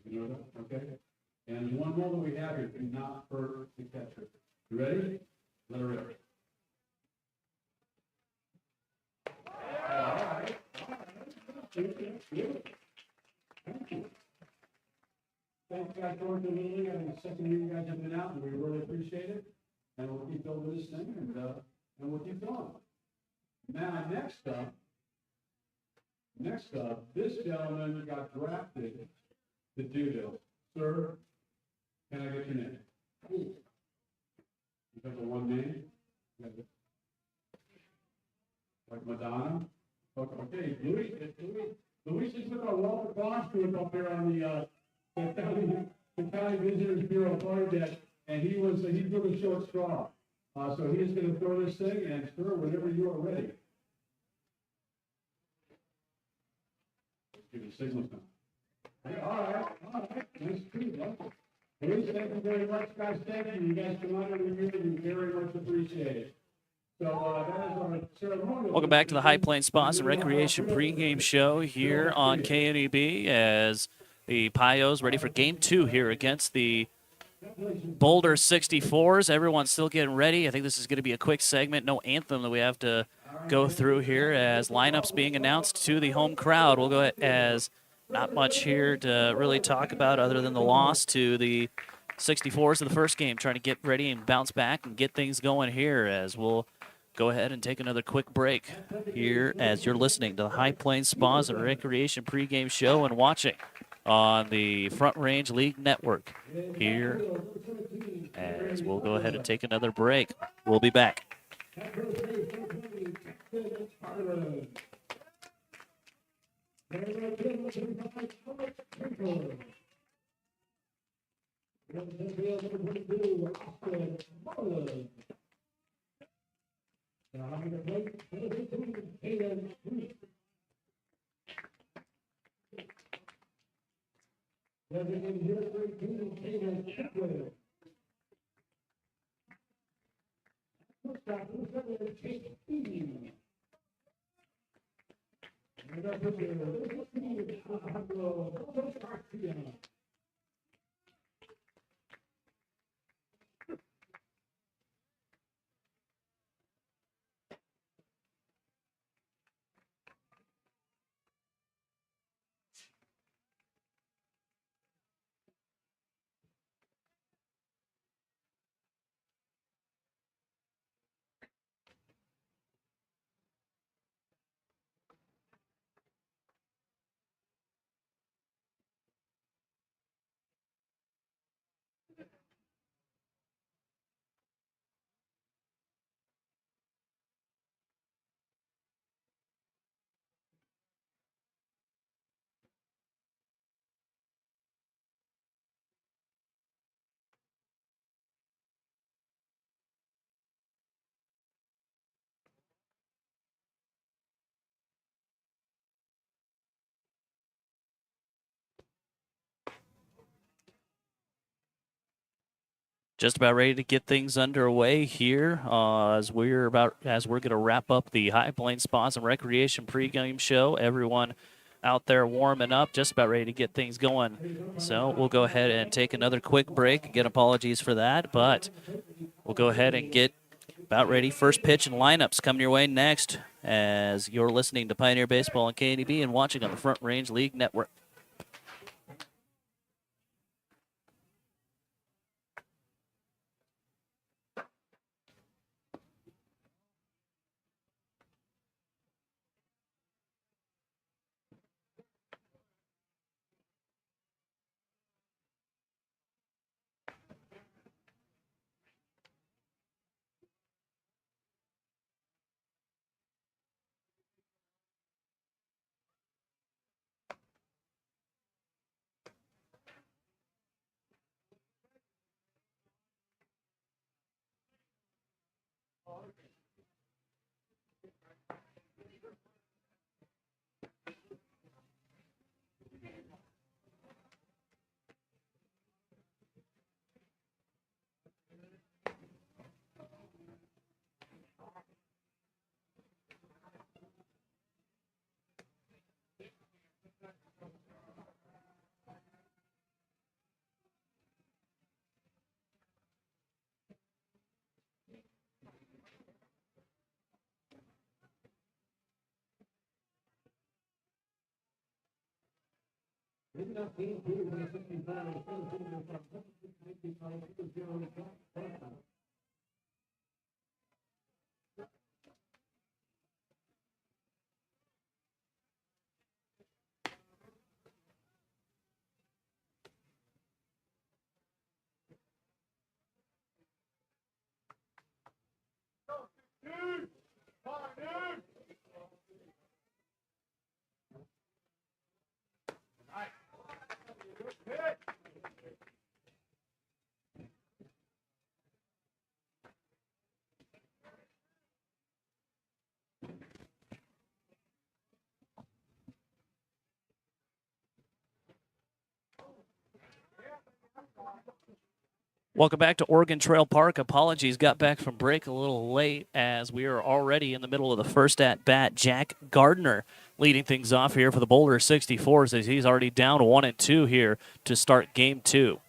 You know that? Okay? And one rule that we have here, do not hurt the catcher. You ready? Let her rip. All right. Thank you. Thanks, guys, for the meeting. I think the second year you guys have been out, and we really appreciate it. And we'll keep building this thing, and we'll keep going. Now, next up, this gentleman got drafted to do this. Sir, can I get your name? Because of one name? Like Madonna? Okay, Luis just took a roll of applause to him up there on the County Visitors Bureau card deck, and he's really short straw. So he is going to throw this thing, and sir, whenever you are ready. Let's give you signals now. Okay, all right. Nice to meet you. Luis, thank you very much, guys. Thank you. You guys come on every year, and we very much appreciate it. So, that is our ceremonial. Welcome back to the High Plains Spas and Recreation pregame show here on KNEB as the Pios ready for Game 2 here against the Boulder 64's. Everyone's still getting ready. I think this is going to be a quick segment. No anthem that we have to go through here as lineups being announced to the home crowd. We'll go as not much here to really talk about other than the loss to the 64's of the first game, trying to get ready and bounce back and get things going here as we'll go ahead and take another quick break here as you're listening to the High Plains Spas and Recreation pregame show and watching on the Front Range League Network here as we'll go ahead and take another break. We'll be back. Just about ready to get things underway here as we're going to wrap up the High Plains Spas and Recreation pregame show. Everyone out there warming up, just about ready to get things going. So we'll go ahead and take another quick break. Again, apologies for that, but we'll go ahead and get about ready. First pitch and lineups coming your way next as you're listening to Pioneer Baseball on KNEB and watching on the Front Range League Network. Welcome back to Oregon Trail Park. Apologies, got back from break a little late as we are already in the middle of the first at bat. Jack Gardner leading things off here for the Boulder 64s as he's already down 1-2 here to start game 2.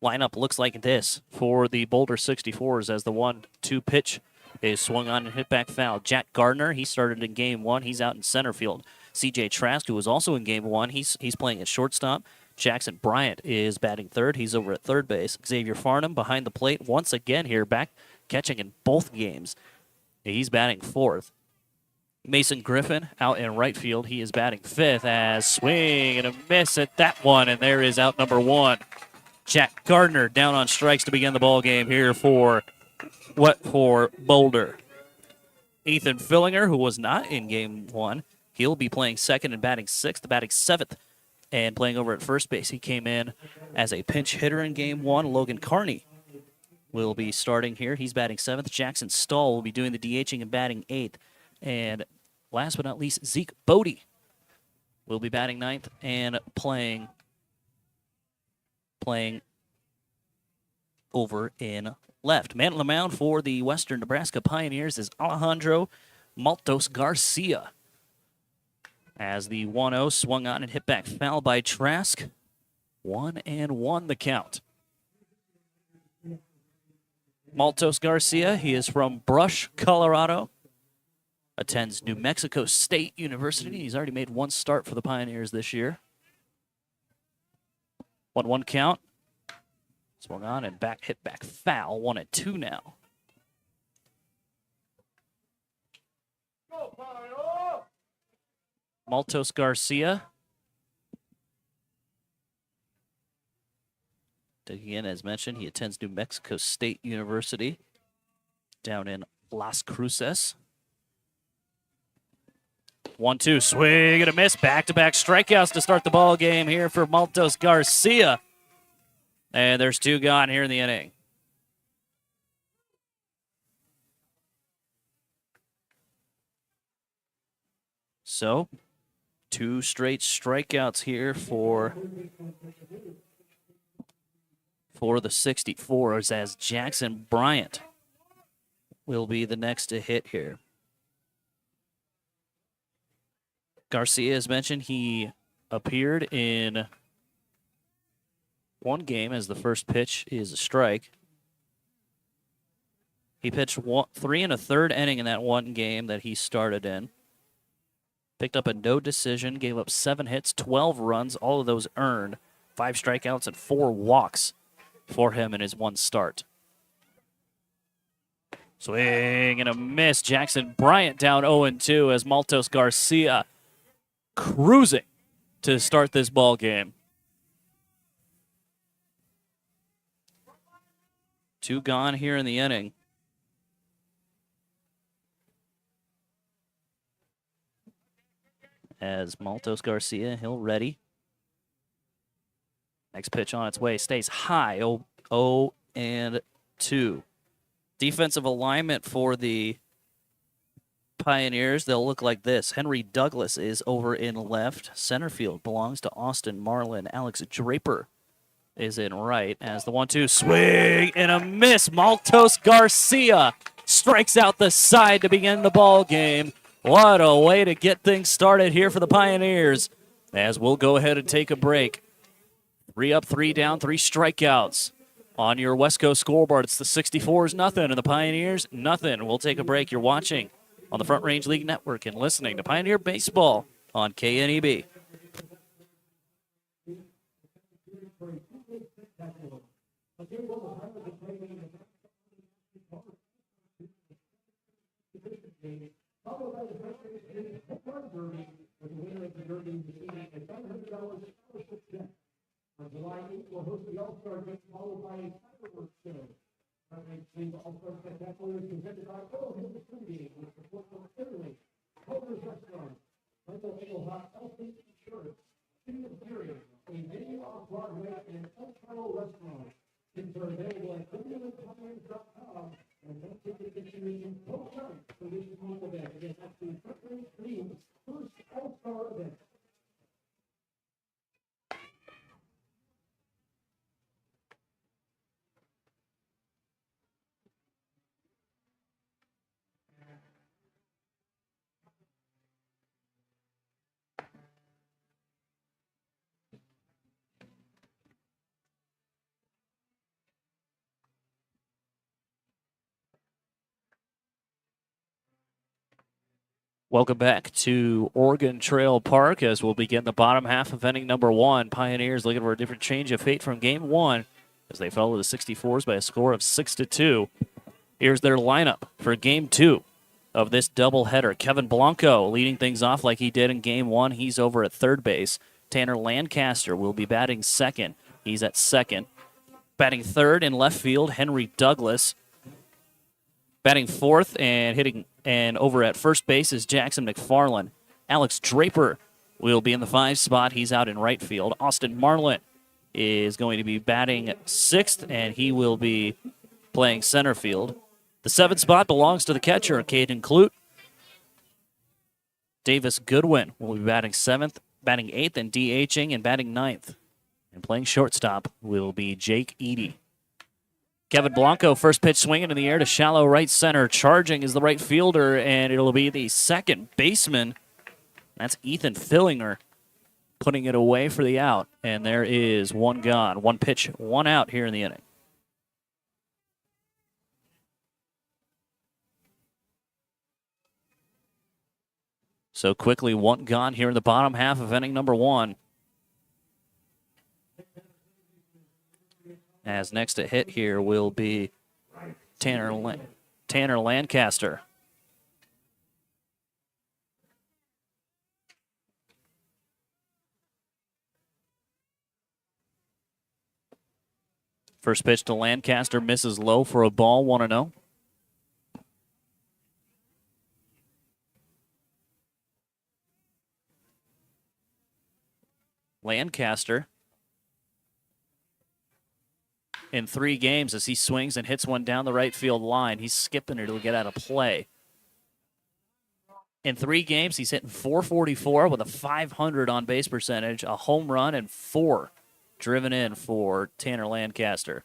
Lineup looks like this for the Boulder 64s as the 1-2 pitch is swung on and hit back foul. Jack Gardner, he started in game 1. He's out in center field. CJ Trask, who was also in game 1, he's playing at shortstop. Jackson Bryant is batting third. He's over at third base. Xavier Farnham behind the plate once again here, back catching in both games. He's batting fourth. Mason Griffin out in right field. He is batting fifth as swing and a miss at that one, and there is out number 1. Jack Gardner down on strikes to begin the ball game here for Boulder. Ethan Fillinger, who was not in game 1, he'll be playing second and batting sixth, batting seventh. And playing over at first base, he came in as a pinch hitter in game 1. Logan Carney will be starting here. He's batting 7th. Jackson Stahl will be doing the DHing and batting 8th. And last but not least, Zeke Bodie will be batting 9th and playing over in left. Man on the mound for the Western Nebraska Pioneers is Alejandro Maltos Garcia. As the 1-0 swung on and hit back foul by Trask. 1-1 the count. Maltos Garcia, he is from Brush, Colorado. Attends New Mexico State University. He's already made one start for the Pioneers this year. 1-1 count. Swung on and hit back foul. 1-2 now. Maltos Garcia. Again, as mentioned, he attends New Mexico State University down in Las Cruces. 1-2, swing and a miss. Back-to-back strikeouts to start the ball game here for Maltos Garcia. And there's 2 gone here in the inning. So, 2 straight strikeouts here for the 64s as Jackson Bryant will be the next to hit here. Garcia, as mentioned, he appeared in one game as the first pitch is a strike. He pitched 3 1/3 inning in that one game that he started in. Picked up a no decision, gave up 7 hits, 12 runs, all of those earned. 5 strikeouts and 4 walks for him in his one start. Swing and a miss. Jackson Bryant down 0-2 as Maltos Garcia cruising to start this ball game. 2 gone here in the inning. As Maltos Garcia, he'll ready. Next pitch on its way, stays high, 0-2. Defensive alignment for the Pioneers, they'll look like this. Henry Douglas is over in left. Center field belongs to Austin Marlin. Alex Draper is in right as the 1-2 swing and a miss. Maltos Garcia strikes out the side to begin the ball game. What a way to get things started here for the Pioneers as we'll go ahead and take a break. 3 up, 3 down, 3 strikeouts on your West Coast scoreboard. It's the 64s nothing and the Pioneers nothing. We'll take a break. You're watching on the Front Range League Network and listening to Pioneer Baseball on KNEB. With the winner of the Derby receiving a $500 scholarship check. On July 8th, we'll host the All-Star Game, followed by a fireworks show. The All-Star Spectacular is presented by Pregame with support from Italy, Boulder's Restaurant, Michael Engelhart, Elfie Insurance, City of Gering, a venue off Broadway, and El Carlo Restaurant. Tickets are available at www.pregame.com and don't ticket distribution Postgame for this unique event. Again, that's the Pregame Dream's first All-Star event. Welcome back to Oregon Trail Park as we'll begin the bottom half of inning number 1. Pioneers looking for a different change of fate from game 1 as they fell to the 64's by a score of 6-2. Here's their lineup for game 2 of this doubleheader. Kevin Blanco leading things off like he did in game 1. He's over at third base. Tanner Lancaster will be batting second. He's at second. Batting third in left field, Henry Douglas. Batting fourth and hitting and over at first base is Jackson McFarland. Alex Draper will be in the 5 spot. He's out in right field. Austin Marlin is going to be batting sixth, and he will be playing center field. The 7th spot belongs to the catcher, Caden Clute. Davis Goodwin will be batting 7th, batting 8th, and DHing, and batting 9th. And playing shortstop will be Jake Eady. Kevin Blanco, first pitch swinging in the air to shallow right center. Charging is the right fielder, and it'll be the second baseman. That's Ethan Fillinger putting it away for the out. And there is one gone. One pitch, one out here in the inning. So quickly, one gone here in the bottom half of inning number 1. As next to hit here will be Tanner Lancaster. First pitch to Lancaster misses low for a ball, 1-0. Lancaster in 3 games as he swings and hits one down the right field line. He's skipping it. It'll get out of play. In 3 games, he's hitting .444 with a .500 on base percentage, a home run, and 4 driven in for Tanner Lancaster.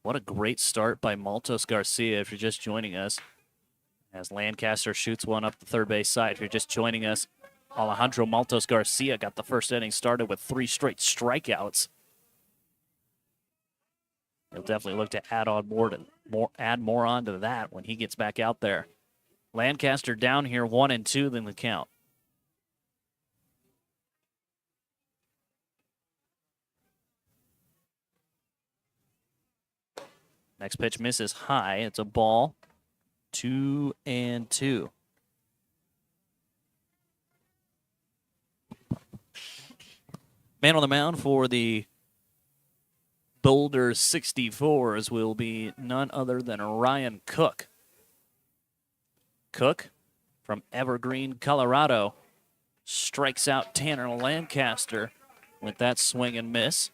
What a great start by Maltos Garcia if you're just joining us. As Lancaster shoots one up the third base side. If you're just joining us, Alejandro Maltos Garcia got the first inning started with 3 straight strikeouts. He'll definitely look to add more on to that when he gets back out there. Lancaster down here 1-2 in the count. Next pitch misses high. It's a ball. 2-2. Man on the mound for the Boulder 64's will be none other than Ryan Cook. Cook from Evergreen, Colorado, strikes out Tanner Lancaster with that swing and miss.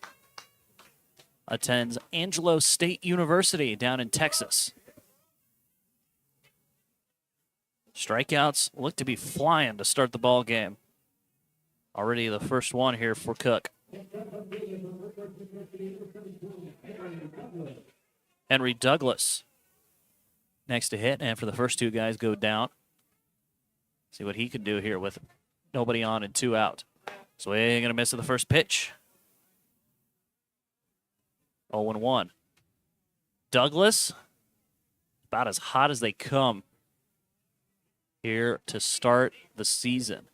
Attends Angelo State University down in Texas. Strikeouts look to be flying to start the ball game. Already the first one here for Cook. Henry Douglas next to hit, and for the first 2 guys go down. See what he can do here with nobody on and 2 out. Swing and a miss at the first pitch. 0-1. Douglas, about as hot as they come here to start the season.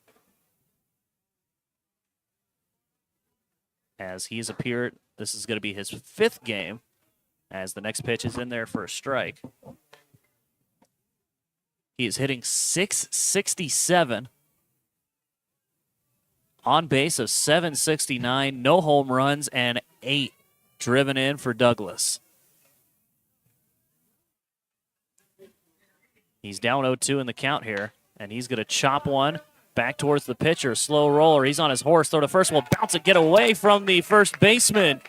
as he's appeared. This is going to be his 5th game, as the next pitch is in there for a strike. He is hitting .667, on base of .769, no home runs, and 8 driven in for Douglas. He's down 0-2 in the count here, and he's going to chop one back towards the pitcher. Slow roller. He's on his horse. Throw to first. Will bounce it, get away from the first baseman.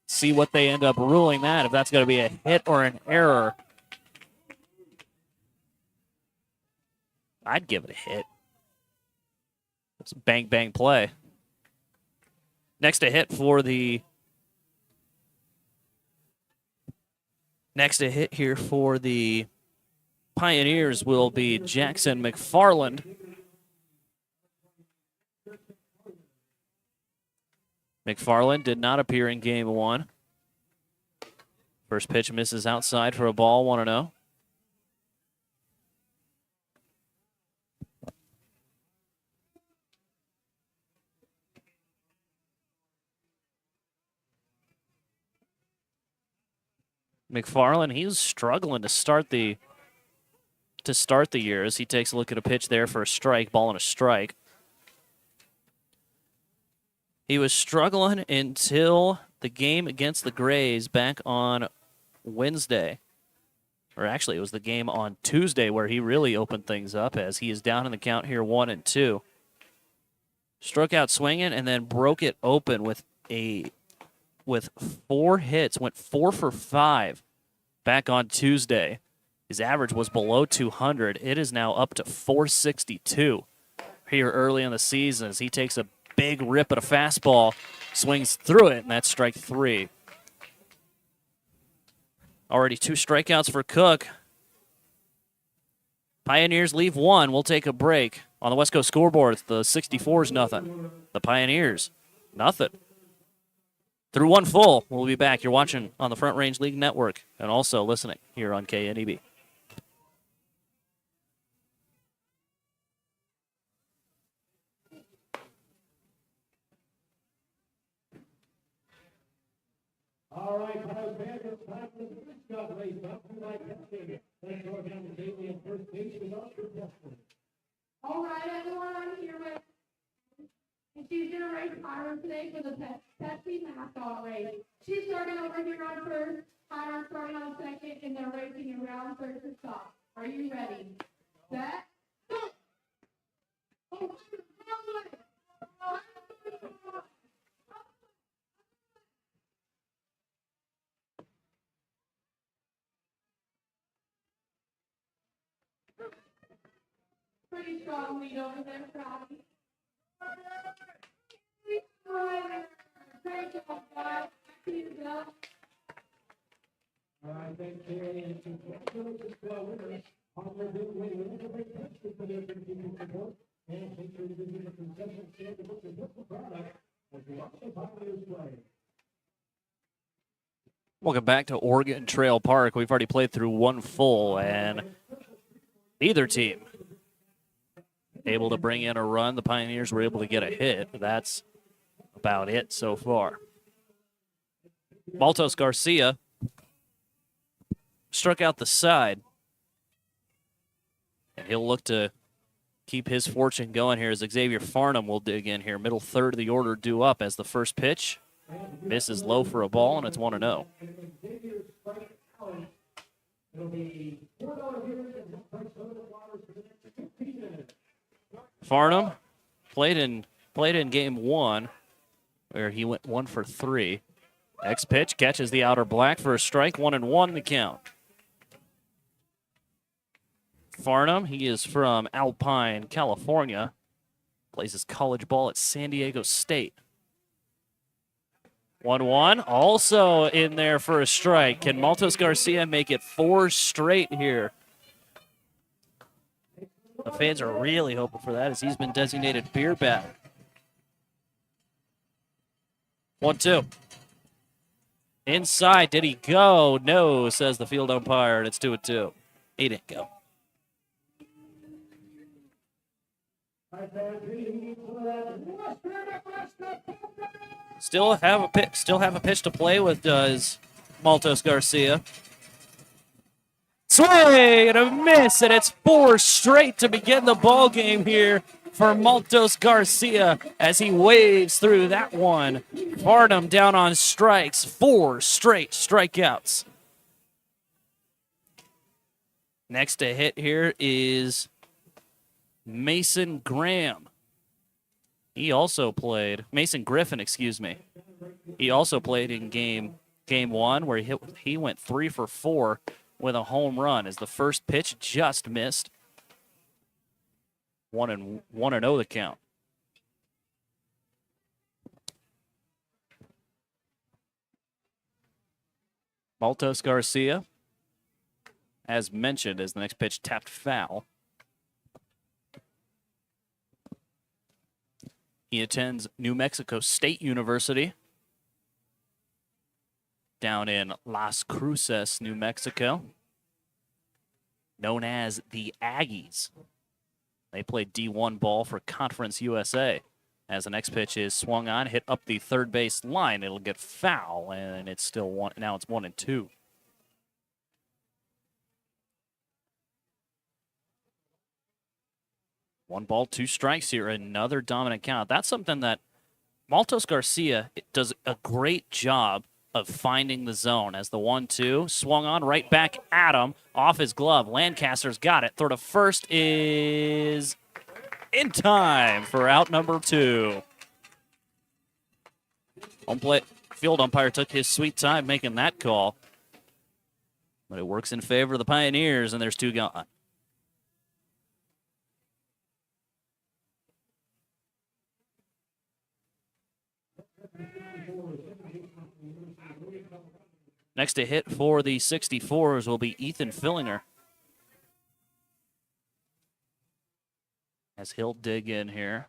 See what they end up ruling that, if that's going to be a hit or an error. I'd give it a hit. It's a bang, bang play. Next, a hit here for the Pioneers will be Jackson McFarland. McFarland did not appear in game 1. First pitch misses outside for a ball, 1-0. McFarland, he's struggling to start the year as he takes a look at a pitch there for a strike, ball and a strike. He was struggling until the game against the Grays back on Wednesday. Or actually, it was the game on Tuesday where he really opened things up, as he is down in the count here 1-2. Struck out swinging and then broke it open with 4 hits, went 4 for 5 back on Tuesday. His average was below 200. It is now up to 462 here early in the season as he takes a big rip at a fastball, swings through it, and that's strike 3. Already 2 strikeouts for Cook. Pioneers leave 1. We'll take a break. On the West Coast scoreboard, it's the 64's nothing. The Pioneers, nothing. Through 1 full, we'll be back. You're watching on the Front Range League Network and also listening here on KNEB. All right, Kyle Sanders, time for the first shot race up. Who might have it? Let's go down the table in first base with Oscar Preston. All right, everyone, I'm here with, and she's going to race Byron today for the Pepsi mascot race. She's starting over here on first, Byron starting on second, and they're racing around third to stop. Are you ready? Set, go! Oh, pretty strong lead over there, Robbie. Great job, guys. Here you go. All right, thank you. And congratulations to our winners. On their big win, a great test for their continued support. And make sure to visit the concession stand to look at the product as we also Pioneers play. Welcome back to Oregon Trail Park. We've already played through 1 full, and neither team able to bring in a run. The Pioneers were able to get a hit. That's about it so far. Maltos Garcia struck out the side, and he'll look to keep his fortune going here as Xavier Farnham will dig in here. Middle third of the order due up as the first pitch misses low for a ball, and it's 1-0. Farnham played in game 1, where he went 1 for 3. Next pitch catches the outer black for a strike, 1-1 the count. Farnham, he is from Alpine, California. Plays his college ball at San Diego State. 1-1, also in there for a strike. Can Maltos Garcia make it 4 straight here? The fans are really hoping for that as he's been designated beer bat. 1-2. Inside, did he go? No, says the field umpire, and it's 2-2. He didn't go. Still have a pitch to play with, does Maltos Garcia. Swing and a miss, and it's 4 straight to begin the ball game here for Maltos Garcia as he waves through that one. Farnham down on strikes, 4 straight strikeouts. Next to hit here is Mason Graham. He also played, Mason Griffin, excuse me. He also played in game 1 where he went 3 for 4 with a home run as the first pitch just missed. 1-0 the count. Maltos Garcia, as mentioned, as the next pitch tapped foul. He attends New Mexico State University down in Las Cruces, New Mexico, known as the Aggies. They play D1 ball for Conference USA. As the next pitch is swung on, hit up the third base line, it'll get foul, and it's still one. Now it's 1-2. One ball, 2 strikes here. Another dominant count. That's something that Maltos Garcia does a great job of finding the zone as the 1-2 swung on right back at him off his glove. Lancaster's got it. Throw to first is in time for out number 2. Home plate field umpire took his sweet time making that call, but it works in favor of the Pioneers, and there's 2 gone. Next to hit for the 64's will be Ethan Fillinger, as he'll dig in here.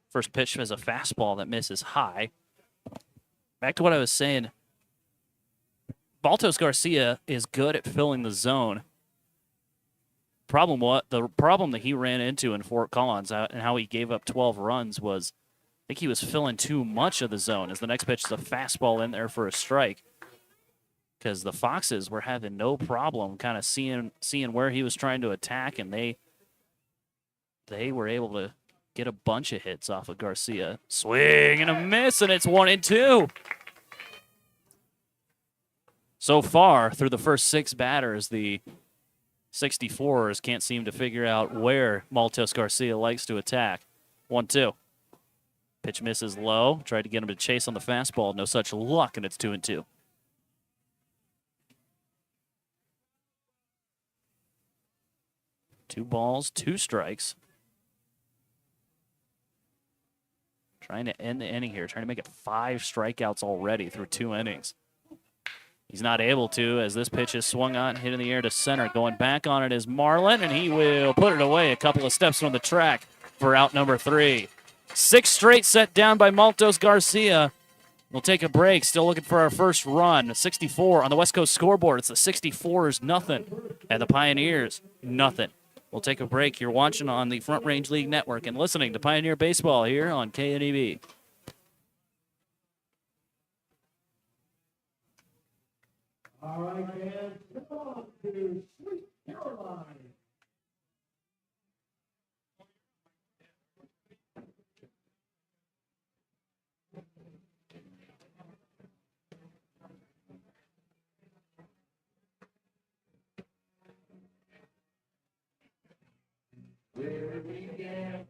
First pitch is a fastball that misses high. Back to what I was saying, Maltos Garcia is good at filling the zone. The problem that he ran into in Fort Collins and how he gave up 12 runs was, I think he was filling too much of the zone, as the next pitch is a fastball in there for a strike. Because the Foxes were having no problem kind of seeing where he was trying to attack, and they were able to get a bunch of hits off of Garcia. Swing and a miss, and it's 1-2. So far, through the first 6 batters, the 64's can't seem to figure out where Maltos Garcia likes to attack. 1-2. Pitch misses low. Tried to get him to chase on the fastball. No such luck, and it's 2-2. Two balls, 2 strikes. Trying to end the inning here. Trying to make it 5 strikeouts already through 2 innings. He's not able to, as this pitch is swung on, hit in the air to center. Going back on it is Marlin, and he will put it away a couple of steps from the track for out number 3. 6 straight set down by Maltos Garcia. We'll take a break. Still looking for our first run. 64 on the West Coast scoreboard. It's the 64's nothing, and the Pioneers nothing. We'll take a break. You're watching on the Front Range League Network and listening to Pioneer Baseball here on KNEB. All right, man. Come on to Sweet Caroline. Where we get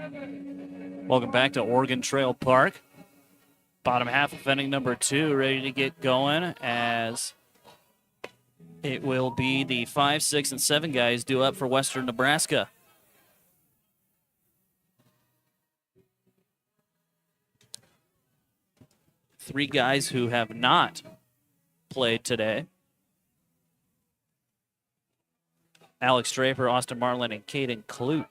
Welcome back to Oregon Trail Park. Bottom half of inning number 2 ready to get going as it will be the 5, 6, and 7 guys due up for Western Nebraska. Three guys who have not played today. Alex Draper, Austin Marlin, and Caden Clute.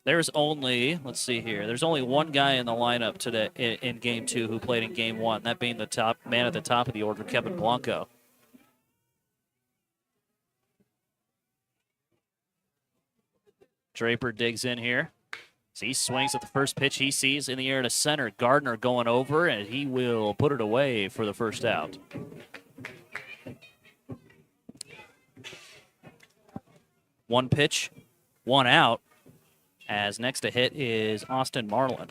There's only, let's see here, there's only one guy in the lineup today in Game 2 who played in Game 1, that being the top man at the top of the order, Kevin Blanco. Draper digs in here. So he swings at the first pitch he sees in the air to center. Gardner going over, and he will put it away for the first out. One pitch, one out, as next to hit is Austin Marlin.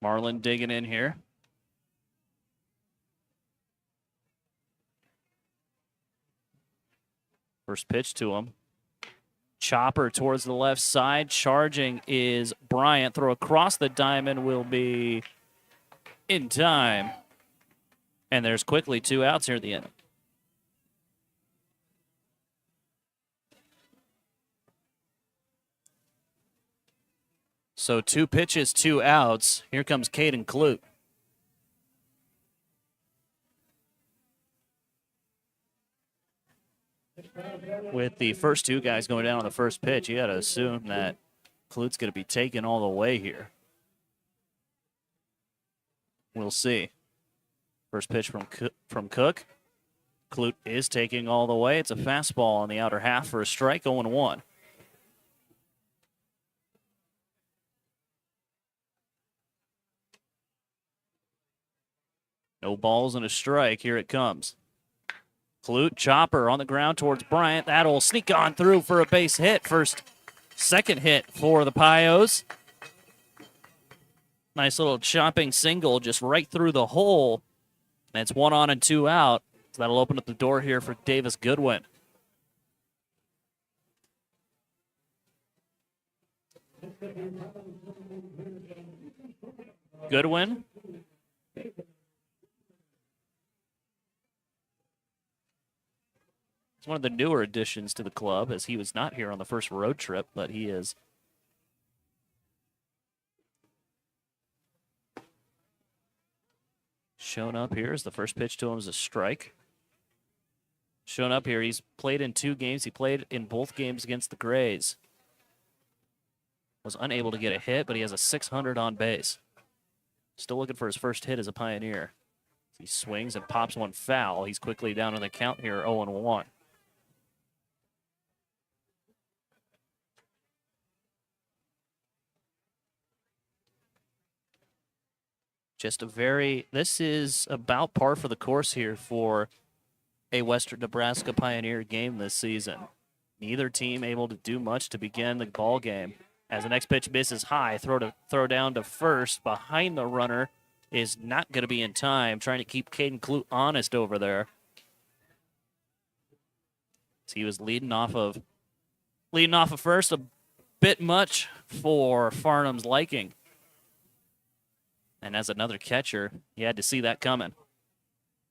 Marlin digging in here. First pitch to him. Chopper towards the left side. Charging is Bryant. Throw across the diamond will be in time. And there's quickly 2 outs here at the end. So 2 pitches, 2 outs. Here comes Caden Clute. With the first 2 guys going down on the first pitch, you got to assume that Clute's going to be taken all the way here. We'll see. First pitch from Cook. Clute is taking all the way. It's a fastball on the outer half for a strike, 0-1. No balls and a strike. Here it comes. Clute, chopper on the ground towards Bryant. That'll sneak on through for a base hit. Second hit for the Pios. Nice little chopping single just right through the hole. And it's 1 on and 2 out. So that'll open up the door here for Davis Goodwin. Goodwin. It's one of the newer additions to the club, as he was not here on the first road trip, but he is. Shown up here as the first pitch to him is a strike. Shown up here, he's played in 2 games. He played in both games against the Grays. Was unable to get a hit, but he has a 600 on base. Still looking for his first hit as a Pioneer. He swings and pops one foul. He's quickly down on the count here, 0-1. This is about par for the course here for a Western Nebraska Pioneer game this season. Neither team able to do much to begin the ball game. As the next pitch misses high, throw down to first behind the runner is not going to be in time. Trying to keep Caden Clute honest over there. So he was leading off of first, a bit much for Farnham's liking. And as another catcher, he had to see that coming.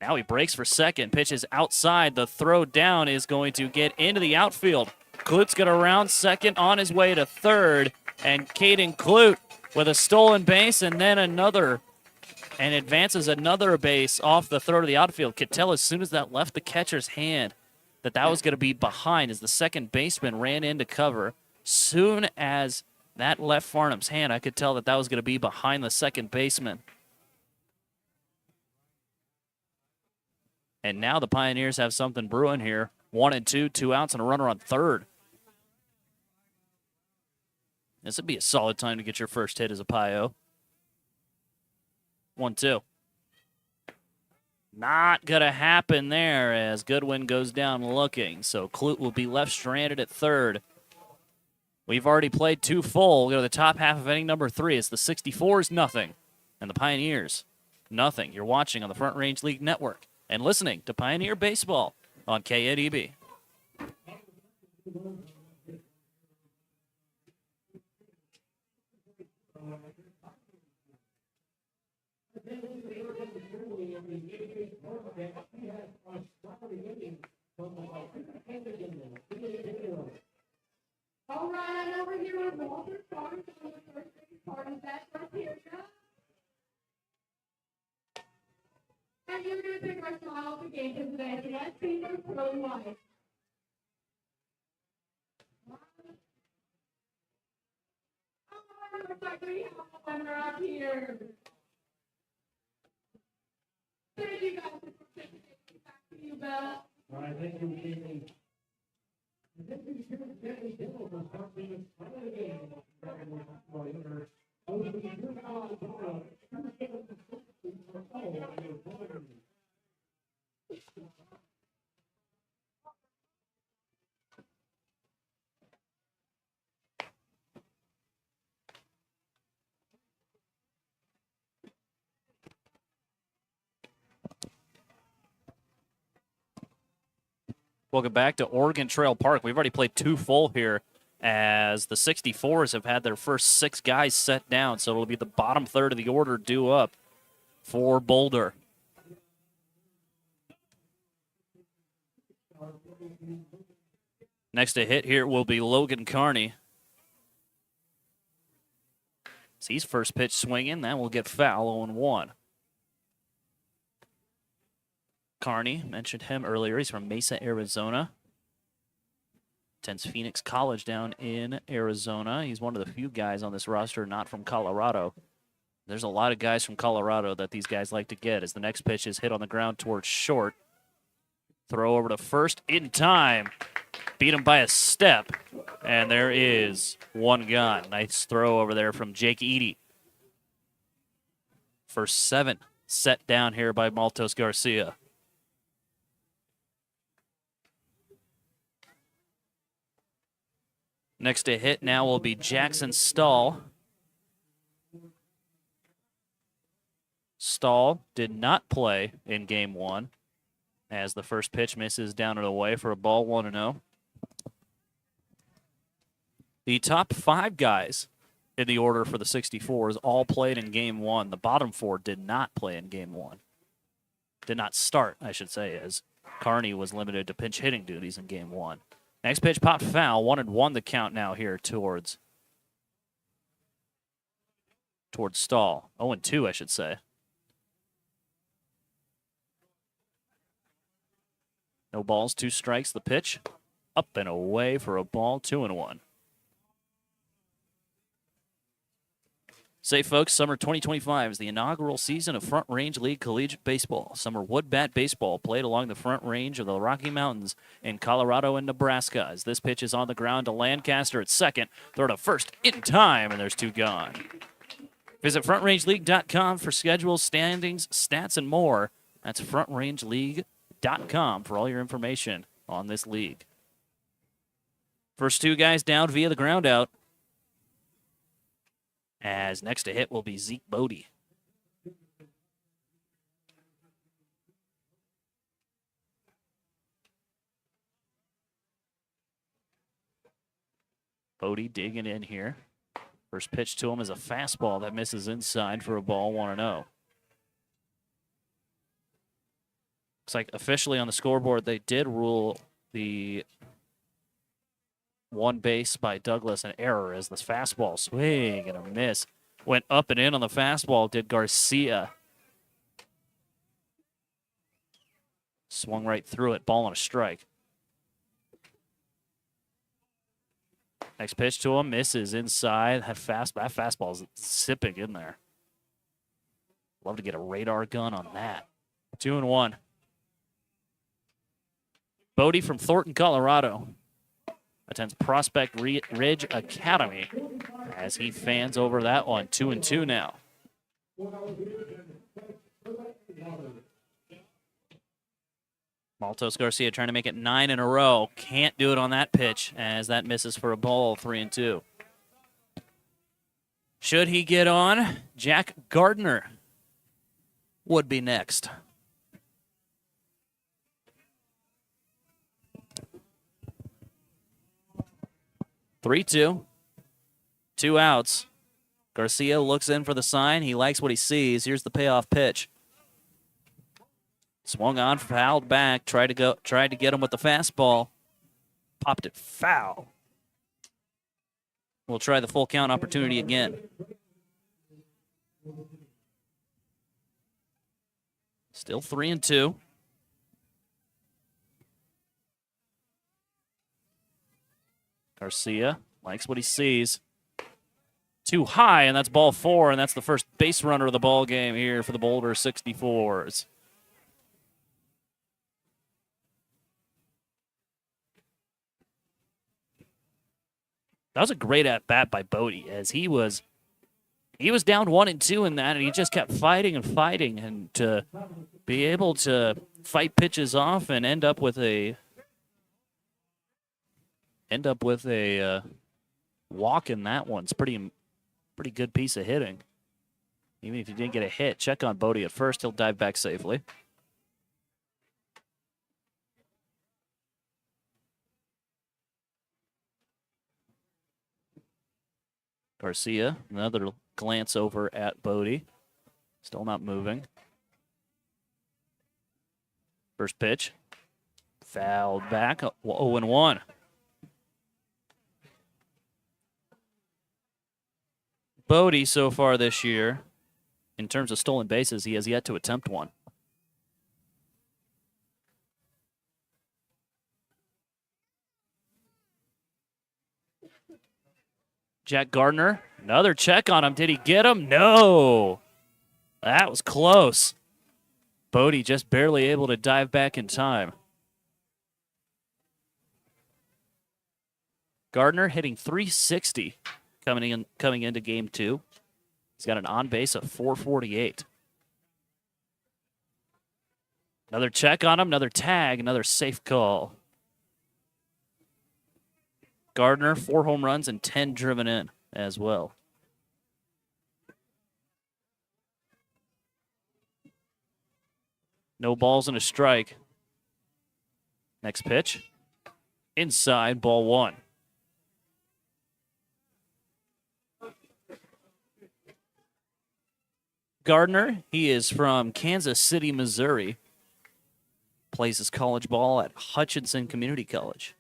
Now he breaks for second, pitches outside. The throw down is going to get into the outfield. Clute's going to round second on his way to third. And Caden Clute with a stolen base and then another. And advances another base off the throw to the outfield. Could tell as soon as that left the catcher's hand that was going to be behind as the second baseman ran into cover. Soon as that left Farnham's hand, I could tell that was going to be behind the second baseman. And now the Pioneers have something brewing here. 1-2, 2 outs, and a runner on third. This would be a solid time to get your first hit as a Pio. 1-2. Not going to happen there as Goodwin goes down looking. So Clute will be left stranded at third. We've already played 2 full. We'll go to the top half of inning number 3. It's the 64's nothing. And the Pioneers You're watching on the Front Range League Network and listening to Pioneer Baseball on KNEB. All right, over here with Walter Starks on the first part of that criteria. And you're going to pick our smile of the game for today. So let's see the pro life. Oh, looks like we have a winner up here. Thank you guys for participating. Back to you, Bill. All right, thank you, Katie. I think we should get a deal for something that's part of the game. Welcome back to Oregon Trail Park. We've already played 2 full here as the 64s have had their first 6 guys set down, so it'll be the bottom third of the order due up for Boulder. Next to hit here will be Logan Carney. He's first pitch swinging. That will get foul, 0-1. Carney, mentioned him earlier. He's from Mesa, Arizona. Attends Phoenix College down in Arizona. He's one of the few guys on this roster not from Colorado. There's a lot of guys from Colorado that these guys like to get as the next pitch is hit on the ground towards short. Throw over to first in time. Beat him by a step. And there is 1 gone. Nice throw over there from Jake Eady. First 7 set down here by Maltos Garcia. Next to hit now will be Jackson Stahl. Stahl did not play in game 1 as the first pitch misses down and away for a ball, 1-0. The top 5 guys in the order for the 64s all played in game 1. The bottom 4 did not play in game 1. Did not start, I should say, as Carney was limited to pinch hitting duties in game 1. Next pitch popped foul. 1-1 the count now here towards Stahl. 0-2, I should say. No balls, 2 strikes. The pitch up and away for a ball, 2-1. Say, folks, summer 2025 is the inaugural season of Front Range League Collegiate Baseball. Summer wood bat baseball played along the Front Range of the Rocky Mountains in Colorado and Nebraska. As this pitch is on the ground to Lancaster at second. Throw to first in time, and there's 2 gone. Visit FrontRangeLeague.com for schedules, standings, stats, and more. That's FrontRangeLeague.com for all your information on this league. First 2 guys down via the ground out. As next to hit will be Zeke Bodie. Bodie digging in here. First pitch to him is a fastball that misses inside for a ball, 1-0. Looks like officially on the scoreboard they did rule the 1 base by Douglas an error as this fastball swing and a miss. Went up and in on the fastball, did Garcia. Swung right through it, ball on a strike. Next pitch to him, misses inside. That fastball is zipping in there. Love to get a radar gun on that. 2-1. Bodie from Thornton, Colorado. Attends Prospect Ridge Academy as he fans over that one. 2-2 now. Maltos Garcia trying to make it 9 in a row. Can't do it on that pitch as that misses for a ball, 3-2. Should he get on? Jack Gardner would be next. Three-two. 2 outs. Garcia looks in for the sign. He likes what he sees. Here's the payoff pitch. Swung on, fouled back. Tried to get him with the fastball. Popped it foul. We'll try the full count opportunity again. Still 3-2. Garcia likes what he sees. Too high, and that's ball 4, and that's the first base runner of the ball game here for the Boulder 64's. That was a great at-bat by Bodie, as he was down 1-2 in that, and he just kept fighting, and to be able to fight pitches off and end up with a walk in that one's pretty good piece of hitting. Even if you didn't get a hit, check on Bodie at first. He'll dive back safely. Garcia, another glance over at Bodie. Still not moving. First pitch. Fouled back. 0-1. Bodie so far this year, in terms of stolen bases, he has yet to attempt one. Jack Gardner, another check on him. Did he get him? No. That was close. Bodie just barely able to dive back in time. Gardner hitting .360 coming into game 2. He's got an on base of .448. Another check on him, another tag, another safe call. Gardner, 4 home runs and 10 driven in as well. No balls and a strike. Next pitch. Inside, ball 1. Gardner, he is from Kansas City, Missouri. Plays his college ball at Hutchinson Community College.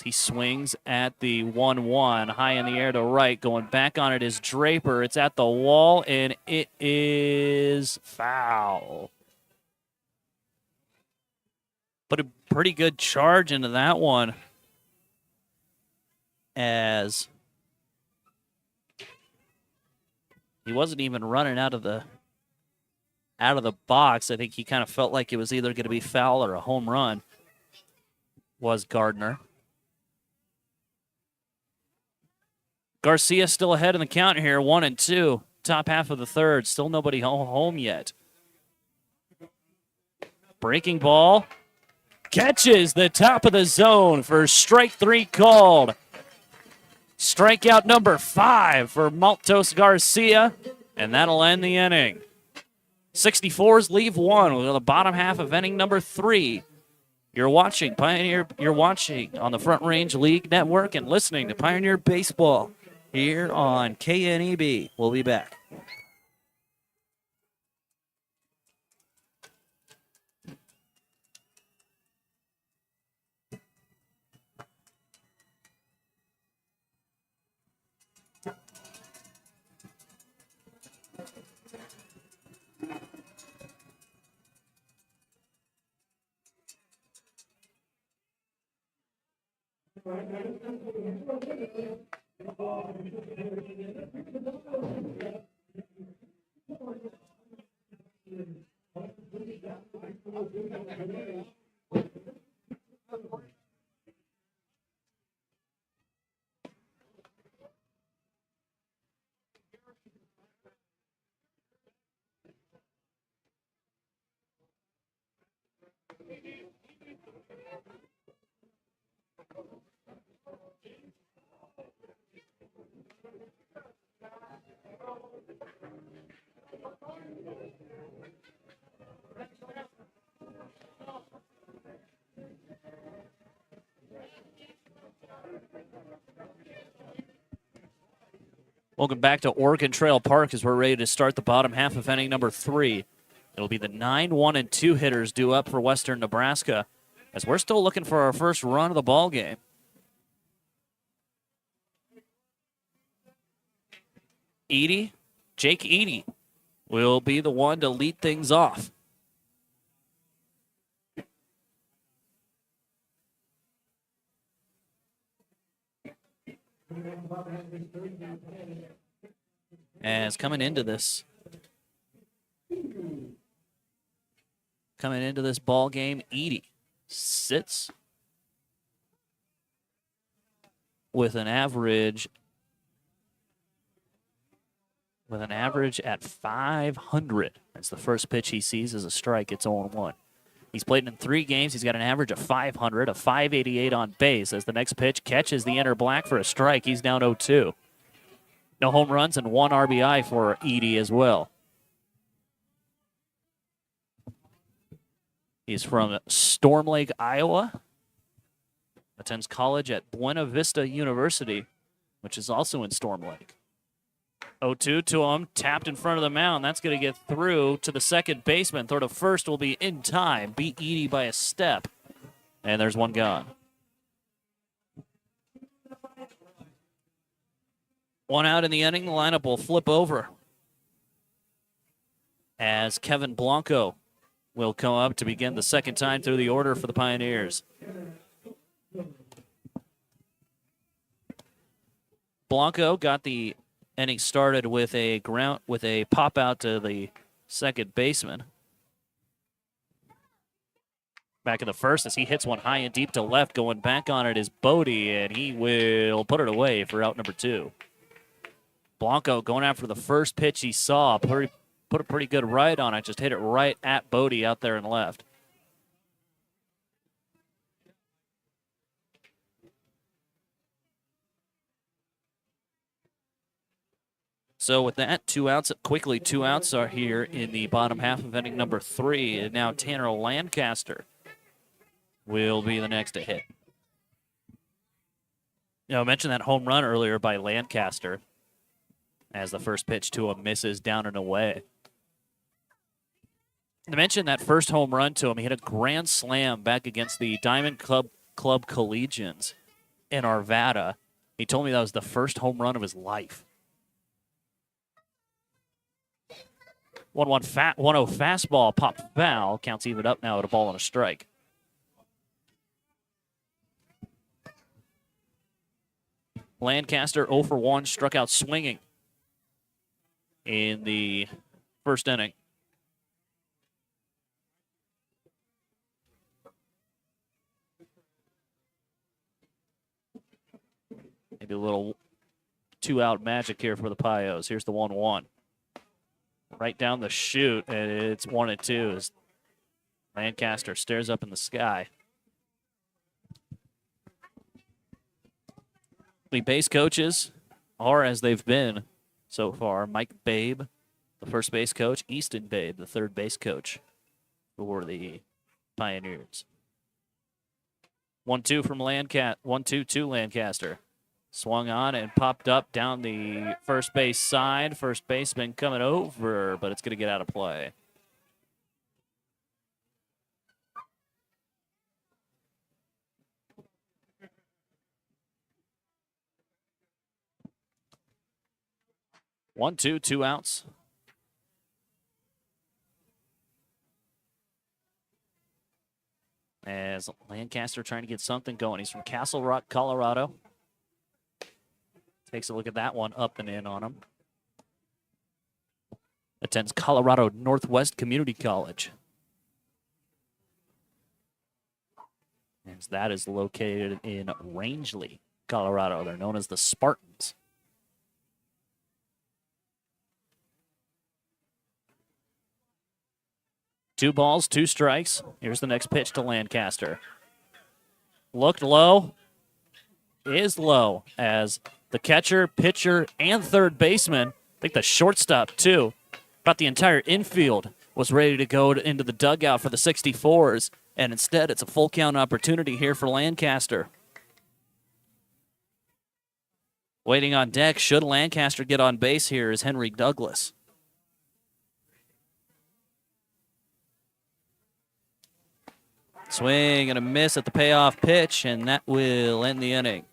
He swings at the 1-1, high in the air to right. Going back on it is Draper. It's at the wall, and it is foul. But a pretty good charge into that one, as he wasn't even running out of the box. I think he kind of felt like it was either going to be foul or a home run, was Gardner. Garcia still ahead in the count here, 1-2. Top half of the third. Still nobody home yet. Breaking ball. Catches the top of the zone for strike 3 called. Strikeout number 5 for Maltos Garcia, and that'll end the inning. 64's leave 1 with the bottom half of inning number 3. You're watching Pioneer. You're watching on the Front Range League Network and listening to Pioneer Baseball here on KNEB. We'll be back. Welcome back to Oregon Trail Park as we're ready to start the bottom half of inning number 3. It'll be the 9, 1, and 2 hitters due up for Western Nebraska as we're still looking for our first run of the ball game. Jake Edie will be the one to lead things off. As coming into this ball game, Edie sits with an average at 500. That's the first pitch he sees as a strike. It's 0-1. He's played in 3 games. He's got an average of 500, a 588 on base. As the next pitch catches the inner black for a strike, he's down 0-2. No home runs and 1 RBI for Edie as well. He's from Storm Lake, Iowa. Attends college at Buena Vista University, which is also in Storm Lake. 0-2 to him, tapped in front of the mound. That's going to get through to the second baseman. Throw to first will be in time. Beat Edie by a step. And there's one gone. One out in the inning. The lineup will flip over as Kevin Blanco will come up to begin the second time through the order for the Pioneers. Blanco got the inning started with a pop out to the second baseman. Back in the first as he hits one high and deep to left. Going back on it is Bodie, and he will put it away for out number 2. Blanco going after the first pitch he saw. Put a pretty good right on it. Just hit it right at Bodie out there and left. So with that, 2 outs. Quickly, 2 outs are here in the bottom half of inning number 3. And now Tanner Lancaster will be the next to hit. I mentioned that home run earlier by Lancaster as the first pitch to him misses down and away. I mentioned that first home run to him. He hit a grand slam back against the Diamond Club Collegians in Arvada. He told me that was the first home run of his life. 1-1 fastball popped foul. Counts even up now at a ball and a strike. Lancaster 0 for 1, struck out swinging in the first inning. Maybe a little 2-out magic here for the Pios. Here's the 1-1. Right down the chute, and it's 1-2 as Lancaster stares up in the sky. The base coaches are as they've been so far. Mike Babe, the first base coach. Easton Babe, the third base coach for the Pioneers. 1-2 from 1-2 to Lancaster. Swung on and popped up down the first base side. First baseman coming over, but it's going to get out of play. One, two outs. As Lancaster trying to get something going. He's from Castle Rock, Colorado. Takes a look at that one, up and in on him. Attends Colorado Northwest Community College. And that is located in Rangeley, Colorado. They're known as the Spartans. Two balls, 2 strikes. Here's the next pitch to Lancaster. Looked low. Is low as the catcher, pitcher, and third baseman, I think the shortstop too, about the entire infield was ready to go into the dugout for the 64's, and instead it's a full count opportunity here for Lancaster. Waiting on deck, should Lancaster get on base here, is Henry Douglas. Swing and a miss at the payoff pitch, and that will end the inning.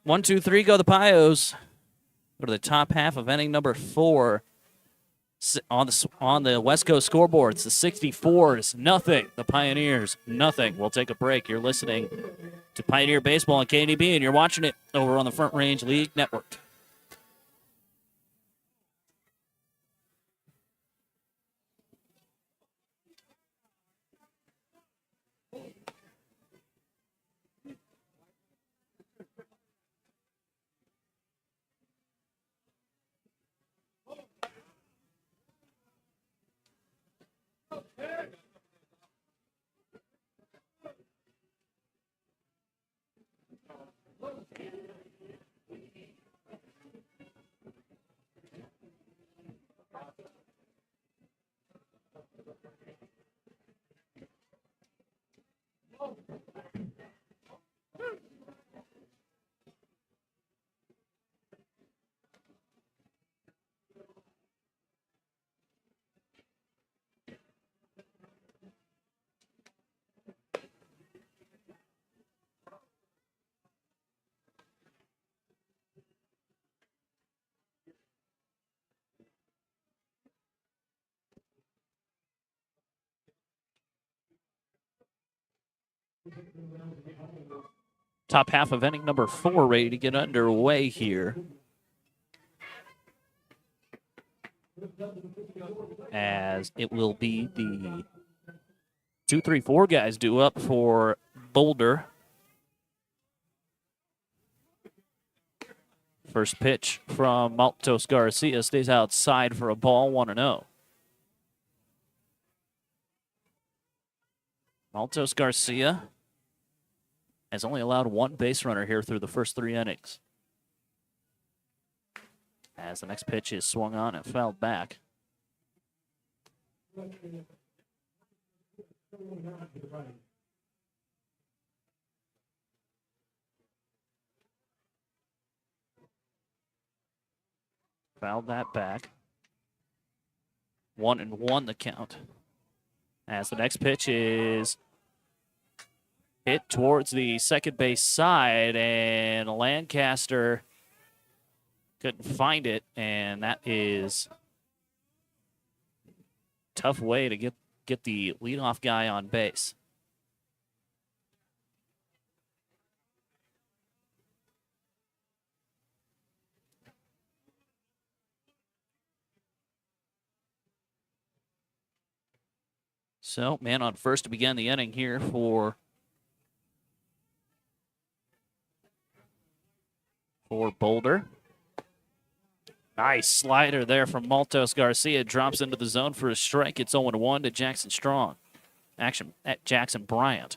1, 2, 3 go the Pios. Go to the top half of inning number 4. On the West Coast scoreboard, it's the 64's, nothing. The Pioneers, nothing. We'll take a break. You're listening to Pioneer Baseball on KNEB, and you're watching it over on the Front Range League Network. Top half of inning number 4 ready to get underway here. As it will be the 2, 3, 4 guys due up for Boulder. First pitch from Maltos Garcia stays outside for a ball, 1-0. Maltos Garcia has only allowed 1 base runner here through the first 3 innings. As the next pitch is swung on and fouled back. Fouled that back. 1-1 the count. As the next pitch is hit towards the second base side, and Lancaster couldn't find it, and that is a tough way to get the leadoff guy on base. So, man on first to begin the inning here for Boulder. Nice slider there from Maltos Garcia. Drops into the zone for a strike. It's 0-1 to Jackson Strong. Action at Jackson Bryant.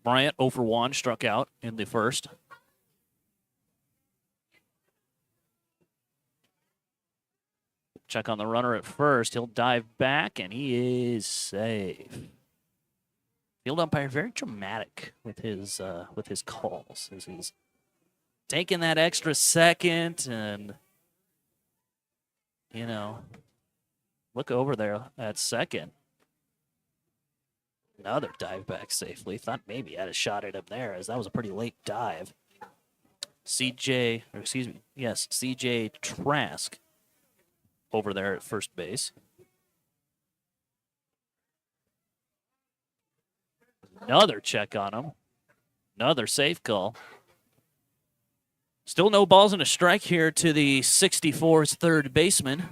Bryant 0-for-1, struck out in the first. Check on the runner at first. He'll dive back, and he is safe. Field umpire very dramatic with his calls as he's taking that extra second, and look over there at second. Another dive back safely. Thought maybe he had a shot at him there, as that was a pretty late dive. CJ Trask over there at first base. Another check on him. Another safe call. Still no balls and a strike here to the 64's third baseman.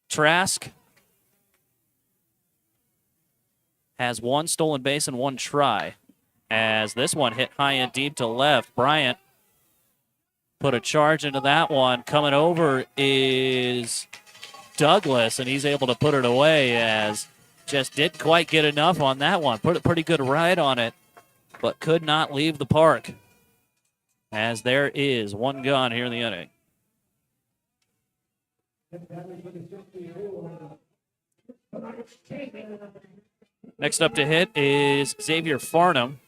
Trask has 1 stolen base and 1 try. As this one hit high and deep to left. Bryant put a charge into that one. Coming over is Douglas, and he's able to put it away, as just didn't quite get enough on that one. Put a pretty good ride on it, but could not leave the park. As there is 1 gone here in the inning. Next up to hit is Xavier Farnham,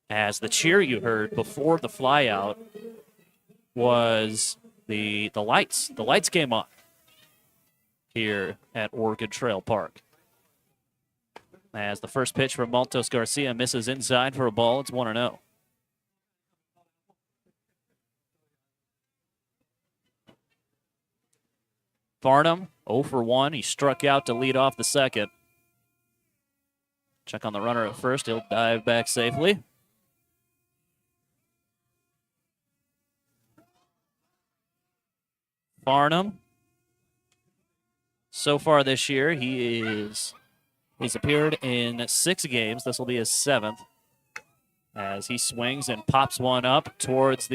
as the cheer you heard before the flyout was the lights. The lights came on here at Oregon Trail Park. As the first pitch from Maltos Garcia misses inside for a ball, it's 1-0. Farnham, 0 for 1. He struck out to lead off the second. Check on the runner at first. He'll dive back safely. Farnham, so far this year, he's appeared in 6 games. This will be his 7th. As he swings and pops one up towards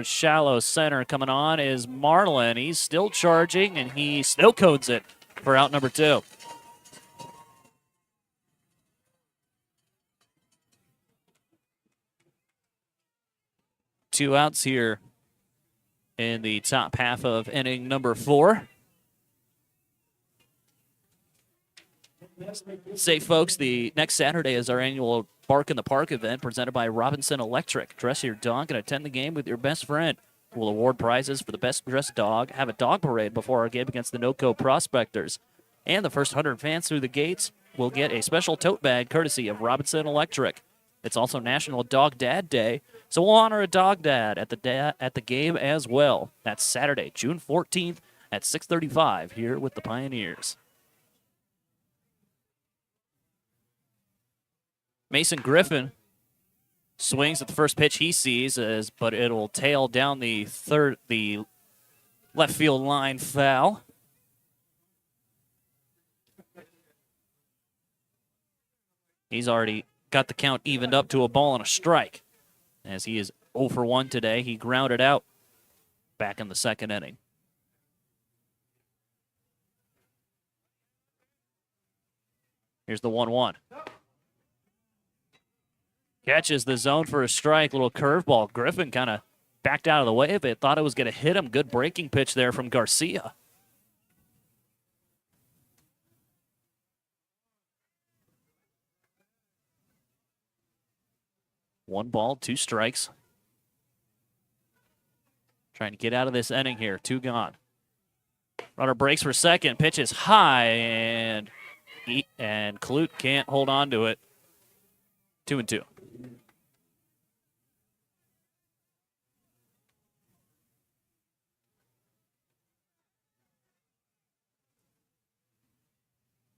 shallow center. Coming on is Marlin. He's still charging, and he snow codes it for out number 2. Two outs here in the top half of inning number 4. Say, folks, the next Saturday is our annual Bark in the Park event presented by Robinson Electric. Dress your dog and attend the game with your best friend. We'll award prizes for the best dressed dog, have a dog parade before our game against the NoCo Prospectors. And the first 100 fans through the gates will get a special tote bag courtesy of Robinson Electric. It's also National Dog Dad Day, so we'll honor a dog dad at the game as well. That's Saturday, June 14th at 6:35 here with the Pioneers. Mason Griffin swings at the first pitch he sees, but it'll tail down the left field line foul. He's already got the count evened up to a ball and a strike. As he is 0 for 1 today, he grounded out back in the second inning. Here's the 1-1. Catches the zone for a strike, little curveball. Griffin kind of backed out of the way of it, thought it was going to hit him. Good breaking pitch there from Garcia. One ball, 2 strikes. Trying to get out of this inning here. 2 gone. Runner breaks for second. Pitch is high, and Clute can't hold on to it. 2-2.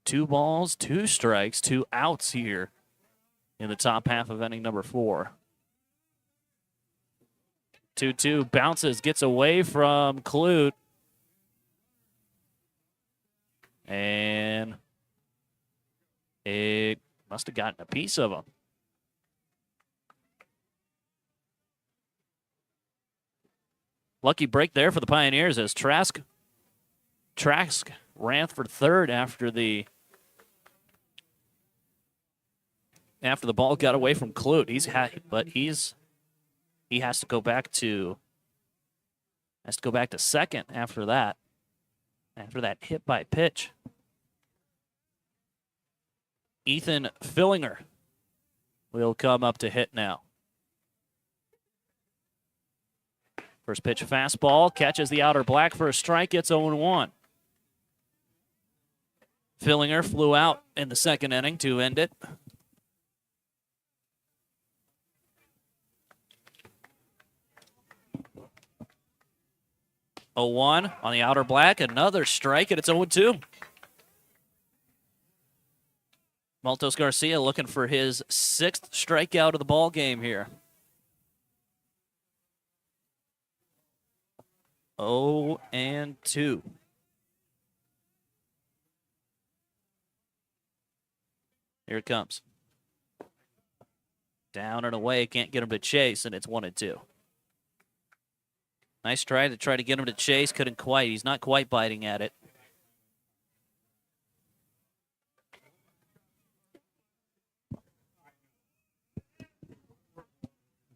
Two balls, 2 strikes, 2 outs here in the top half of inning number 4. 2-2 bounces, gets away from Clute. And it must have gotten a piece of him. Lucky break there for the Pioneers as Trask ran for third after the ball got away from Clute. He has to go back to second after that hit by pitch. Ethan Fillinger will come up to hit now. First pitch fastball, catches the outer black for a strike, gets 0-1. Fillinger flew out in the second inning to end it. On the outer black, another strike, and it's 0-2. Maltos Garcia looking for his 6th strikeout of the ball game here. 0-2. Here it comes. Down and away, can't get him to chase, and it's 1-2. Nice try to get him to chase, couldn't quite. He's not quite biting at it.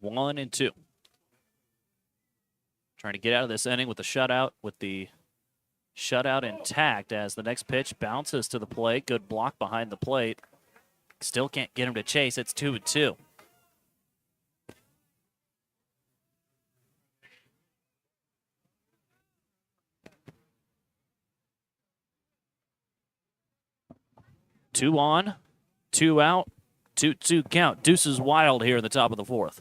One and two. Trying to get out of this inning with the shutout intact as the next pitch bounces to the plate. Good block behind the plate. Still can't get him to chase. It's 2-2. Two on, two out, 2-2 count. Deuces wild here in the top of the fourth.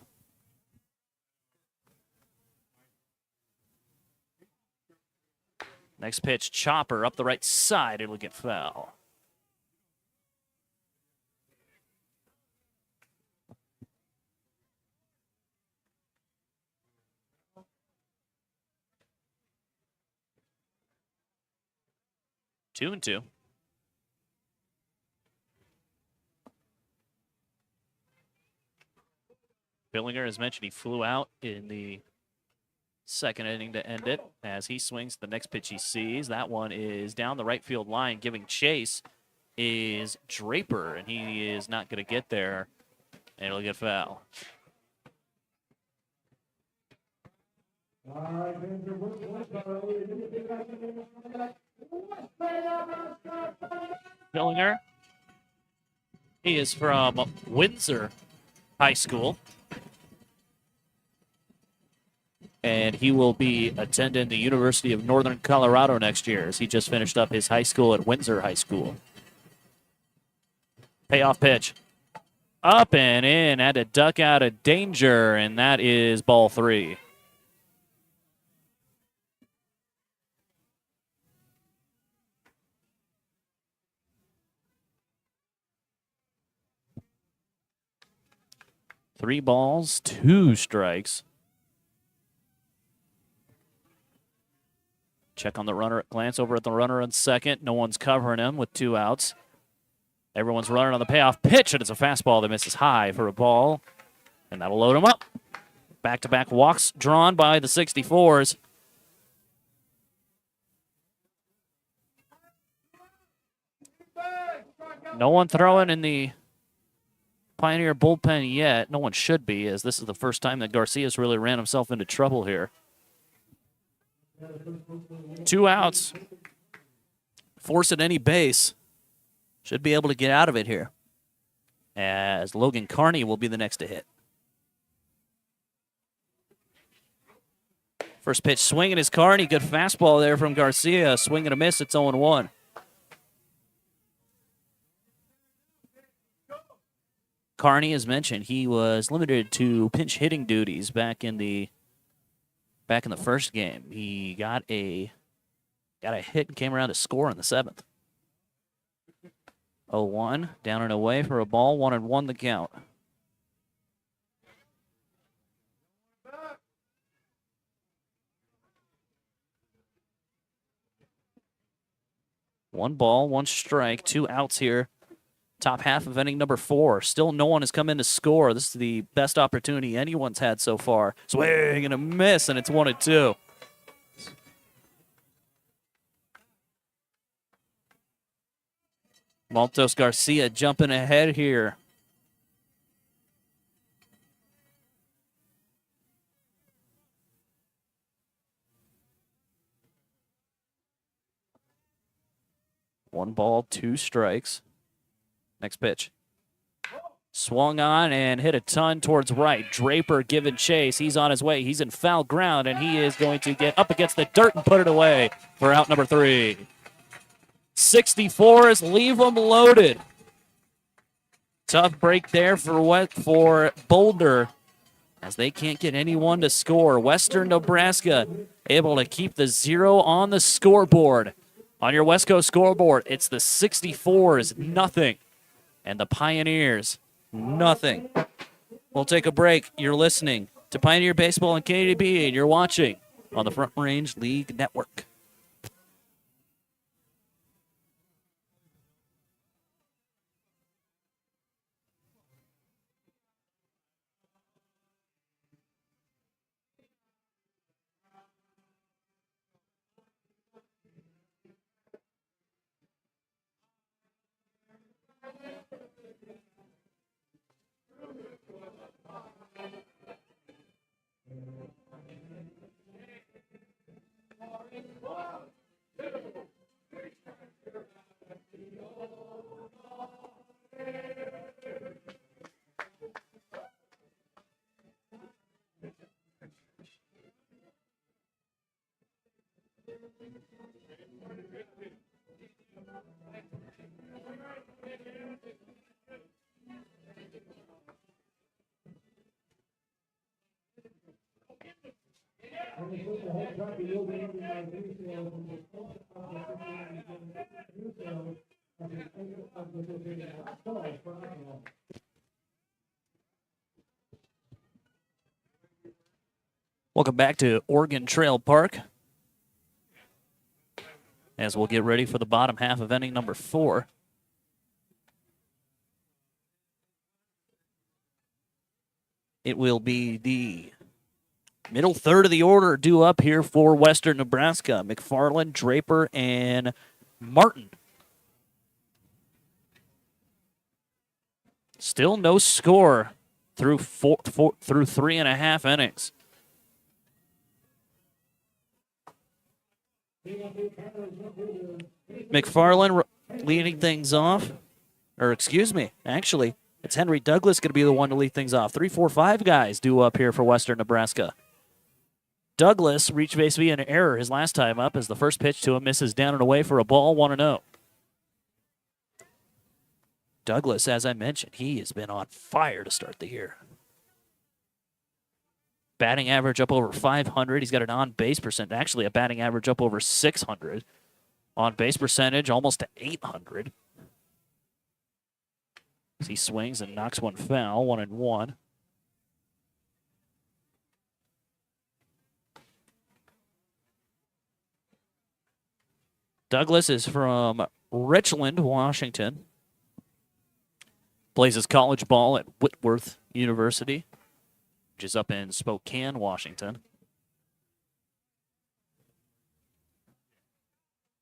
Next pitch, chopper up the right side. It'll get foul. Two and two. Billinger, as mentioned, he flew out in the second inning to end it as he swings the next pitch he sees. That one is down the right field line. Giving chase is Draper, and he is not going to get there, and it'll get foul. Billinger, he is from Windsor High School, and he will be attending the University of Northern Colorado next year as he just finished up his high school at Windsor High School. Payoff pitch. Up and in, had to duck out of danger, and that is ball 3. Three balls, 2 strikes. Check on the runner, glance over at the runner on second. No one's covering him with 2 outs. Everyone's running on the payoff pitch, and it's a fastball that misses high for a ball, and that'll load him up. Back-to-back walks drawn by the 64's. No one throwing in the Pioneer bullpen yet. No one should be, as this is the first time that Garcia's really ran himself into trouble here. 2 outs. Force at any base. Should be able to get out of it here, as Logan Carney will be the next to hit. First pitch swinging is Carney. Good fastball there from Garcia. Swing and a miss. It's 0-1. Carney, as mentioned, he was limited to pinch hitting duties back in the first game. He got a hit and came around to score in the 7th. 0-1, down and away for a ball, 1-1 the count. One ball, 1 strike, 2 outs here. Top half of inning number 4. Still no one has come in to score. This is the best opportunity anyone's had so far. Swing and a miss, and it's 1-2. Maltos Garcia jumping ahead here. One ball, 2 strikes. Next pitch. Swung on and hit a ton towards right. Draper giving chase. He's on his way. He's in foul ground, and he is going to get up against the dirt and put it away for out number 3. 64's leave them loaded. Tough break there for Boulder, as they can't get anyone to score. Western Nebraska able to keep the 0 on the scoreboard. On your West Coast scoreboard, it's the 64's, nothing. And the Pioneers, nothing. We'll take a break. You're listening to Pioneer Baseball and KDB, and you're watching on the Front Range League Network. Welcome back to Oregon Trail Park, as we'll get ready for the bottom half of inning number 4. It will be the middle third of the order due up here for Western Nebraska. McFarland, Draper, and Martin. Still no score through through 3.5 innings. McFarland leading things off. Or excuse me, actually, it's Henry Douglas going to be the one to lead things off. 3, 4, 5 guys due up here for Western Nebraska. Douglas reached base via an error his last time up as the first pitch to him misses down and away for a ball, 1-0. Douglas, as I mentioned, he has been on fire to start the year. Batting average up over 500. He's got an on-base percent, actually a batting average up over 600. On-base percentage almost to 800. As he swings and knocks one foul, 1-1. Douglas is from Richland, Washington. Plays his college ball at Whitworth University, which is up in Spokane, Washington.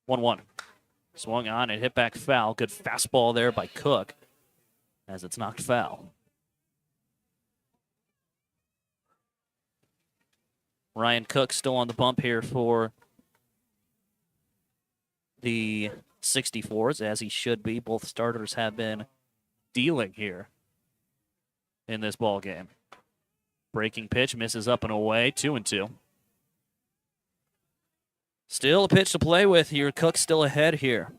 1-1. Swung on and hit back foul. Good fastball there by Cook as it's knocked foul. Ryan Cook still on the bump here for the 64's, as he should be. Both starters have been dealing here in this ball game. Breaking pitch misses up and away, 2-2. Still a pitch to play with here. Cook still ahead here.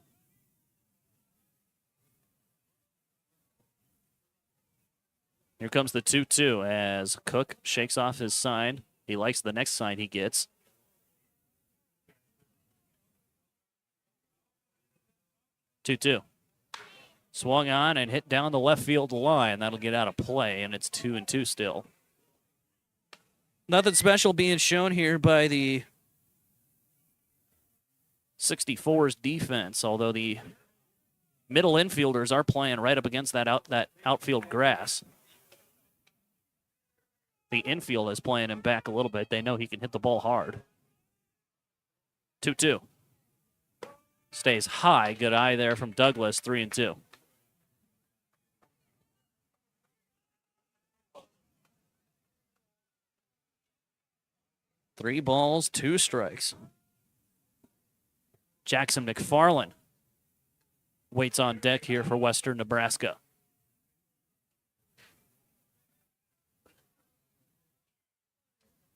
Here comes the 2-2 as Cook shakes off his sign. He likes the next sign he gets. Two. Swung on and hit down the left field line. That'll get out of play, and it's 2-2 still. Nothing special being shown here by the 64's defense, although the middle infielders are playing right up against that outfield grass. The infield is playing him back a little bit. They know he can hit the ball hard. 2-2. Stays high. Good eye there from Douglas, 3-2. Three balls, 2 strikes. Jackson McFarland waits on deck here for Western Nebraska.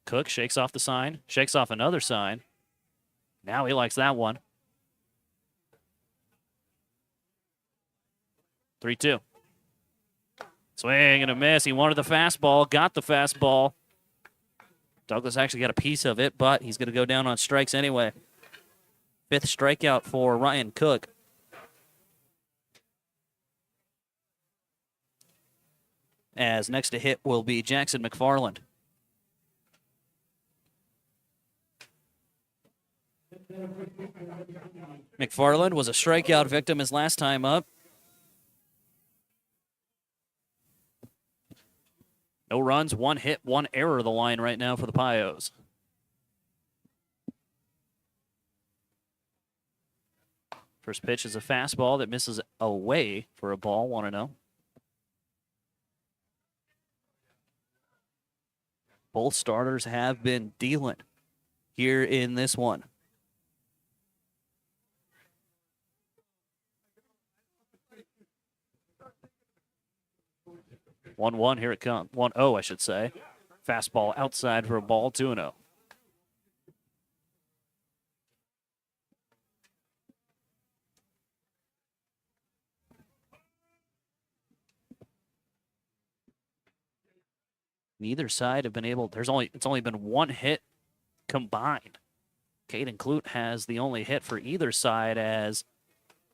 Cook shakes off the sign, shakes off another sign. Now he likes that one. 3-2. Swing and a miss. He wanted the fastball, got the fastball. Douglas actually got a piece of it, but he's going to go down on strikes anyway. 5th strikeout for Ryan Cook. As next to hit will be Jackson McFarland. McFarland was a strikeout victim his last time up. No runs, 1 hit, 1 error the line right now for the Pios. First pitch is a fastball that misses away for a ball, 1-0. Both starters have been dealing here in this one. 1-1, here it comes. 1-0, I should say. Fastball outside for a ball, 2-0. Neither side have been able. It's only been one hit combined. Caden Clute has the only hit for either side as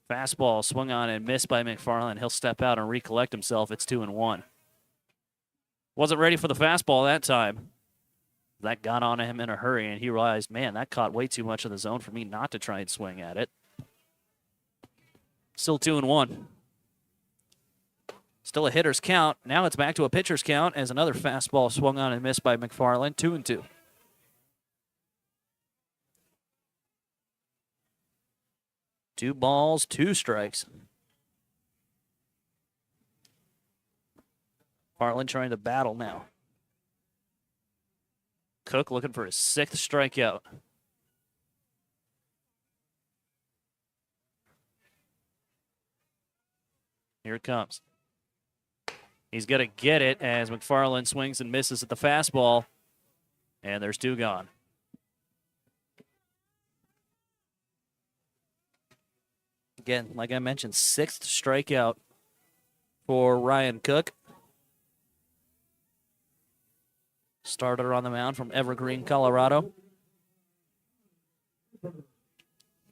fastball swung on and missed by McFarland. He'll step out and recollect himself. It's 2-1. Wasn't ready for the fastball that time. That got on him in a hurry, and he realized, man, that caught way too much of the zone for me not to try and swing at it. Still 2-1. Still a hitter's count. Now it's back to a pitcher's count as another fastball swung on and missed by McFarland. 2-2. Two balls, two strikes. Farland trying to battle now. Cook looking for his 6th strikeout. Here it comes. He's going to get it as McFarland swings and misses at the fastball. And there's 2 gone. Again, like I mentioned, 6th strikeout for Ryan Cook. Starter on the mound from Evergreen, Colorado.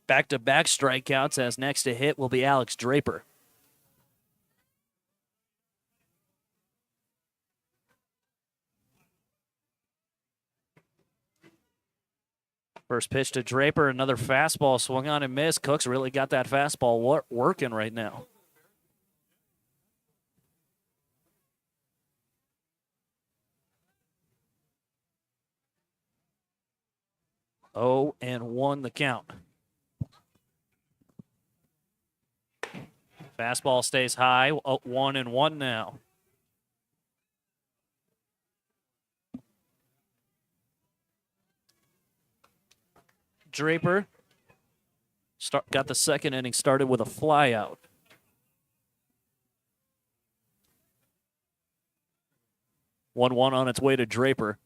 Back-to-back strikeouts as next to hit will be Alex Draper. First pitch to Draper, another fastball swung on and missed. Cook's really got that fastball working right now. Oh, and 1 the count. Fastball stays high. Oh, 1-1 now. Draper got the second inning started with a flyout. One on its way to Draper.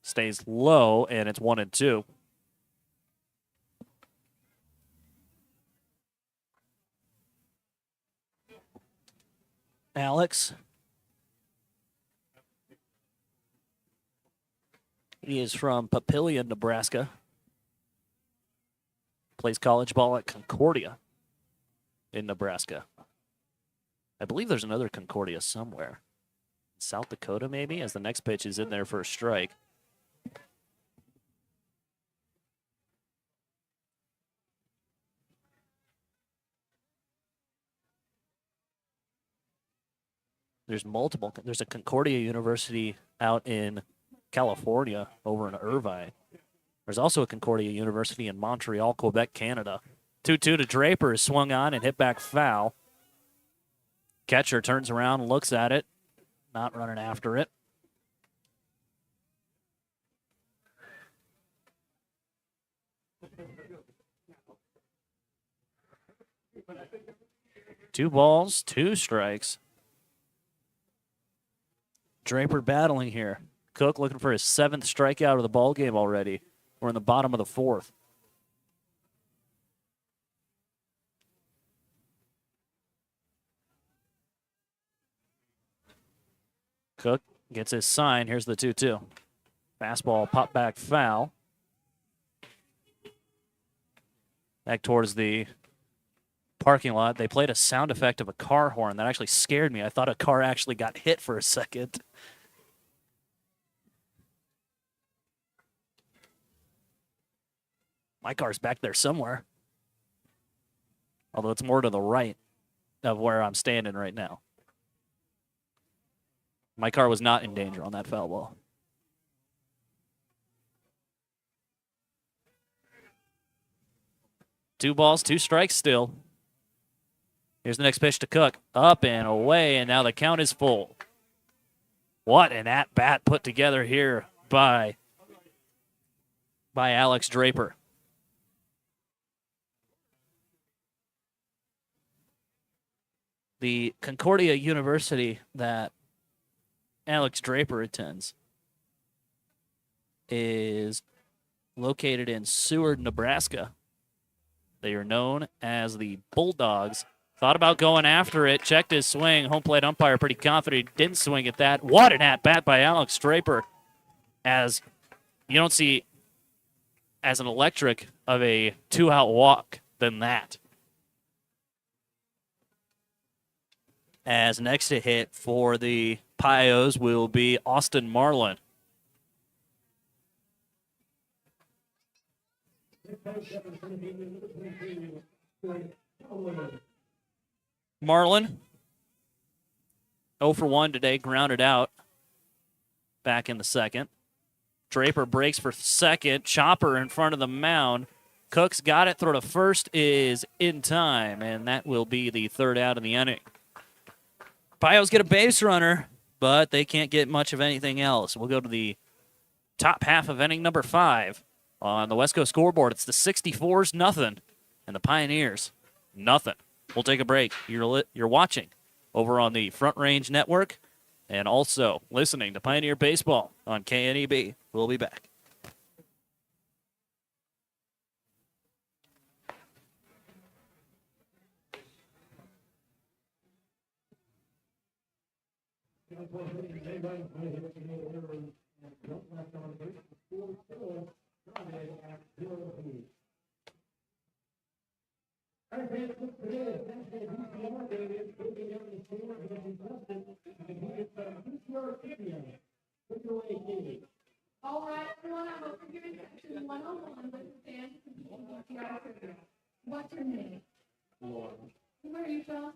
Stays low, and it's 1-2. Alex. He is from Papillion, Nebraska. Plays college ball at Concordia in Nebraska. I believe there's another Concordia somewhere. South Dakota, maybe, as the next pitch is in there for a strike. There's multiple. There's a Concordia University out in California over in Irvine. There's also a Concordia University in Montreal, Quebec, Canada. 2-2 to Draper is swung on and hit back foul. Catcher turns around, looks at it, not running after it. Two balls, two strikes. Draper battling here. Cook looking for his 7th strikeout of the ball game already. We're in the bottom of the 4th. Cook gets his sign. Here's the 2-2. Fastball, pop back foul. Back towards the parking lot. They played a sound effect of a car horn that actually scared me. I thought a car actually got hit for a second. My car's back there somewhere. Although it's more to the right of where I'm standing right now. My car was not in danger on that foul ball. Two balls, two strikes still. Here's the next pitch to Cook. Up and away, and now the count is full. What an at-bat put together here by Alex Draper. The Concordia University that Alex Draper attends is located in Seward, Nebraska. They are known as the Bulldogs Thought about going after it, checked his swing. Home plate umpire pretty confident he didn't swing at that. What an at-bat by Alex Draper, as you don't see as an electric of a 2-out walk than that. As next to hit for the Pios will be Austin Marlin. Marlin, 0 for 1 today, grounded out back in the second. Draper breaks for second. Chopper in front of the mound. Cooks got it. Throw to first is in time, and that will be the third out of the inning. Pios get a base runner, but they can't get much of anything else. We'll go to the top half of inning number 5 on the West Coast scoreboard. It's the 64's nothing, and the Pioneers nothing. We'll take a break. You're watching over on the Front Range Network and also listening to Pioneer Baseball on KNEB. We'll be back. All right, everyone, I'm open to section 101 with the fans. What's your name? Where are you from?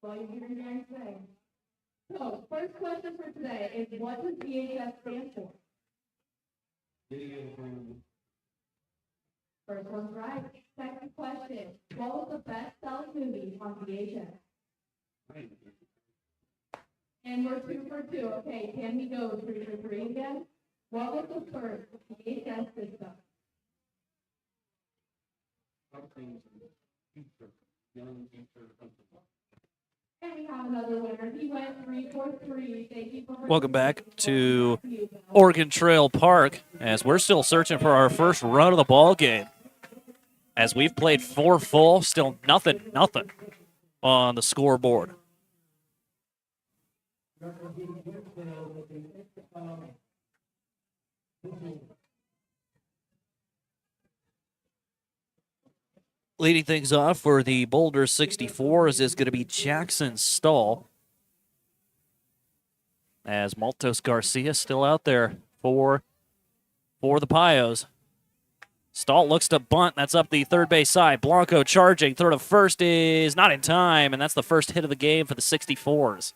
Well, you're giving your name today. So, first question for today is what does VHS stand for? First one's right. Second question, what was the best-selling movie on VHS? And we're 2 for 2. Okay, can we go 3 for 3 again? What was the first VHS system? And we have another winner. He went 3 for 3. Thank you for Welcome back to Oregon Trail Park as we're still searching for our first run of the ball game. As we've played 4 full, still nothing on the scoreboard. Leading things off for the Boulder 64's is going to be Jackson Stahl. As Maltos Garcia still out there for the Pios. Stahl looks to bunt. That's up the third base side. Blanco charging. Throw to first is not in time, and that's the first hit of the game for the 64's.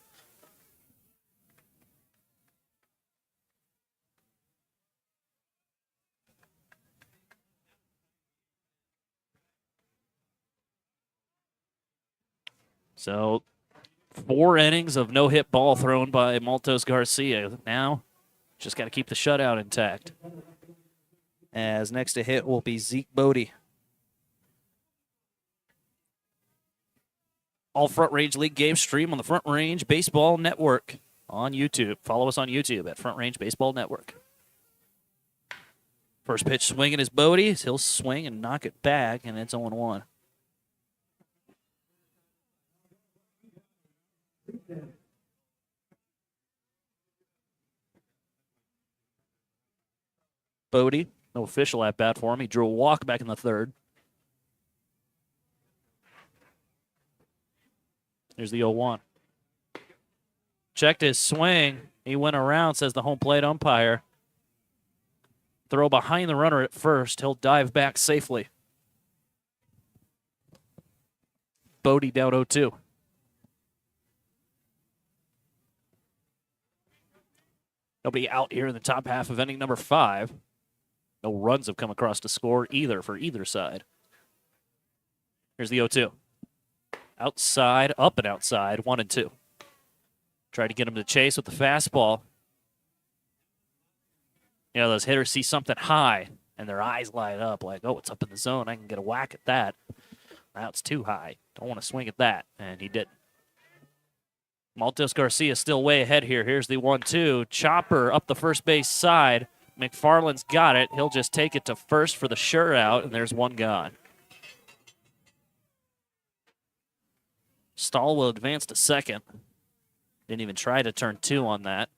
So 4 innings of no-hit ball thrown by Maltos Garcia. Now just got to keep the shutout intact. As next to hit will be Zeke Bodie. All Front Range League games stream on the Front Range Baseball Network on YouTube. Follow us on YouTube at Front Range Baseball Network. First pitch swinging is Bodie. He'll swing and knock it back, and it's 0-1. Bodie, no official at bat for him. He drew a walk back in the third. Here's the 0-1. Checked his swing. He went around, says the home plate umpire. Throw behind the runner at first. He'll dive back safely. Bodie down 0-2. Nobody out here in the top half of inning number 5. No runs have come across to score either for either side. Here's the 0-2. Outside, up and outside, 1-2. Try to get him to chase with the fastball. You know, those hitters see something high, and their eyes light up like, oh, it's up in the zone. I can get a whack at that. Now it's too high. Don't want to swing at that, and he didn't. Maltos Garcia still way ahead here. Here's the 1-2. Chopper up the first base side. McFarland's got it. He'll just take it to first for the sure out, and there's one gone. Stahl will advance to second. Didn't even try to turn 2 on that.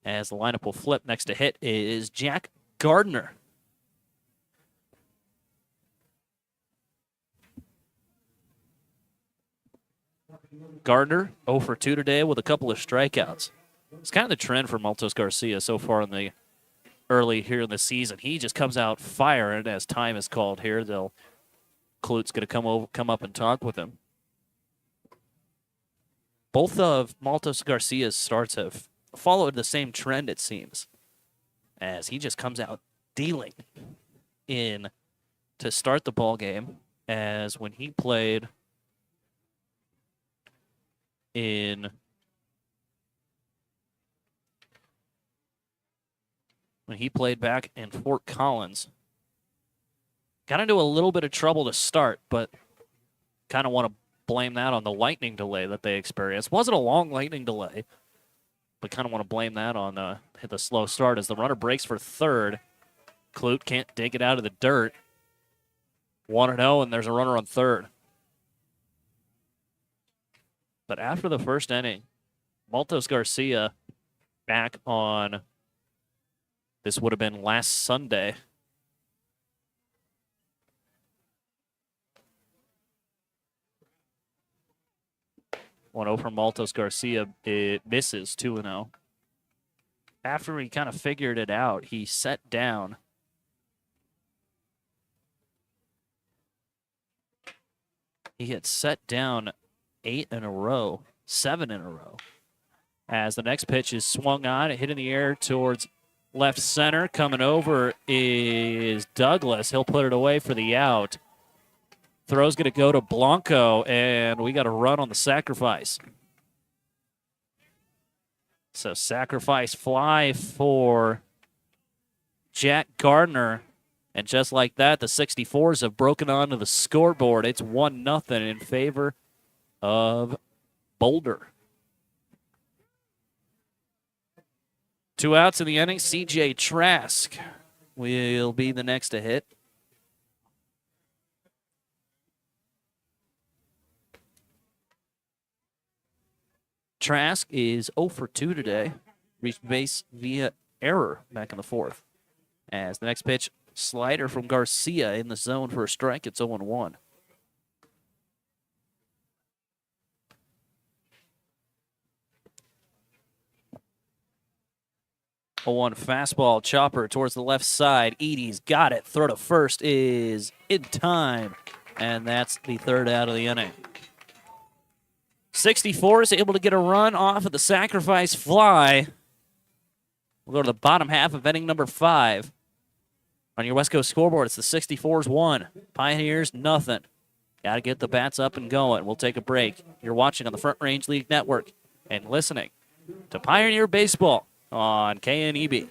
As the lineup will flip, next to hit is Jack Gardner. Gardner 0 for 2 today with a couple of strikeouts. It's kind of the trend for Maltos Garcia so far in the early here in the season. He just comes out firing as time is called here. Klut's going to come up and talk with him. Both of Maltos Garcia's starts have followed the same trend, it seems, as he just comes out dealing in to start the ball game. As when he played back in Fort Collins, got into a little bit of trouble to start, but kind of want to blame that on the lightning delay that they experienced. Wasn't a long lightning delay, but kind of want to blame that on the slow start as the runner breaks for third. Klut can't dig it out of the dirt. 1-0, and there's a runner on third. But after the first inning, Maltos Garcia back on, this would have been last Sunday. One 0 from Maltos Garcia. It misses 2-0. After he kind of figured it out, he set down. He had set down 8 in a row, 7 in a row. As the next pitch is swung on, it hit in the air towards left center. Coming over is Douglas. He'll put it away for the out. Throw's going to go to Blanco, and we got a run on the sacrifice. So sacrifice fly for Jack Gardner. And just like that, the 64's have broken onto the scoreboard. It's 1-0 in favor of Boulder. 2 outs in the inning. C.J. Trask will be the next to hit. Trask is 0 for 2 today. Reached base via error back in the fourth. As the next pitch, slider from Garcia in the zone for a strike. It's 0-1. 0-1 fastball chopper towards the left side. Edie's got it. Throw to first is in time. And that's the third out of the inning. 64 is able to get a run off of the sacrifice fly. We'll go to the bottom half of inning number 5. On your West Coast scoreboard, it's the 64's 1. Pioneers, nothing. Got to get the bats up and going. We'll take a break. You're watching on the Front Range League Network and listening to Pioneer Baseball on KNEB.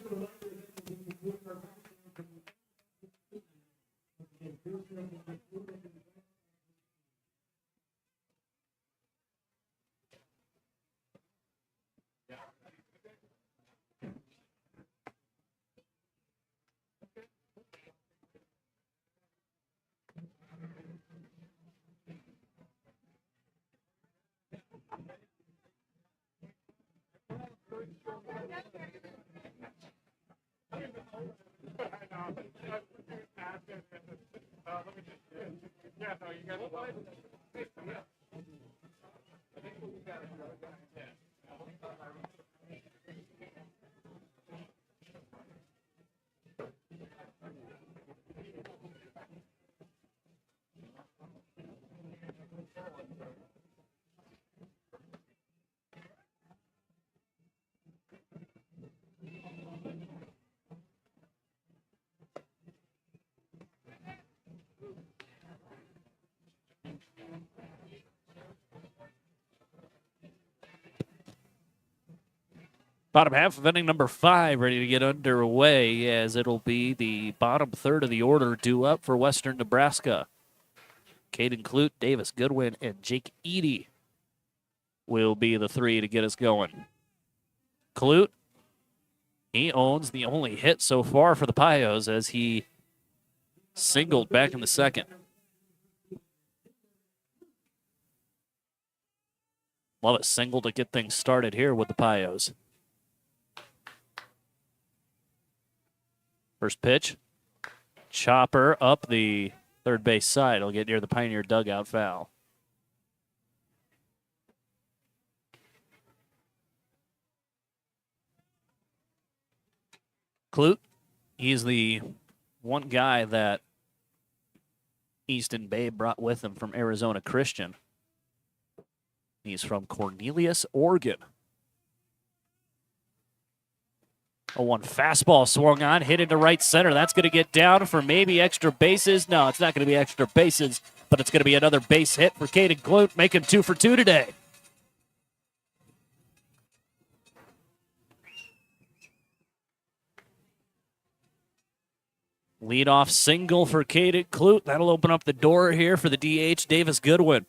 Bottom half of inning number 5 ready to get underway, as it'll be the bottom third of the order due up for Western Nebraska. Caden Klut, Davis Goodwin, and Jake Edie will be the 3 to get us going. Klut, he owns the only hit so far for the Pios as he singled back in the second. Love a single to get things started here with the Pios. First pitch. Chopper up the third base side. It'll get near the Pioneer dugout foul. Clute, he's the one guy that Easton Bay brought with him from Arizona Christian. He's from Cornelius, Oregon. 0-1 fastball swung on, hit into right center. That's going to get down for maybe extra bases. No, it's not going to be extra bases, but it's going to be another base hit for Caden Clute, making 2 for 2 today. Leadoff single for Caden Clute. That'll open up the door here for the DH, Davis Goodwin.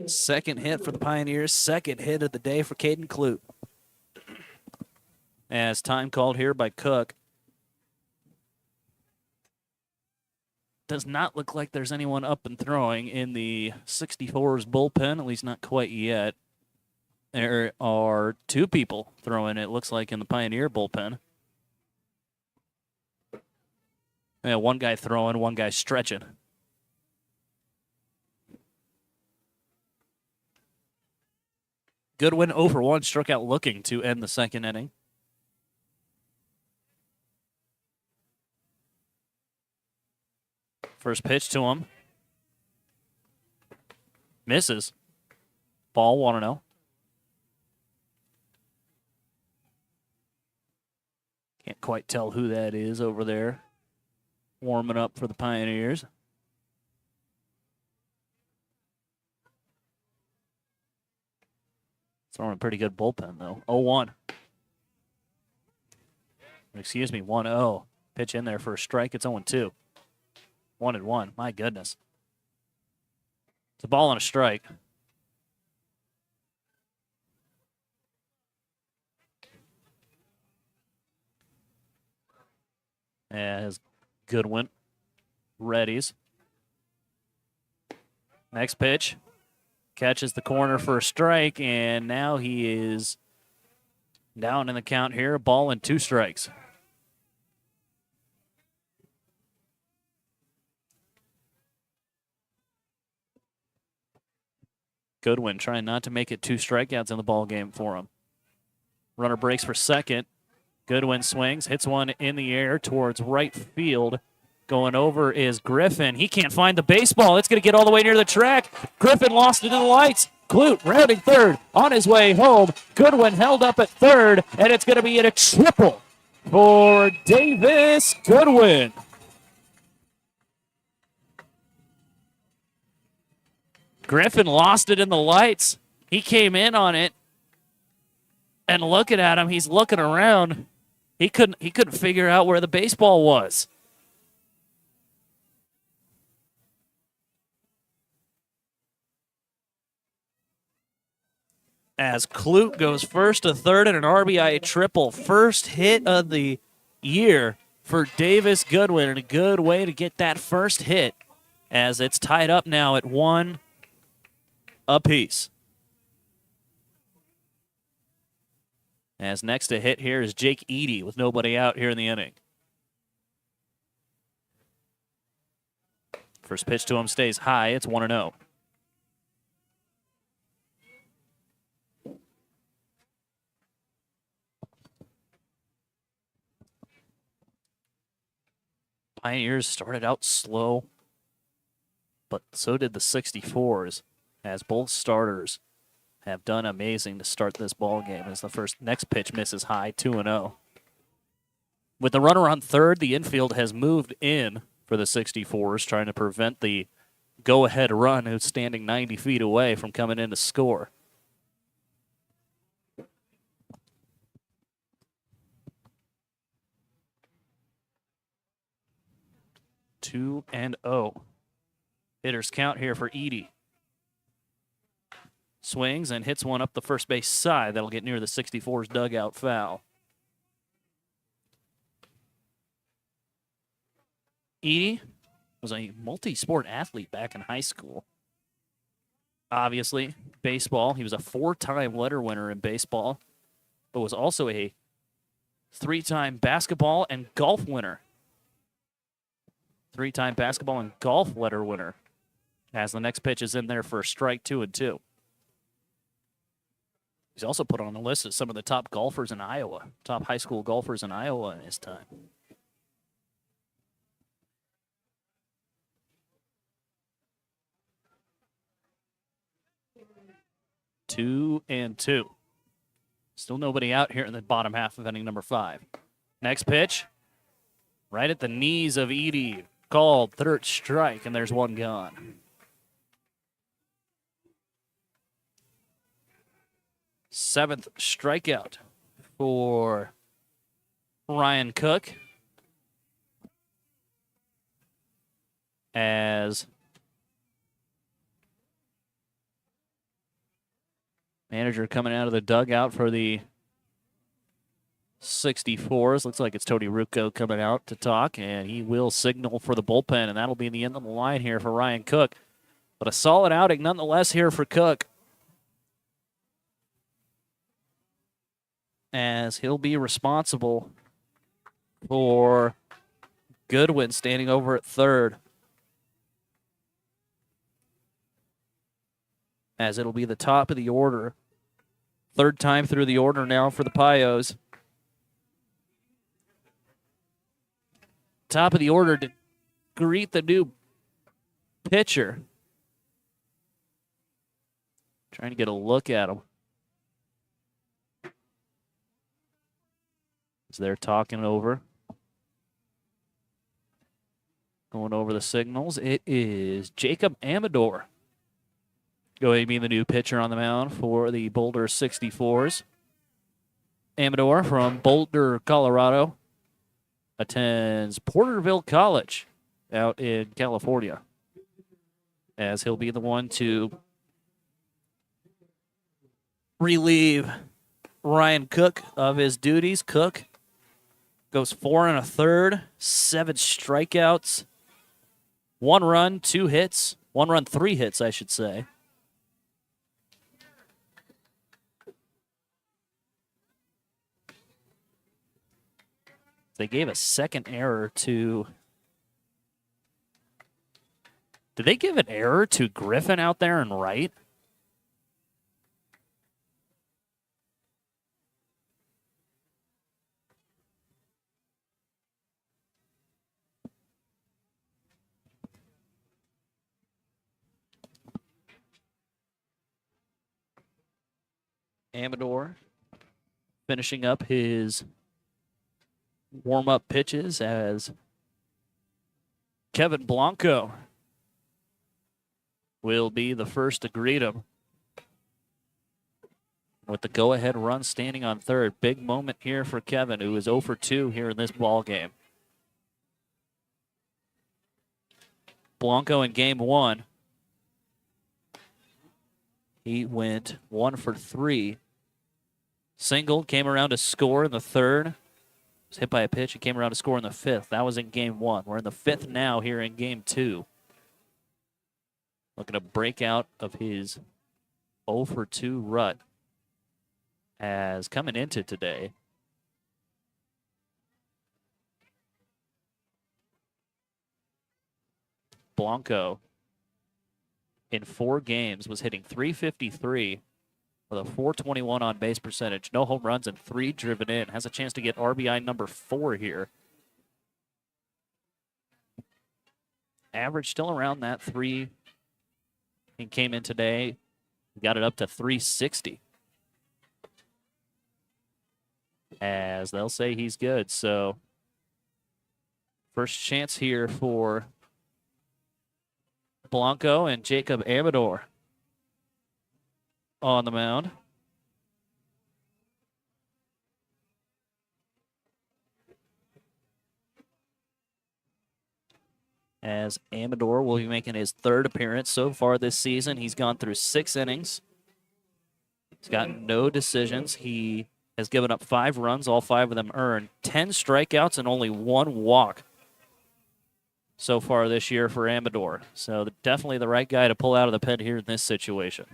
Second hit for the Pioneers, second hit of the day for Caden Clute. As time called here by Cook. Does not look like there's anyone up and throwing in the 64's bullpen, at least not quite yet. There are 2 people throwing, it looks like, in the Pioneer bullpen. Yeah, one guy throwing, one guy stretching. Goodwin 0 for 1, struck out looking to end the second inning. First pitch to him. Misses. Ball 1-0. Can't quite tell who that is over there. Warming up for the Pioneers. Throwing a pretty good bullpen, though. 0-1. Excuse me, 1-0. Pitch in there for a strike. It's 0-2. 1-1. My goodness. It's a ball and a strike. As Goodwin readies. Next pitch. Catches the corner for a strike, and now he is down in the count here. Ball and 2 strikes. Goodwin trying not to make it 2 strikeouts in the ball game for him. Runner breaks for second. Goodwin swings, hits one in the air towards right field. Going over is Griffin. He can't find the baseball. It's going to get all the way near the track. Griffin lost it in the lights. Clute rounding third on his way home. Goodwin held up at third, and it's going to be in a triple for Davis Goodwin. Griffin lost it in the lights. He came in on it, and looking at him, he's looking around. He couldn't figure out where the baseball was. As Clute goes first to third in an RBI triple. First hit of the year for Davis Goodwin, and a good way to get that first hit as it's tied up now at 1 apiece. As next to hit here is Jake Eady with nobody out here in the inning. First pitch to him stays high. It's 1-0. Pioneers started out slow, but so did the 64's, as both starters have done amazing to start this ball game. As the next pitch misses high, 2-0. With the runner on third, the infield has moved in for the 64's, trying to prevent the go-ahead run who's standing 90 feet away from coming in to score. Two and 0. Hitters count here for Eady. Swings and hits one up the first base side. That'll get near the 64's dugout foul. Edie was a multi-sport athlete back in high school. Obviously, baseball. He was a 4-time letter winner in baseball, but was also a 3-time basketball and golf winner. 3-time basketball and golf letter winner. As the next pitch is in there for a strike, 2-2. He's also put on the list as some of the top golfers in Iowa, top high school golfers in Iowa in his time. 2-2. Still nobody out here in the bottom half of inning number 5. Next pitch, right at the knees of Edie. Called, third strike, and there's one gone. Seventh strikeout for Ryan Cook. As manager coming out of the dugout for the 64's. Looks like it's Tony Rucco coming out to talk, and he will signal for the bullpen, and that'll be the end of the line here for Ryan Cook. But a solid outing nonetheless here for Cook, as he'll be responsible for Goodwin standing over at third, as it'll be the top of the order. Third time through the order now for the Pios. Top of the order to greet the new pitcher. Trying to get a look at him. As they're talking over. Going over the signals. It is Jacob Amador going to be the new pitcher on the mound for the Boulder 64's. Amador from Boulder, Colorado. Attends Porterville College out in California, as he'll be the one to relieve Ryan Cook of his duties. Cook goes 4 1/3, 7 strikeouts, 1 run, 2 hits, 1 run, 3 hits, I should say. They gave a second error to... Did they give an error to Griffin out there and right? Amador finishing up his warm-up pitches as Kevin Blanco will be the first to greet him with the go-ahead run standing on third. Big moment here for Kevin, who is 0 for 2 here in this ball game. Blanco in game 1, he went 1 for 3. Single, came around to score in the third. Was hit by a pitch. He came around to score in the 5th. That was in game 1. We're in the 5th now here in game 2. Looking to break out of his 0 for 2 rut, as coming into today, Blanco in 4 games was hitting .353 with a .421 on base percentage, no home runs and 3 driven in. Has a chance to get RBI number 4 here. Average still around that 3. He came in today, got it up to 360. As they'll say he's good. So first chance here for Blanco and Jacob Amador on the mound. As Amador will be making his 3rd appearance so far this season. He's gone through 6 innings. He's got no decisions. He has given up 5 runs, all 5 of them earned, 10 strikeouts, and only 1 walk. so far this year for Amador. So definitely the right guy to pull out of the pen here in this situation.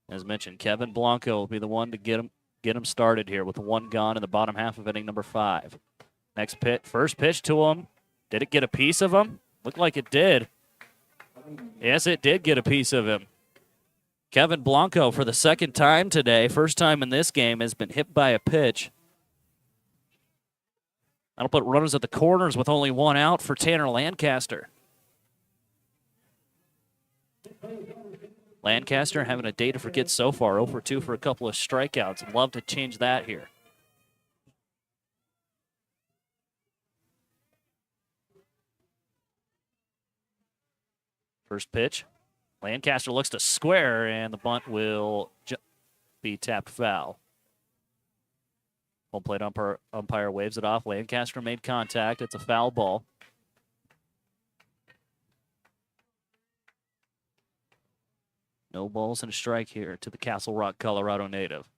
As mentioned, Kevin Blanco will be the one to get him started here with one gone in the bottom half of inning number 5. Next pitch, first pitch to him. Did it get a piece of him? Looked like it did. Yes, it did get a piece of him. Kevin Blanco, for the second time today, first time in this game, has been hit by a pitch. That'll put runners at the corners with only one out for Tanner Lancaster. Lancaster having a day to forget so far, 0 for 2 for a couple of strikeouts. Love to change that here. First pitch. Lancaster looks to square, and the bunt will be tapped foul. Home plate umpire waves it off. Lancaster made contact. It's a foul ball. No balls and a strike here to the Castle Rock, Colorado native.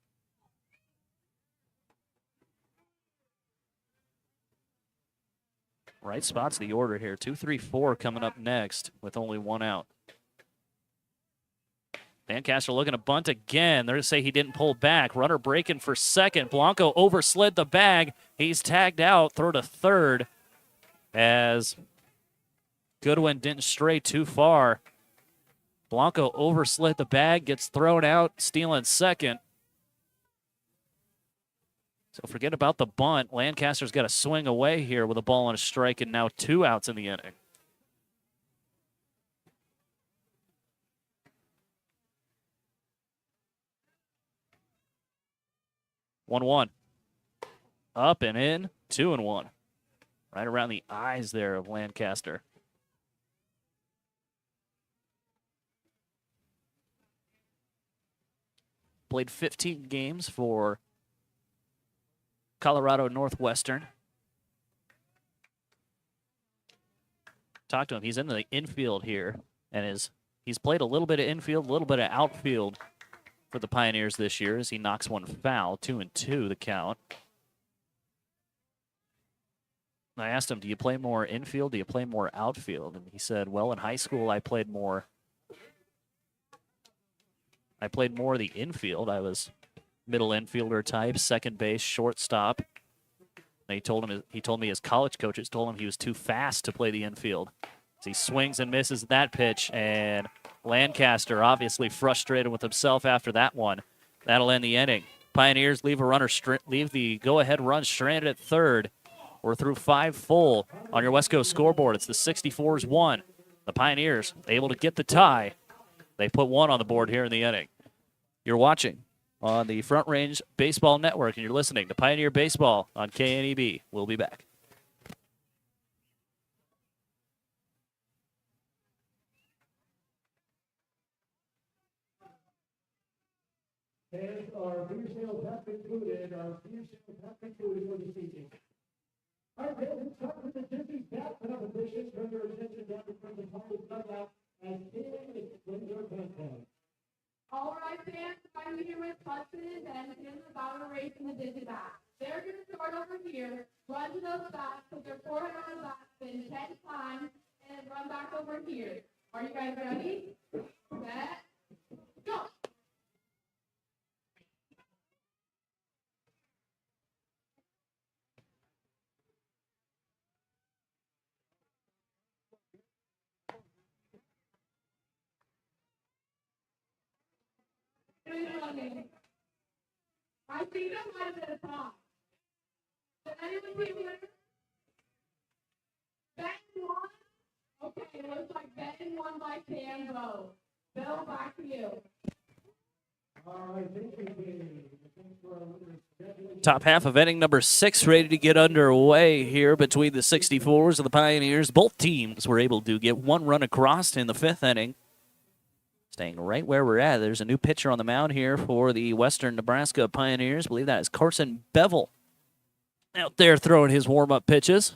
Right spot's the order here. 2, 3, 4 coming up next with only one out. Lancaster looking to bunt again. They're going to say he didn't pull back. Runner breaking for second. Blanco overslid the bag. He's tagged out. Throw to third as Goodwin didn't stray too far. Blanco overslid the bag, gets thrown out, stealing second. So forget about the bunt. Lancaster's got to swing away here with a ball and a strike, and now 2 outs in the inning. One. Up and in, 2-1. Right around the eyes there of Lancaster. Played 15 games for Colorado Northwestern. Talked to him. He's in the infield here, and he's played a little bit of infield, a little bit of outfield for the Pioneers this year as he knocks one foul. 2-2 the count. I asked him, do you play more infield? Do you play more outfield? And he said, well, in high school I played more of the infield. I was middle infielder type, second base, shortstop. And he told me his college coaches told him he was too fast to play the infield. So he swings and misses that pitch, and Lancaster obviously frustrated with himself after that one. That'll end the inning. Pioneers leave the go-ahead run stranded at third. We're through 5 full on your West Coast scoreboard. It's the 64's 1. The Pioneers able to get the tie. They put 1 on the board here in the inning. You're watching on the Front Range Baseball Network, and you're listening to Pioneer Baseball on KNEB. We'll be back. And our beer sales have concluded. For this evening. All right, let's start with the Disney Bat competition. Turn your attention down to the party dugout as Gering is winning your contest. All right, fans, I'm here with Hudson and Benson about a race in the Disney Bat. They're going to start over here, run to those bats, put their forehead on the bat, spin 10 times, and run back over here. Are you guys ready? Set, go! I think that might have been a top. Did anyone see a winner? Ben won? Okay, it looks like Ben won by Cambo. Bill, back to you. All right, thank you. Top half of inning number 6 ready to get underway here between the 64's and the Pioneers. Both teams were able to get 1 run across in the 5th inning. Staying right where we're at. There's a new pitcher on the mound here for the Western Nebraska Pioneers. I believe that is Carson Bevel out there throwing his warm-up pitches.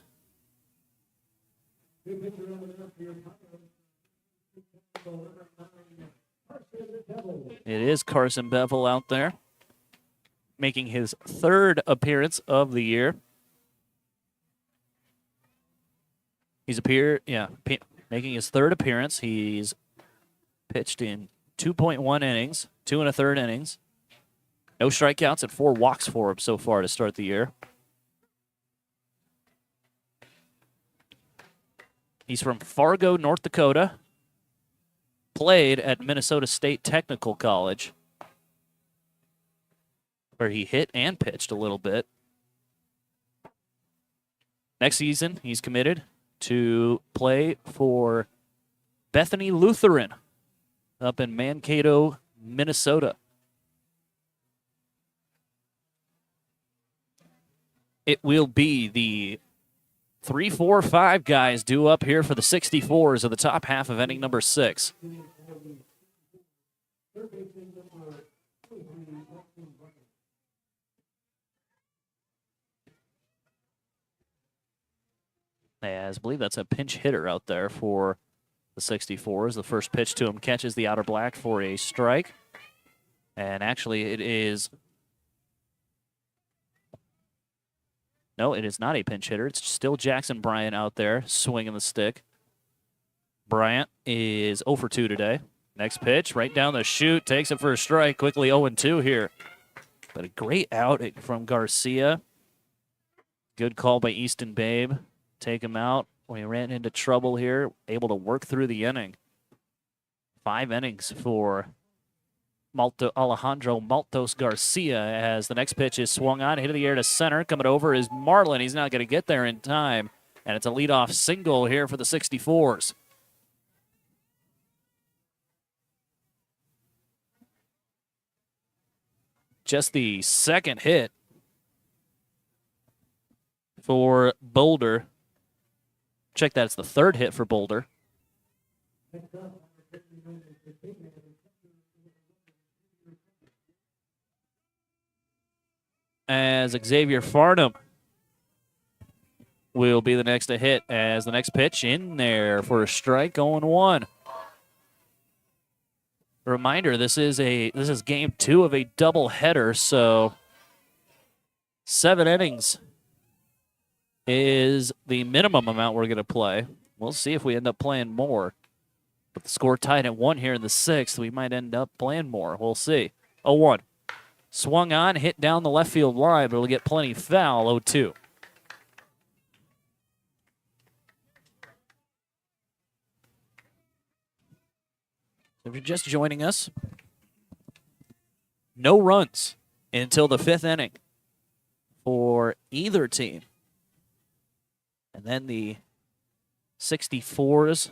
It is Carson Bevel out there, making his 3rd appearance of the year. making his third appearance. He's pitched in 2.1 innings, 2 1/3 innings. No strikeouts and 4 walks for him so far to start the year. He's from Fargo, North Dakota. Played at Minnesota State Technical College, where he hit and pitched a little bit. Next season, he's committed to play for Bethany Lutheran up in Mankato, Minnesota. It will be the 3, 4, 5 guys due up here for the 64s of the top half of inning number 6. As I believe that's a pinch hitter out there for the 64s. The first pitch to him catches the outer black for a strike. And actually it is... No, it is not a pinch hitter. It's still Jackson Bryant out there swinging the stick. Bryant is 0 for 2 today. Next pitch, right down the chute, takes it for a strike. Quickly 0-2 here. But a great out from Garcia. Good call by Easton Babe. Take him out when he ran into trouble here. Able to work through the inning. 5 innings for Alejandro Maltos Garcia as the next pitch is swung on, hit in the air to center. Coming over is Marlin. He's not going to get there in time. And it's a leadoff single here for the 64s. Just the second hit for Boulder. Check that, it's the third hit for Boulder. As Xavier Farnham will be the next to hit as the next pitch in there for a strike, 0-1. Reminder, this is game 2 of a doubleheader, so 7 innings is the minimum amount we're going to play. We'll see if we end up playing more. But the score tied at 1 here in the 6th. We might end up playing more. We'll see. 0-1. Swung on, hit down the left field line, but it'll get plenty foul. 0-2. If you're just joining us, no runs until the 5th inning for either team. And then the 64s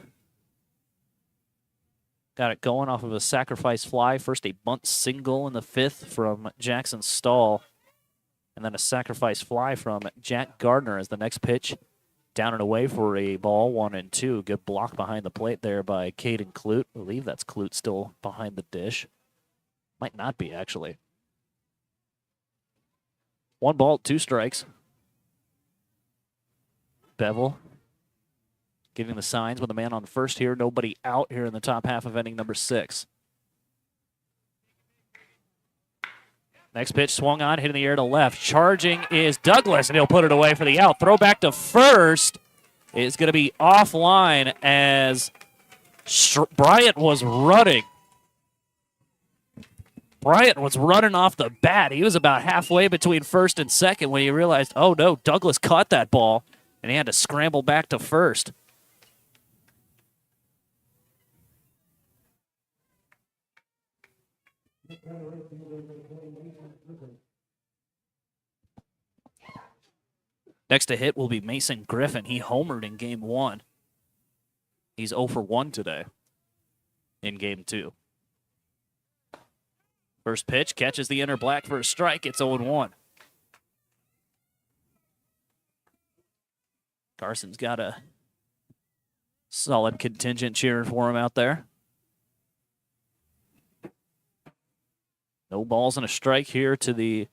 got it going off of a sacrifice fly. First a bunt single in the 5th from Jackson Stahl. And then a sacrifice fly from Jack Gardner as the next pitch. Down and away for a ball, 1-2. Good block behind the plate there by Caden Clute. I believe that's Clute still behind the dish. Might not be, actually. 1 ball, 2 strikes. Bevel giving the signs with a man on first here. Nobody out here in the top half of inning number 6. Next pitch swung on, hit in the air to left. Charging is Douglas, and he'll put it away for the out. Throw back to first is going to be offline as Bryant was running. Bryant was running off the bat. He was about halfway between first and second when he realized, oh no, Douglas caught that ball, and he had to scramble back to first. Next to hit will be Mason Griffin. He homered in game 1. He's 0 for 1 today in game 2. First pitch catches the inner black for a strike. It's 0-1. Carson's got a solid contingent cheering for him out there. No balls and a strike here to the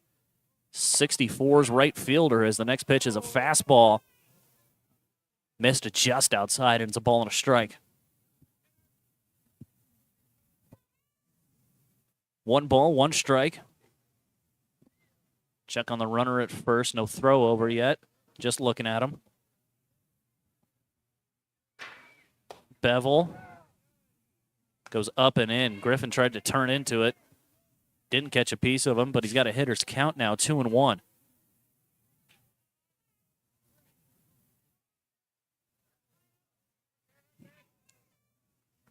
64's right fielder as the next pitch is a fastball. Missed it just outside, and it's a ball and a strike. 1 ball, 1 strike. Check on the runner at first. No throw over yet. Just looking at him. Bevel goes up and in. Griffin tried to turn into it. Didn't catch a piece of him, but he's got a hitter's count now, 2-1.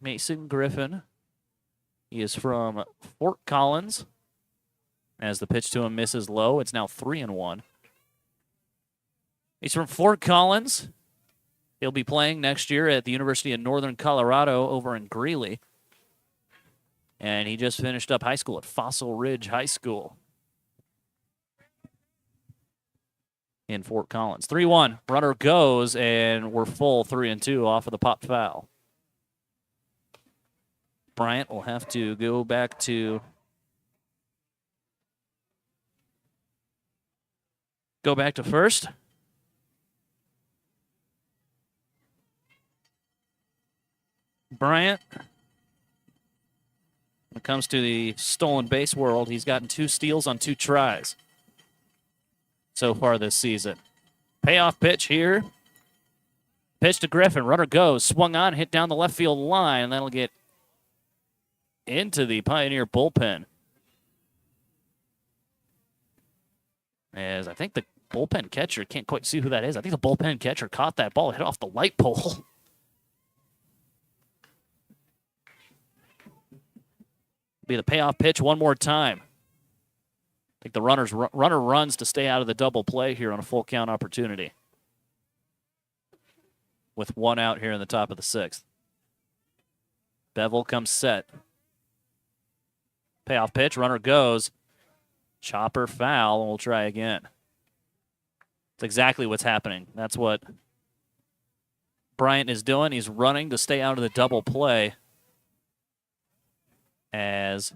Mason Griffin. He is from Fort Collins. As the pitch to him misses low, it's now 3-1. He's from Fort Collins. He'll be playing next year at the University of Northern Colorado over in Greeley. And he just finished up high school at Fossil Ridge High School in Fort Collins. 3-1. Runner goes, and we're full 3-2 off of the popped foul. Bryant will have to go back to first. Bryant, when it comes to the stolen base world, he's gotten 2 steals on 2 tries so far this season. Payoff pitch here. Pitch to Griffin. Runner goes. Swung on, hit down the left field line, and that'll get into the Pioneer bullpen. As I think the bullpen catcher, can't quite see who that is. I think the bullpen catcher caught that ball, hit off the light pole. Be the payoff pitch one more time. I think the runner runs to stay out of the double play here on a full count opportunity. With 1 out here in the top of the 6th. Bevel comes set. Payoff pitch, runner goes. Chopper foul, and we'll try again. It's exactly what's happening. That's what Bryant is doing. He's running to stay out of the double play. As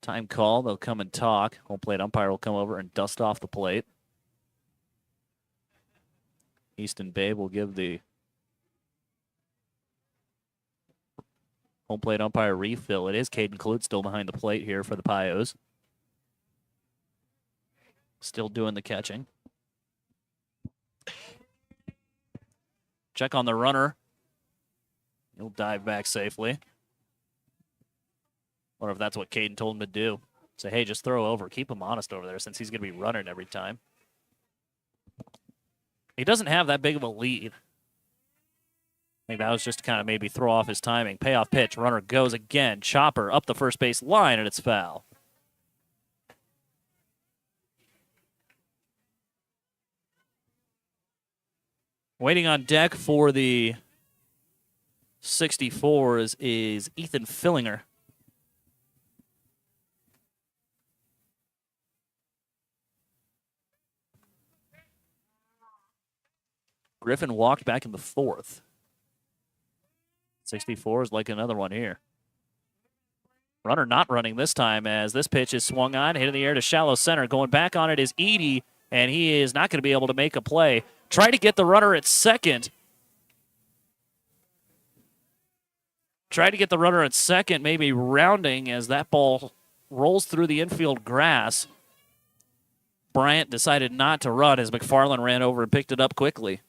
time call, they'll come and talk. Home plate umpire will come over and dust off the plate. Easton Babe will give the home plate umpire refill. It is Caden Clute still behind the plate here for the Pios. Still doing the catching. Check on the runner. He'll dive back safely. Wonder if that's what Caden told him to do. Say, hey, just throw over. Keep him honest over there since he's going to be running every time. He doesn't have that big of a lead. I think that was just to kind of maybe throw off his timing. Payoff pitch. Runner goes again. Chopper up the first base line, and it's foul. Waiting on deck for the 64's is Ethan Fillinger. Griffin walked back in the 4th. 64's like another one here. Runner not running this time as this pitch is swung on, hit in the air to shallow center. Going back on it is Edie, and he is not going to be able to make a play. Try to get the runner at second. Maybe rounding as that ball rolls through the infield grass. Bryant decided not to run as McFarland ran over and picked it up quickly.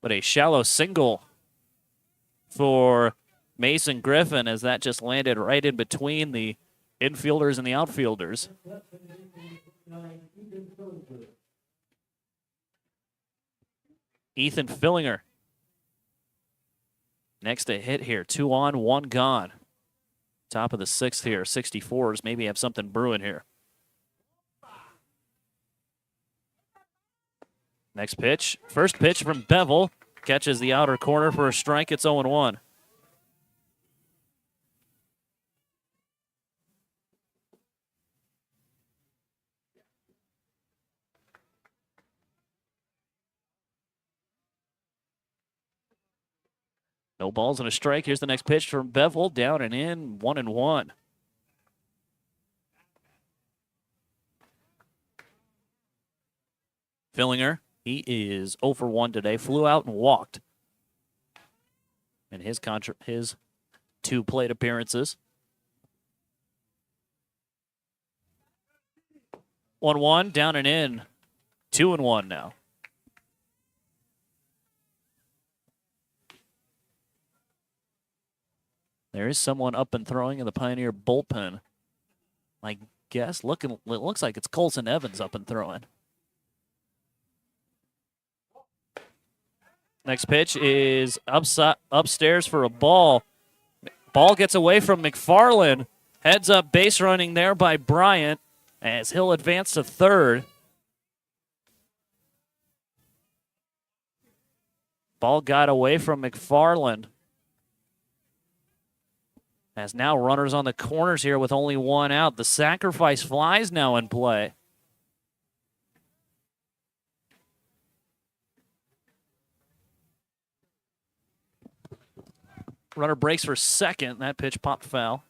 But a shallow single for Mason Griffin as that just landed right in between the infielders and the outfielders. Ethan Fillinger. Next to hit here. 2 on, 1 gone. Top of the 6th here. 64's maybe have something brewing here. Next pitch. First pitch from Bevel. Catches the outer corner for a strike. It's 0-1. No balls and a strike. Here's the next pitch from Bevel. Down and in. 1-1. Fillinger. He is 0 for 1 today. Flew out and walked in his 2 plate appearances. 1-1, down and in. 2-1 now. There is someone up and throwing in the Pioneer bullpen. I guess it looks like it's Colson Evans up and throwing. Next pitch is upstairs for a ball. Ball gets away from McFarland. Heads up base running there by Bryant as he'll advance to third. Ball got away from McFarland. As now runners on the corners here with only one out. The sacrifice flies now in play. Runner breaks for second. That pitch popped foul.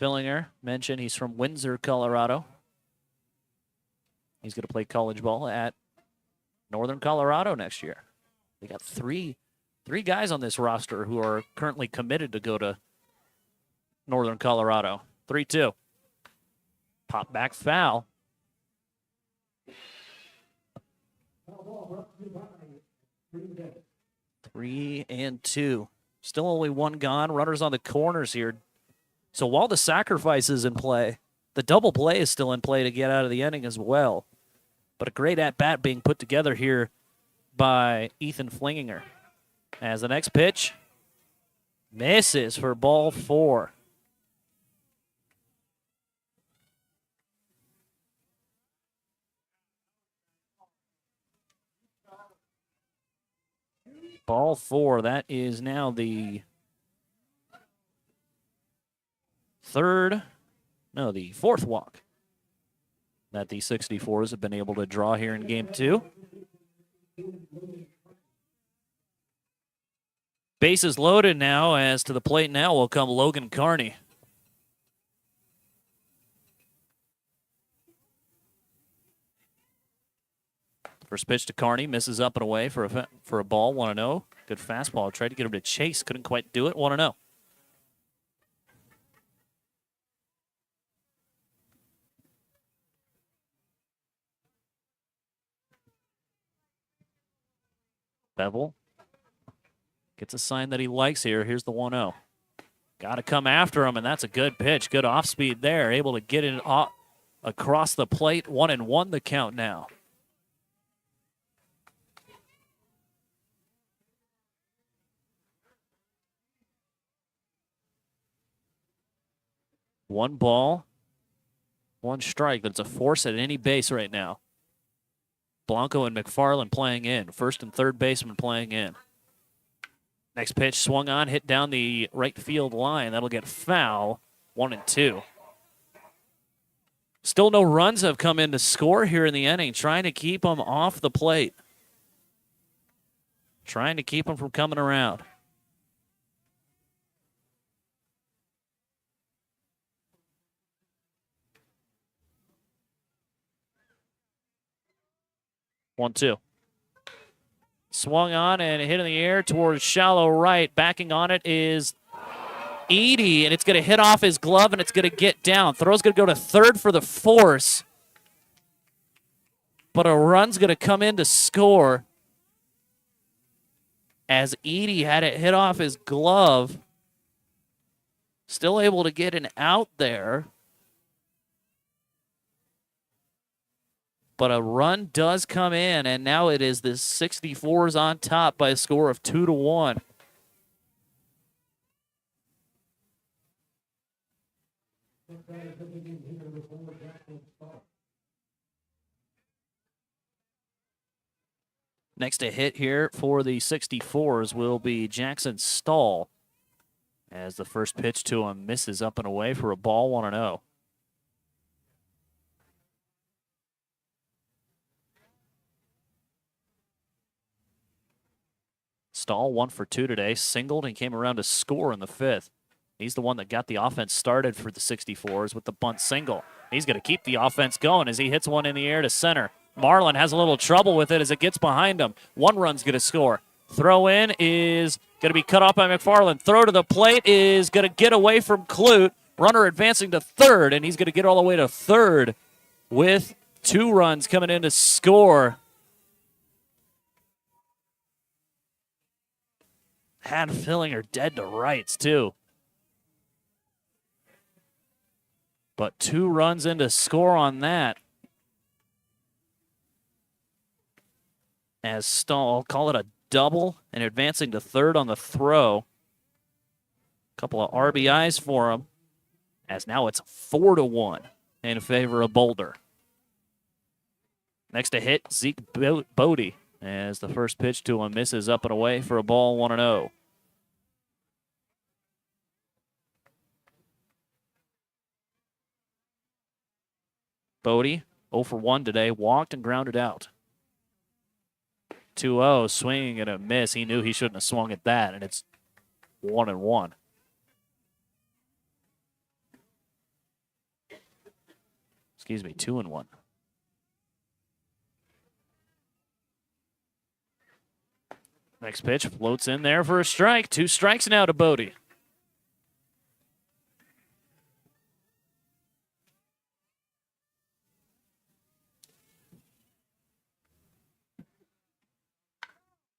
Fillinger mentioned he's from Windsor, Colorado. He's going to play college ball at Northern Colorado next year. They got three guys on this roster who are currently committed to go to Northern Colorado. 3-2. Pop back foul. 3-2. Still only one gone. Runners on the corners here. So while the sacrifice is in play, the double play is still in play to get out of the inning as well. But a great at-bat being put together here by Ethan Flinginger. As the next pitch misses for ball 4. Ball 4, that is now the fourth walk that the 64's have been able to draw here in game 2. Bases loaded now, as to the plate now will come Logan Carney. First pitch to Carney, misses up and away for a ball, 1-0. Good fastball, tried to get him to chase, couldn't quite do it, 1-0. Bevel gets a sign that he likes here. Here's the 1-0. Got to come after him, and that's a good pitch. Good off speed there. Able to get it across the plate. 1-1 the count now. One ball, one strike, but it's a force at any base right now. Blanco and McFarland playing in. First and third baseman playing in. Next pitch swung on, hit down the right field line. That'll get foul. 1-2. Still no runs have come in to score here in the inning. Trying to keep them off the plate. Trying to keep them from coming around. One, two. Swung on and hit in the air towards shallow right. Backing on it is Edie, and it's going to hit off his glove, and it's going to get down. Throw's going to go to third for the force. But a run's going to come in to score as Edie had it hit off his glove. Still able to get an out there. But a run does come in, and now it is the 64's on top by a score of 2-1. Next to hit here for the 64's will be Jackson Stahl, as the first pitch to him misses up and away for a ball, 1-0. Stahl 1 for 2 today, singled and came around to score in the 5th. He's the one that got the offense started for the 64's with the bunt single. He's going to keep the offense going as he hits one in the air to center. Marlin has a little trouble with it as it gets behind him. One run's going to score. Throw in is going to be cut off by McFarland. Throw to the plate is going to get away from Clute. Runner advancing to third, and he's going to get all the way to third with 2 runs coming in to score. had Fillinger dead to rights, too. But 2 runs in to score on that. As Stahl, call it a double, and advancing to third on the throw. Couple of RBIs for him, as now it's 4-1 in favor of Boulder. Next to hit, Zeke Bodie, as the first pitch to him misses up and away for a ball, 1-0. Bodie, 0 for 1 today, walked and grounded out. 2-0, swing and a miss. He knew he shouldn't have swung at that, and it's 1-1. Excuse me, 2-1. Next pitch floats in there for a strike. 2 strikes now to Bodie.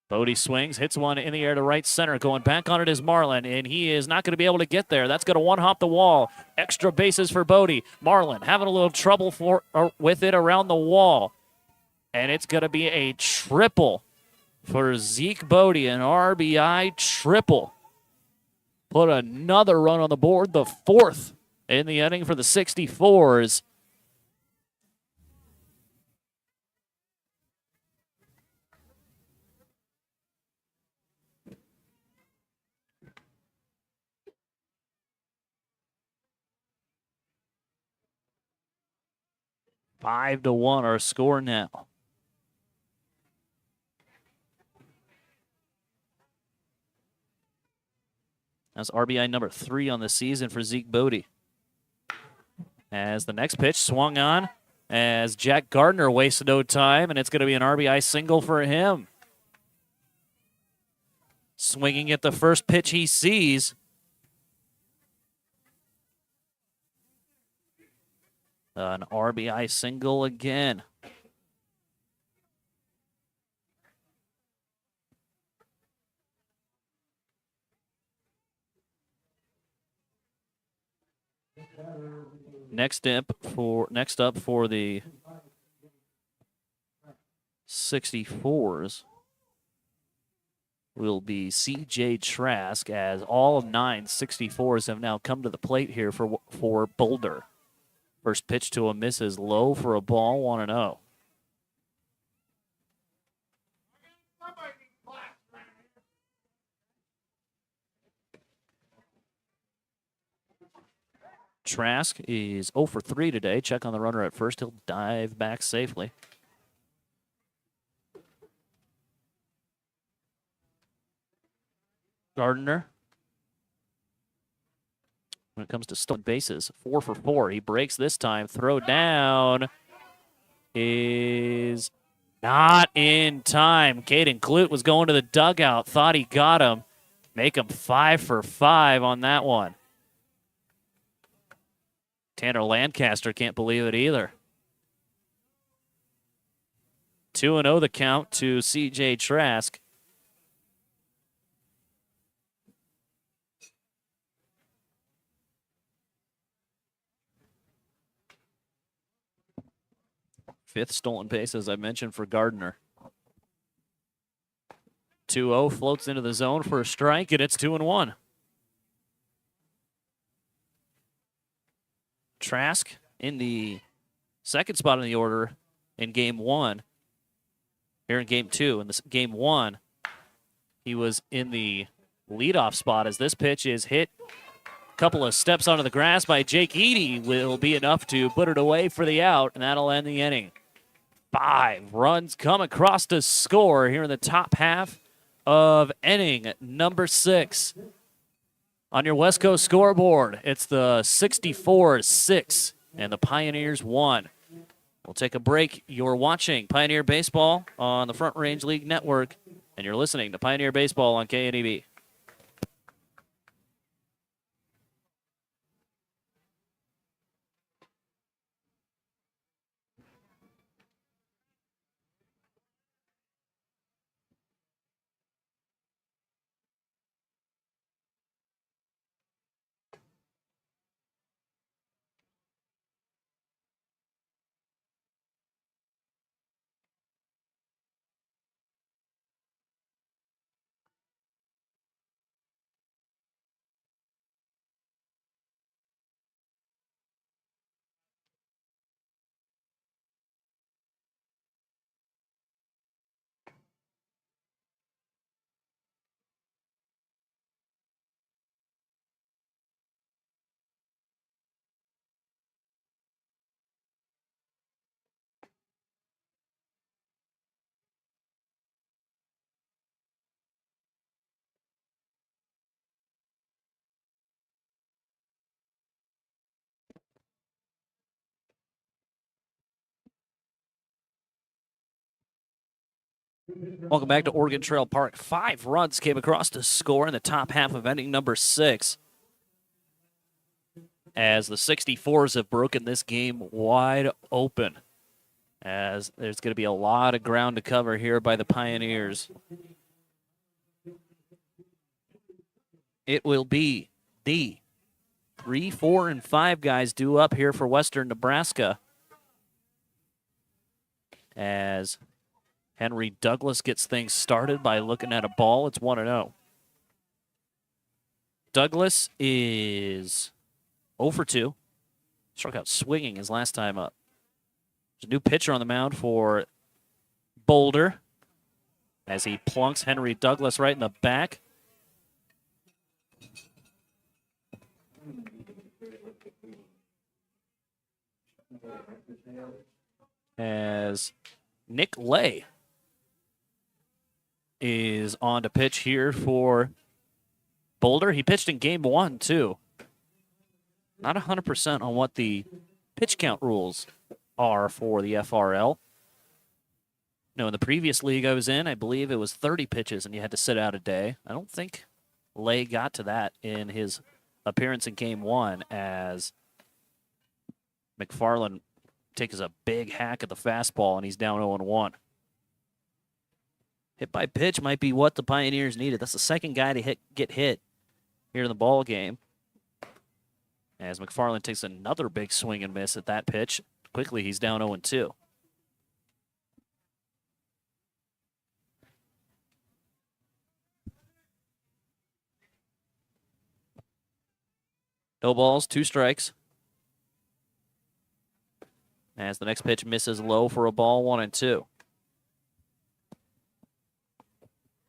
Bodie swings, hits one in the air to right center. Going back on it is Marlin, and he is not going to be able to get there. That's going to one-hop the wall. Extra bases for Bodie. Marlin having a little trouble with it around the wall. And it's going to be a triple for Zeke Bodie, an RBI triple. Put another run on the board, the 4th in the inning for the 64's. Five to 1 our score now. That's RBI number 3 on the season for Zeke Bodie. As the next pitch swung on, as Jack Gardner wasted no time, and it's going to be an RBI single for him. Swinging at the first pitch he sees. An RBI single again. Next up for the 64's will be C.J. Trask, as all 9 64's have now come to the plate here for Boulder. First pitch to a miss is low for a ball, 1-0. Trask is 0 for 3 today. Check on the runner at first. He'll dive back safely. Gardner, when it comes to stolen bases, 4 for 4. He breaks this time. Throw down is not in time. Caden Clute was going to the dugout. Thought he got him. Make him 5 for 5 on that one. Tanner Lancaster can't believe it either. 2-0 the count to C.J. Trask. Fifth stolen base, as I mentioned, for Gardner. 2-0 floats into the zone for a strike, and it's 2-1. Trask in the second spot in the order in game 1. Here in game 2. In this game 1, he was in the leadoff spot as this pitch is hit. A couple of steps onto the grass by Jake Eady will be enough to put it away for the out, and that'll end the inning. 5 runs come across to score here in the top half of inning number 6. On your West Coast scoreboard, it's the 64's 6 and the Pioneers 1. We'll take a break. You're watching Pioneer Baseball on the Front Range League Network, and you're listening to Pioneer Baseball on KNEB. Welcome back to Oregon Trail Park. 5 runs came across to score in the top half of inning number 6. As the 64s have broken this game wide open. As there's going to be a lot of ground to cover here by the Pioneers. It will be the 3, 4, and 5 guys due up here for Western Nebraska. As Henry Douglas gets things started by looking at a ball. It's 1-0. Douglas is 0 for 2. Struck out swinging his last time up. There's a new pitcher on the mound for Boulder as he plunks Henry Douglas right in the back. As Nick Lay is on to pitch here for Boulder. He pitched in game 1, too. Not 100% on what the pitch count rules are for the FRL. No, in the previous league I was in, I believe it was 30 pitches and you had to sit out a day. I don't think Lay got to that in his appearance in game 1 as McFarland takes a big hack at the fastball and he's down 0-1. Hit by pitch might be what the Pioneers needed. That's the second guy to get hit here in the ball game. As McFarland takes another big swing and miss at that pitch. Quickly, he's down 0-2. No balls, 2 strikes. As the next pitch misses low for a ball, 1-2.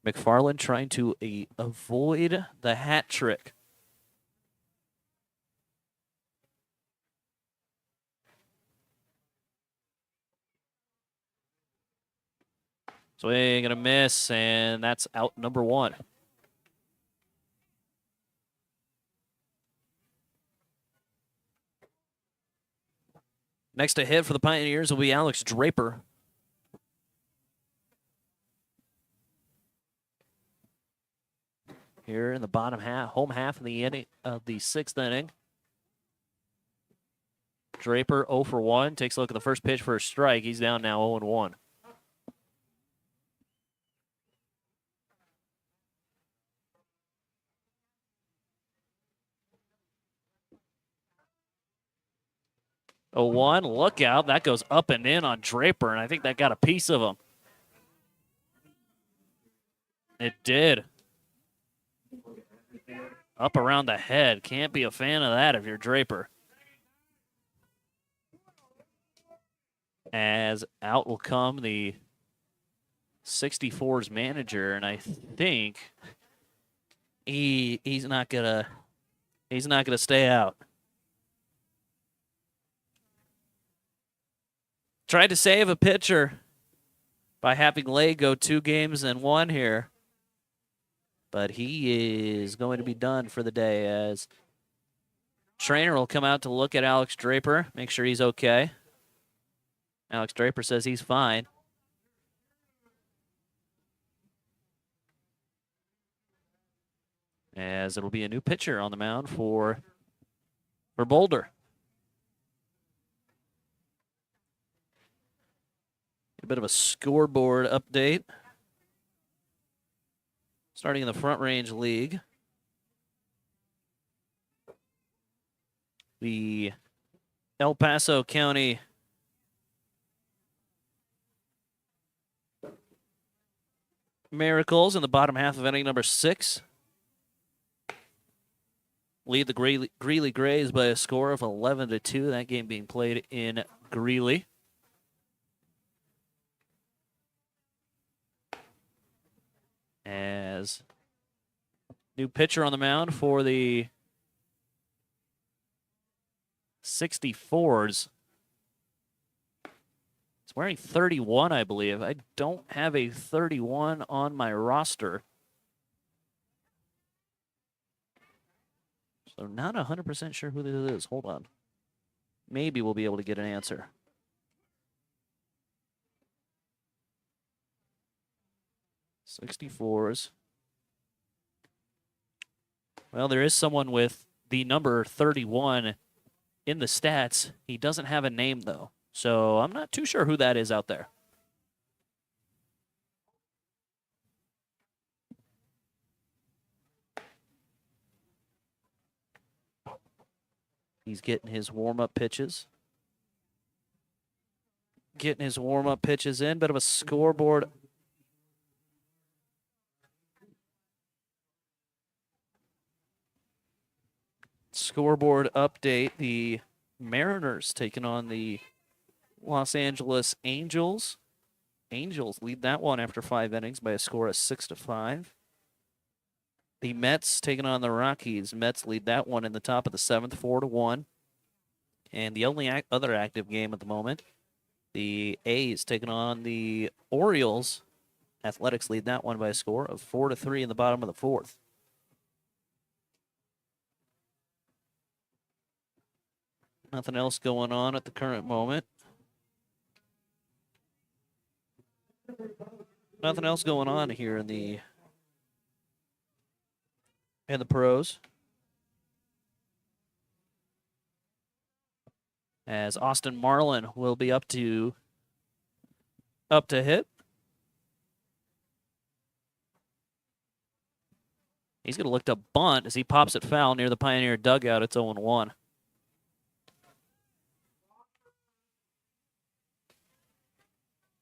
McFarland trying to avoid the hat trick. Swing and a miss, and that's out number 1. Next to hit for the Pioneers will be Alex Draper. Here in the bottom half, home half of the inning of the 6th inning. Draper 0 for 1. Takes a look at the first pitch for a strike. He's down now 0-1. Oh, 1, look out. That goes up and in on Draper, and I think that got a piece of him. It did. Up around the head. Can't be a fan of that if you're Draper. As out will come the 64's manager, and I think he's not gonna stay out. Tried to save a pitcher by having Lay go 2 games and 1 here. But he is going to be done for the day as trainer will come out to look at Alex Draper, make sure he's okay. Alex Draper says he's fine. As it'll be a new pitcher on the mound for Boulder. A bit of a scoreboard update. Starting in the Front Range League. The El Paso County Miracles in the bottom half of inning number 6 lead the Greeley Grays by a score of 11-2. That game being played in Greeley. As new pitcher on the mound for the 64's. It's wearing 31, I believe. I don't have a 31 on my roster. So not 100% sure who this is. Hold on. Maybe we'll be able to get an answer. 64's. Well, there is someone with the number 31 in the stats. He doesn't have a name, though. So I'm not too sure who that is out there. He's getting his warm-up pitches. Getting his warm-up pitches in. Bit of a scoreboard. Scoreboard update. The Mariners taking on the Los Angeles Angels. Angels lead that one after 5 innings by a score of 6-5. The Mets taking on the Rockies. Mets lead that one in the top of the 7th, 4-1. And the only other active game at the moment, the A's taking on the Orioles. Athletics lead that one by a score of 4-3 in the bottom of the 4th. Nothing else going on at the current moment. Nothing else going on here in the pros. As Austin Marlin will be up to hit. He's going to look to bunt as he pops it foul near the Pioneer dugout. It's 0-1.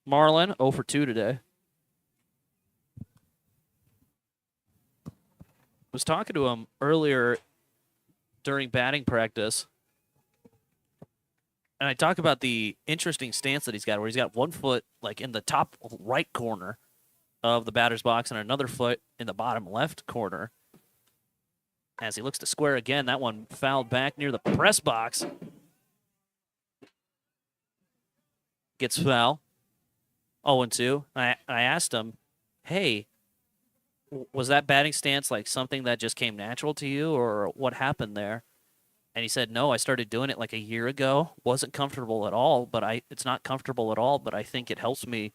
Marlin 0 for 2 today. Was talking to him earlier during batting practice. And I talk about the interesting stance that he's got, where he's got one foot like in the top right corner of the batter's box and another foot in the bottom left corner. As he looks to square again, that one fouled back near the press box. Gets foul. 0-2. I asked him, hey, was that batting stance like something that just came natural to you, or what happened there? And he said, no, I started doing it like a year ago. Wasn't comfortable at all, but it's not comfortable at all, but I think it helps me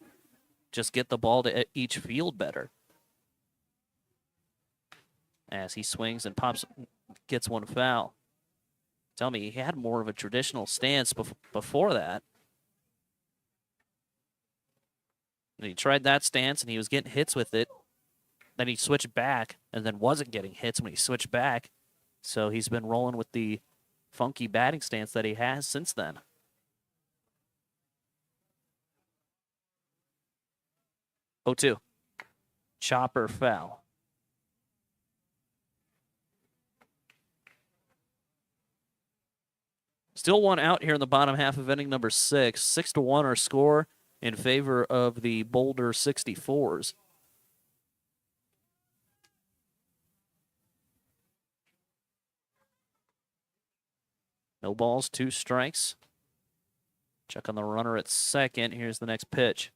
just get the ball to each field better. As he swings and gets one foul. Tell me, he had more of a traditional stance before that. And he tried that stance, and he was getting hits with it. Then he switched back, and then wasn't getting hits when he switched back. So he's been rolling with the funky batting stance that he has since then. Oh, 2. Chopper foul. Still one out here in the bottom half of inning number 6. 6-1 our score in favor of the Boulder 64's. No balls, 2 strikes. Check on the runner at second. Here's the next pitch.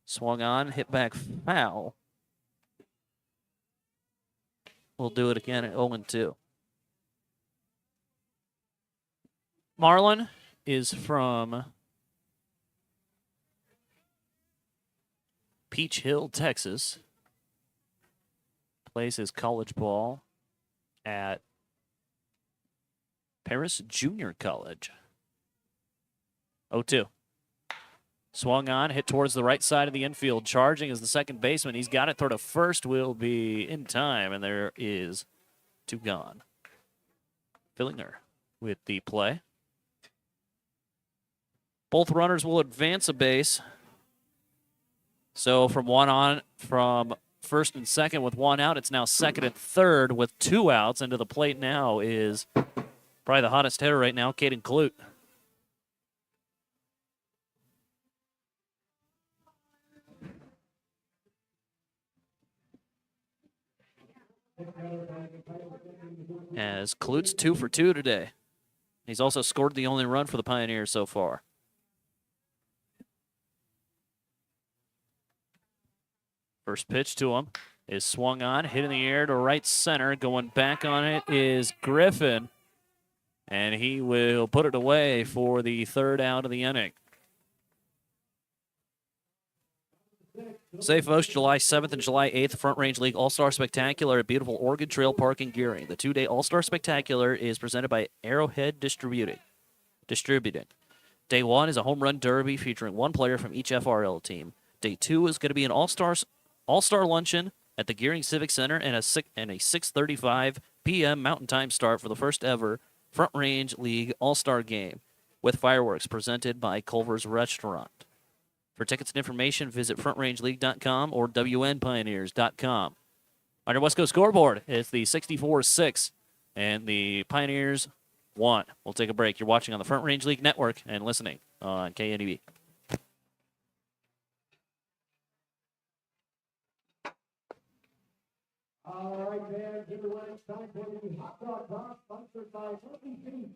Swung on, hit back foul. We'll do it again at 0-2. Marlin is from Peach Hill, Texas. Plays his college ball at Paris Junior College. 0-2. Swung on, hit towards the right side of the infield. Charging as the second baseman. He's got it. Throw to first will be in time, and there is 2 gone. Fillinger with the play. Both runners will advance a base. So from first and second with 1 out, it's now second and third with 2 outs. Into the plate now is probably the hottest hitter right now, Caden Clute. As Clute's 2 for 2 today. He's also scored the only run for the Pioneers so far. First pitch to him is swung on, hit in the air to right center. Going back on it is Griffin. And he will put it away for the 3rd out of the inning. Say, folks, July 7th and July 8th, Front Range League All-Star Spectacular at beautiful Oregon Trail Park in Gering. The two-day All-Star Spectacular is presented by Arrowhead Distributing. Day 1 is a home run derby featuring one player from each FRL team. Day 2 is going to be an all-star luncheon at the Gering Civic Center and a 6:35 p.m. Mountain Time start for the first ever Front Range League All-Star Game with fireworks presented by Culver's Restaurant. For tickets and information, visit frontRangeLeague.com or WNPioneers.com. On your West Coast scoreboard, it's the 64's 6 and the Pioneers 1. We'll take a break. You're watching on the Front Range League Network and listening on KNEB. All right, man, everyone, it's time for the hot dog toss, sponsored by Working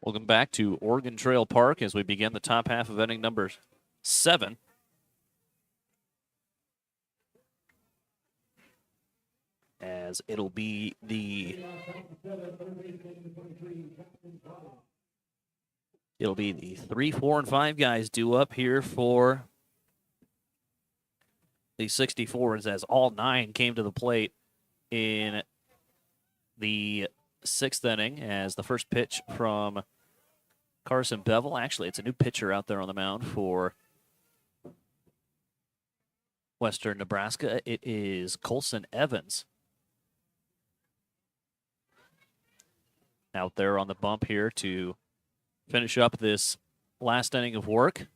Welcome back to Oregon Trail Park as we begin the top half of inning number 7. As it'll be the 3, 4, and 5 guys due up here for the 64s as all 9 came to the plate in the 6th inning as the first pitch from Carson Bevel. Actually, it's a new pitcher out there on the mound for Western Nebraska. It is Colson Evans. Out there on the bump here to finish up this last inning of work.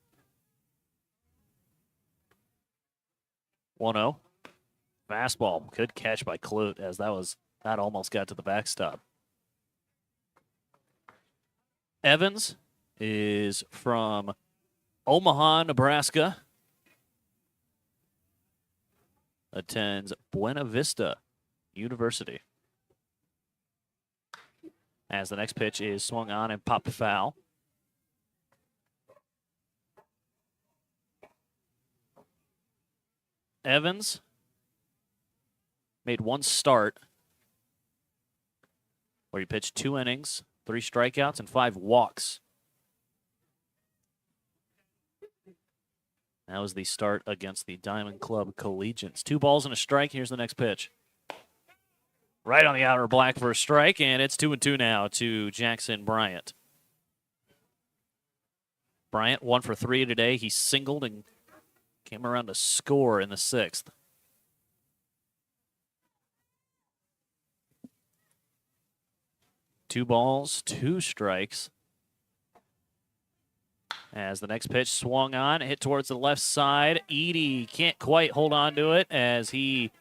1-0. Fastball. Good catch by Clute as that almost got to the backstop. Evans is from Omaha, Nebraska. Attends Buena Vista University. As the next pitch is swung on and popped foul. Evans made one start where he pitched 2 innings, 3 strikeouts, and 5 walks. That was the start against the Diamond Club Collegians. 2 balls and a strike. Here's the next pitch. Right on the outer black for a strike, and it's 2-2 now to Jackson Bryant. Bryant 1 for 3 today. He singled and came around to score in the 6th. Two balls, 2 strikes. As the next pitch swung on, hit towards the left side. Edie can't quite hold on to it as he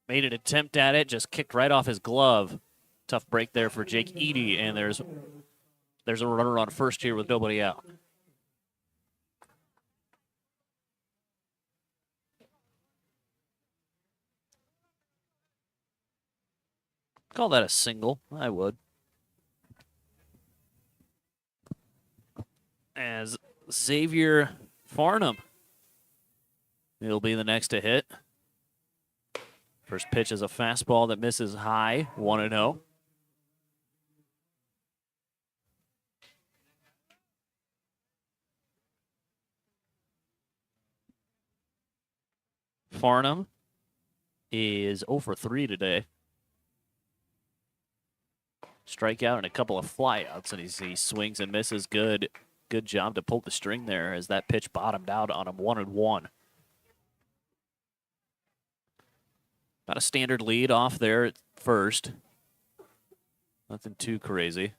made an attempt at it, just kicked right off his glove. Tough break there for Jake Edie, and there's a runner on first here with nobody out. Call that a single. I would. As Xavier Farnham will be the next to hit. First pitch is a fastball that misses high, 1-0. Farnham is 0 for 3 today. Strikeout and a couple of flyouts, and he swings and misses. Good good job to pull the string there as that pitch bottomed out on him 1-1. About a standard lead off there at first. Nothing too crazy.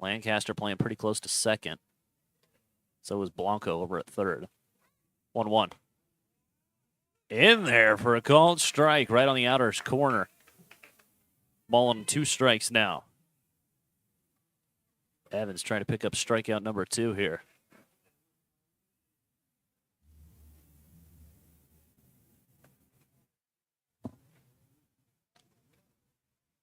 Lancaster playing pretty close to second. So was Blanco over at third. 1-1. In there for a called strike right on the outer corner. Ball on 2 strikes now. Evans trying to pick up strikeout number 2 here.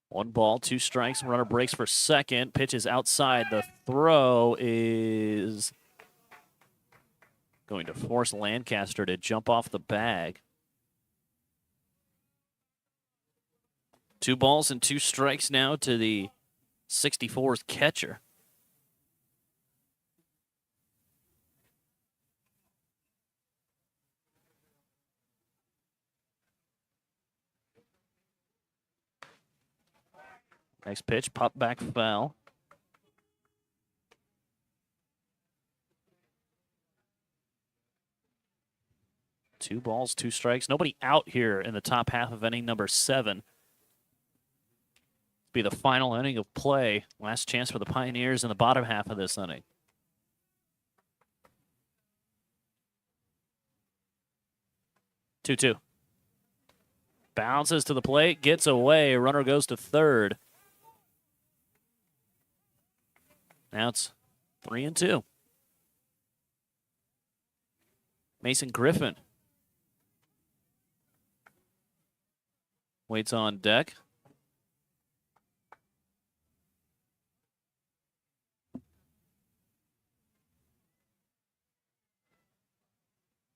One ball, 2 strikes. Runner breaks for second. Pitch is outside. The throw is going to force Lancaster to jump off the bag. 2 balls and 2 strikes now to the 64's catcher. Next pitch, pop back foul. Two balls, 2 strikes. Nobody out here in the top half of inning number 7. Be the final inning of play. Last chance for the Pioneers in the bottom half of this inning. Two. Bounces to the plate, gets away. Runner goes to third. Now it's 3-2. Mason Griffin waits on deck.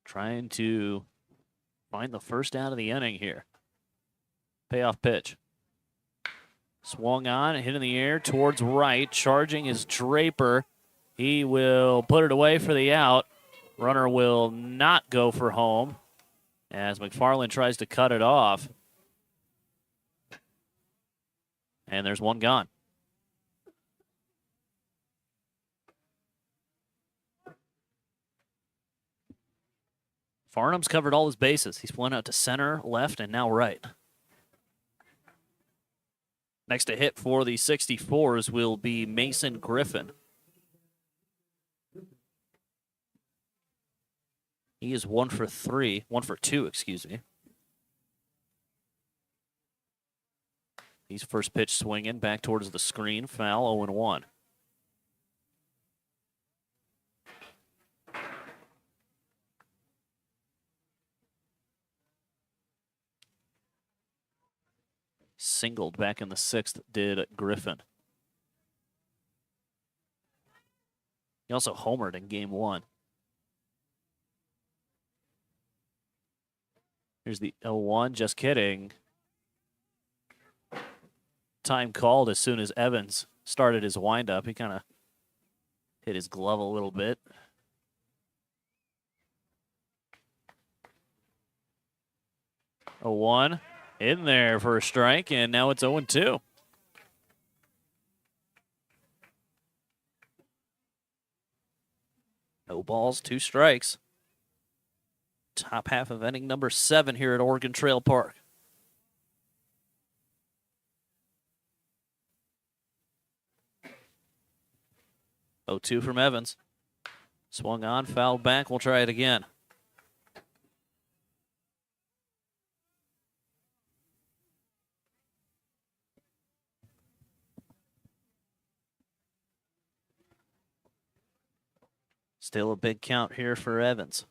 Trying to find the first out of the inning here. Payoff pitch. Swung on, hit in the air towards right. Charging is Draper. He will put it away for the out. Runner will not go for home as McFarland tries to cut it off. And there's one gone. Farnham's covered all his bases. He's flown out to center, left, and now right. Next to hit for the 64's will be Mason Griffin. He is 1 for 2, excuse me. He's first pitch swinging back towards the screen, foul, 0-1. Singled back in the 6th did Griffin. He also homered in game 1. Here's the 0-1, just kidding. Time called as soon as Evans started his windup. He kind of hit his glove a little bit. A 1 in there for a strike, and now it's 0-2. No balls, 2 strikes. Top half of inning number 7 here at Oregon Trail Park. Oh, 2 from Evans. Swung on, fouled back. We'll try it again. Still a big count here for Evans.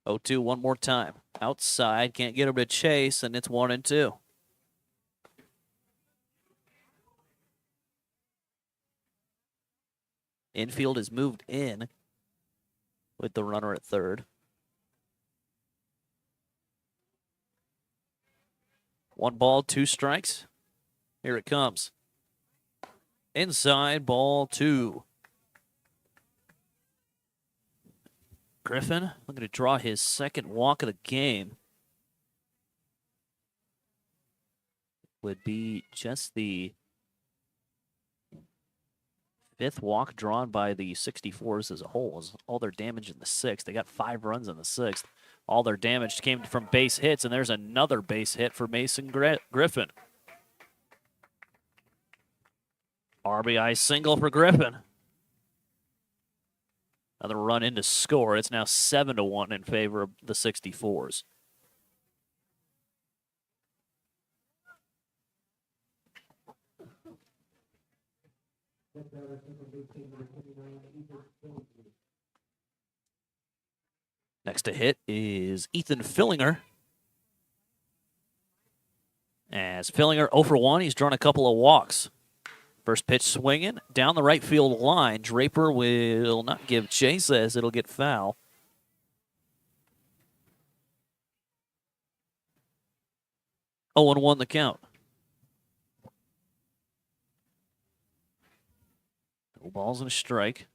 Oh, 2 one more time. Outside, can't get him to chase, and it's 1-2. Infield is moved in with the runner at third. 1 ball, 2 strikes. Here it comes. Inside, ball 2. Griffin looking to draw his second walk of the game. would be just the 5th walk drawn by the 64s as a whole. Was all their damage in the 6th. They got 5 runs in the 6th. All their damage came from base hits, and there's another base hit for Mason Griffin. RBI single for Griffin. Another run in to score. It's now 7-1 in favor of the 64s. Next to hit is Ethan Fillinger. As Fillinger 0 for 1, he's drawn a couple of walks. First pitch swinging down the right field line. Draper will not give chase as it'll get foul. Oh, and 1 the count. No balls and a strike.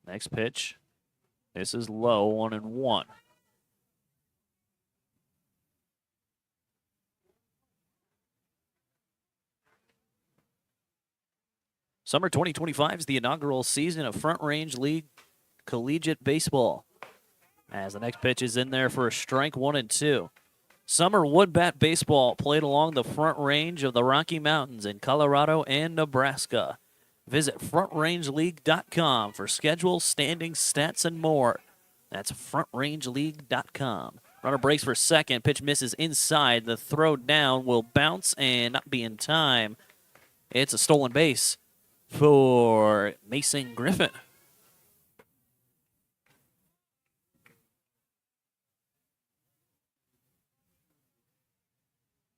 Next pitch. This is low, 1-1. Summer 2025 is the inaugural season of Front Range League Collegiate Baseball. As the next pitch is in there for a strike, 1-2. Summer wood bat baseball played along the Front Range of the Rocky Mountains in Colorado and Nebraska. Visit frontRangeLeague.com for schedules, standings, stats, and more. That's frontRangeLeague.com. Runner breaks for second. Pitch misses inside. The throw down will bounce and not be in time. It's a stolen base for Mason Griffin.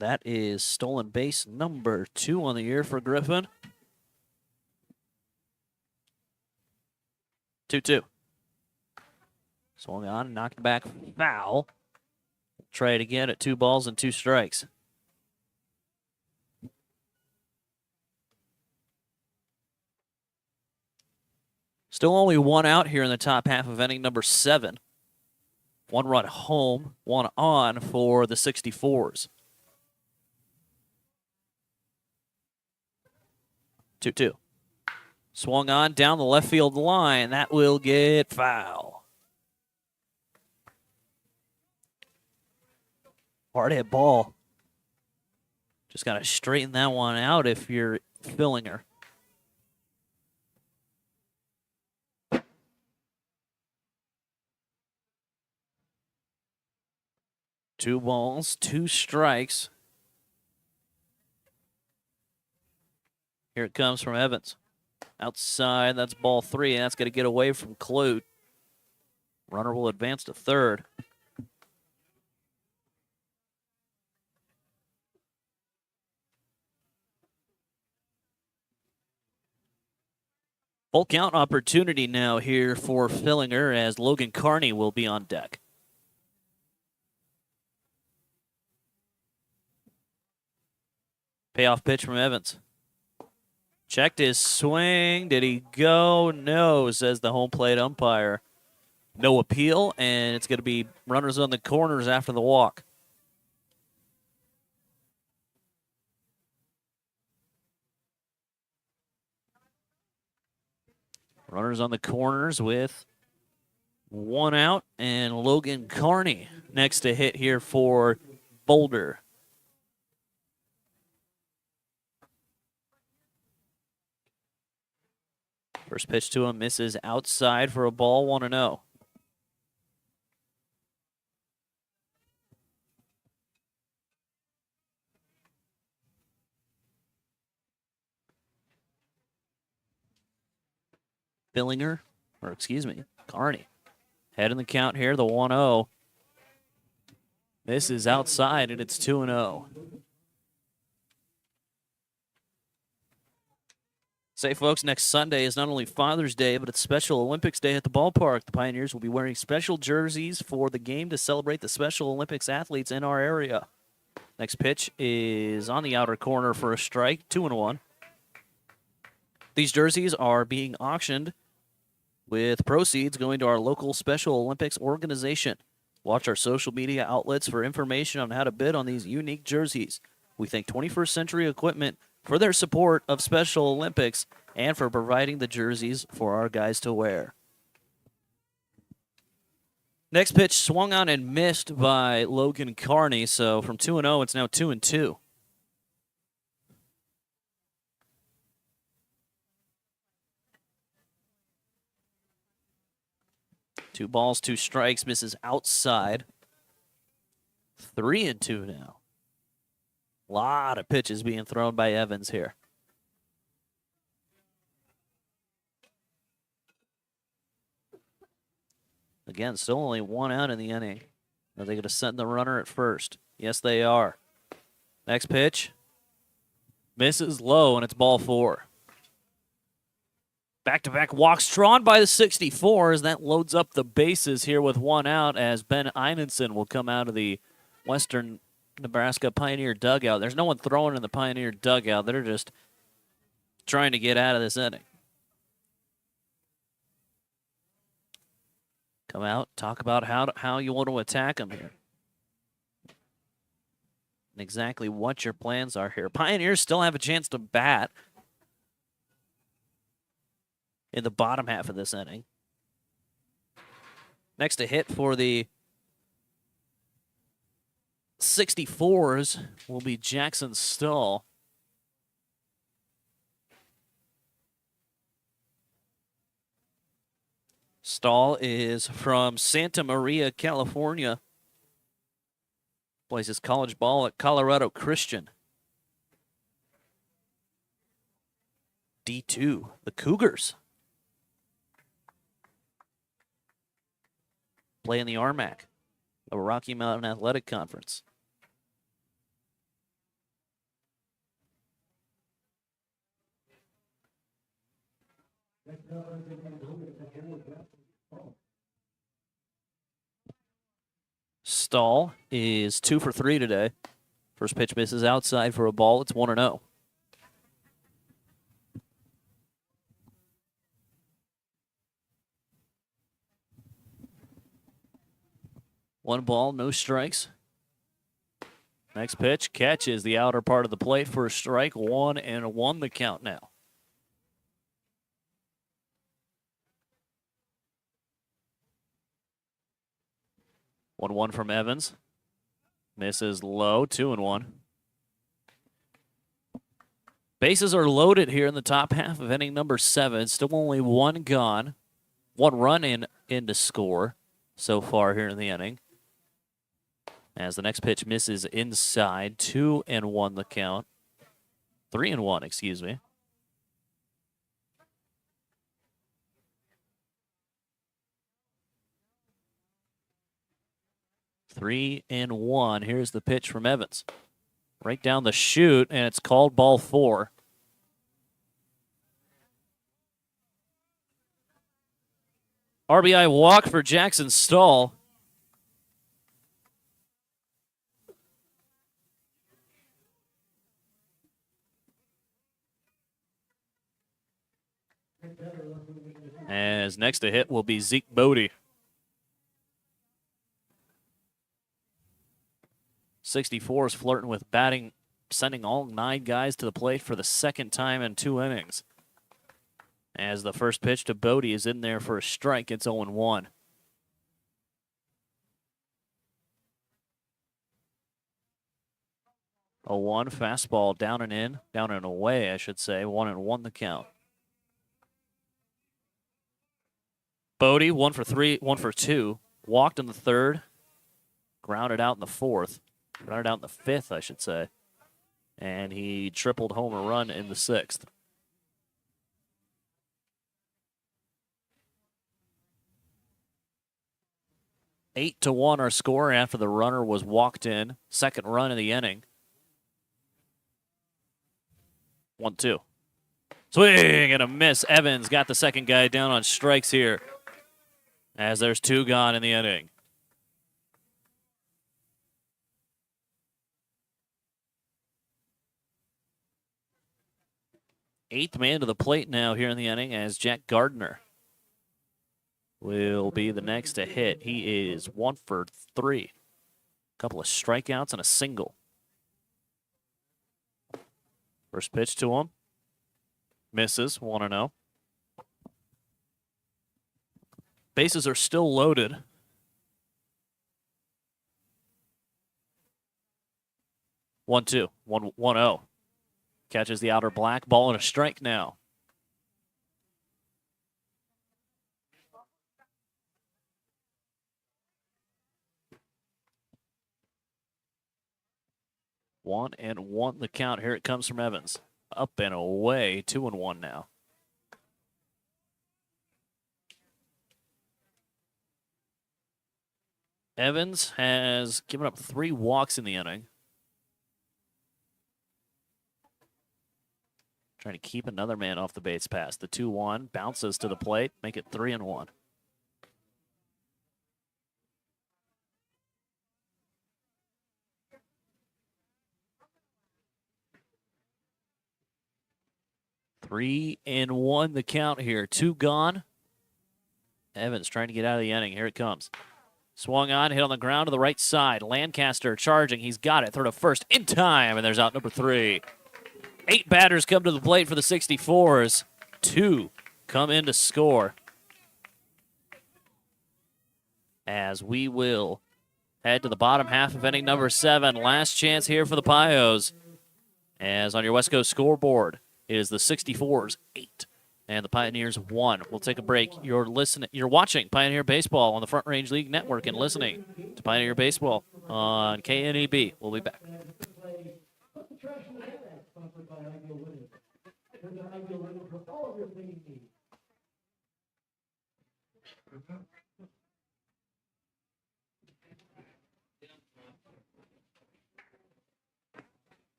That is stolen base number 2 on the year for Griffin. 2-2. Swung on, knocked back, foul. Try it again at 2 balls and 2 strikes. Still only 1 out here in the top half of inning number 7. 1 run home, 1 on for the 64s. 2-2. Swung on down the left field line. That will get foul. Hard hit ball. Just got to straighten that one out if you're Fillinger. Two balls, 2 strikes. Here it comes from Evans. Outside, that's ball 3, and that's going to get away from Clute. Runner will advance to third. Full count opportunity now here for Fillinger as Logan Carney will be on deck. Payoff pitch from Evans. Checked his swing. Did he go? No, says the home plate umpire. No appeal, and it's going to be runners on the corners after the walk. Runners on the corners with 1 out, and Logan Carney next to hit here for Boulder. First pitch to him misses outside for a ball, 1-0. Carney. Head in the count here, the 1-0. This is outside, and it's 2-0. Say, folks, next Sunday is not only Father's Day, but it's Special Olympics Day at the ballpark. The Pioneers will be wearing special jerseys for the game to celebrate the Special Olympics athletes in our area. Next pitch is on the outer corner for a strike, 2-1. These jerseys are being auctioned with proceeds going to our local Special Olympics organization. Watch our social media outlets for information on how to bid on these unique jerseys. We thank 21st Century Equipment for their support of Special Olympics and for providing the jerseys for our guys to wear. Next pitch swung on and missed by Logan Carney, so from 2-0, it's now 2-2. Two balls, two strikes, misses outside. 3-2 now. A lot of pitches being thrown by Evans here. Again, still only one out in the inning. Are they going to send the runner at first? Yes, they are. Next pitch. Misses low, and it's ball 4. Back-to-back walks drawn by the 64s. That loads up the bases here with one out as Ben Einenson will come out of the Western Nebraska Pioneer dugout. There's no one throwing in the Pioneer dugout. They're just trying to get out of this inning. Come out, talk about how you want to attack them here. And exactly what your plans are here. Pioneers still have a chance to bat in the bottom half of this inning. Next to hit for the 64s will be Jackson Stahl. Stahl is from Santa Maria, California. Plays his college ball at Colorado Christian. D2, the Cougars. Play in the RMAC, the Rocky Mountain Athletic Conference. Stahl is 2 for 3 today. First pitch misses outside for a ball. It's 1-0. One ball, no strikes. Next pitch catches the outer part of the plate for a strike. 1-1 the count now. One from Evans. Misses low, 2-1. Bases are loaded here in the top half of inning number 7. Still only one gone. One run in to score so far here in the inning. As the next pitch misses inside, 2-1 the count. 3-1, excuse me. Three and one. Here's the pitch from Evans. Right down the chute, and it's called ball 4. RBI walk for Jackson Stahl. As next to hit will be Zeke Bodie. 64 is flirting with batting, sending all 9 guys to the plate for the second time in 2 innings. As the first pitch to Bodie is in there for a strike, it's 0-1. A 1 fastball down and away, I should say. 1-1 the count. Bodie, 1 for 3, 1 for 2. Walked in the 3rd. Grounded out in the 4th. Grounded out in the 5th, I should say. And he tripled home a run in the 6th. Eight to 1 our score after the runner was walked in. Second run of the inning. 1-2. Swing and a miss. Evans got the second guy down on strikes here. As there's 2 gone in the inning. Eighth man to the plate now here in the inning as Jack Gardner. will be the next to hit. He is 1 for 3. Couple of strikeouts and a single. First pitch to him. Misses, 1-0. Bases are still loaded. 1-2, 1-0. Catches the outer black, ball and a strike now. One and one the count. Here it comes from Evans. Up and away, 2-1 now. Evans has given up 3 walks in the inning. Trying to keep another man off the base pass. The 2-1 bounces to the plate, make it 3-1. Three and one the count here. 2 gone. Evans trying to get out of the inning. Here it comes. Swung on, hit on the ground to the right side. Lancaster charging. He's got it. Throw to first in time, and there's out number 3. 8 batters come to the plate for the 64's. 2 come in to score. As we will head to the bottom half of inning number 7. Last chance here for the Pios. As on your West Coast scoreboard, it is the 64's 8 and the Pioneers 1. We'll take a break. You're watching Pioneer Baseball on the Front Range League Network and listening to Pioneer Baseball on KNEB. We'll be back.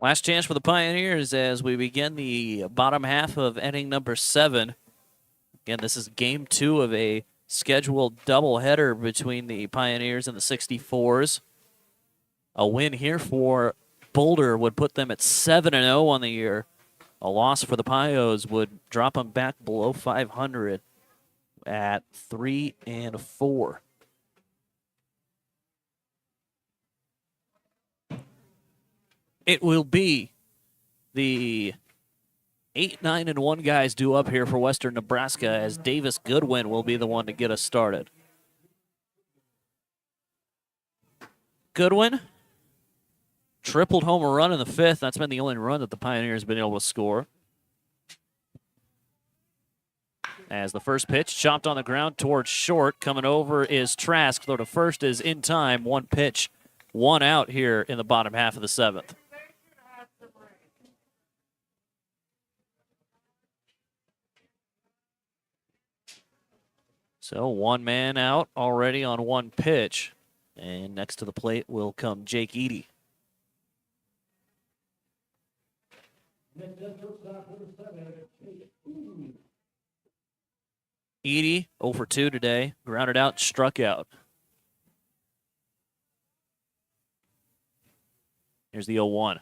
Last chance for the Pioneers as we begin the bottom half of inning number 7. Again, this is game 2 of a scheduled doubleheader between the Pioneers and the 64's. A win here for Boulder would put them at 7-0 on the year. A loss for the Pios would drop them back below 500 at 3-4. It will be the 8-9-1 guys due up here for Western Nebraska as Davis Goodwin will be the one to get us started. Goodwin tripled home a run in the 5th. That's been the only run that the Pioneers have been able to score. As the first pitch chopped on the ground towards short. Coming over is Trask. Throw to first is in time. 1 pitch, 1 out here in the bottom half of the 7th. So 1 man out already on 1 pitch. And next to the plate will come Jake Eady. Eady 0 for 2 today. Grounded out, struck out. Here's the 0-1.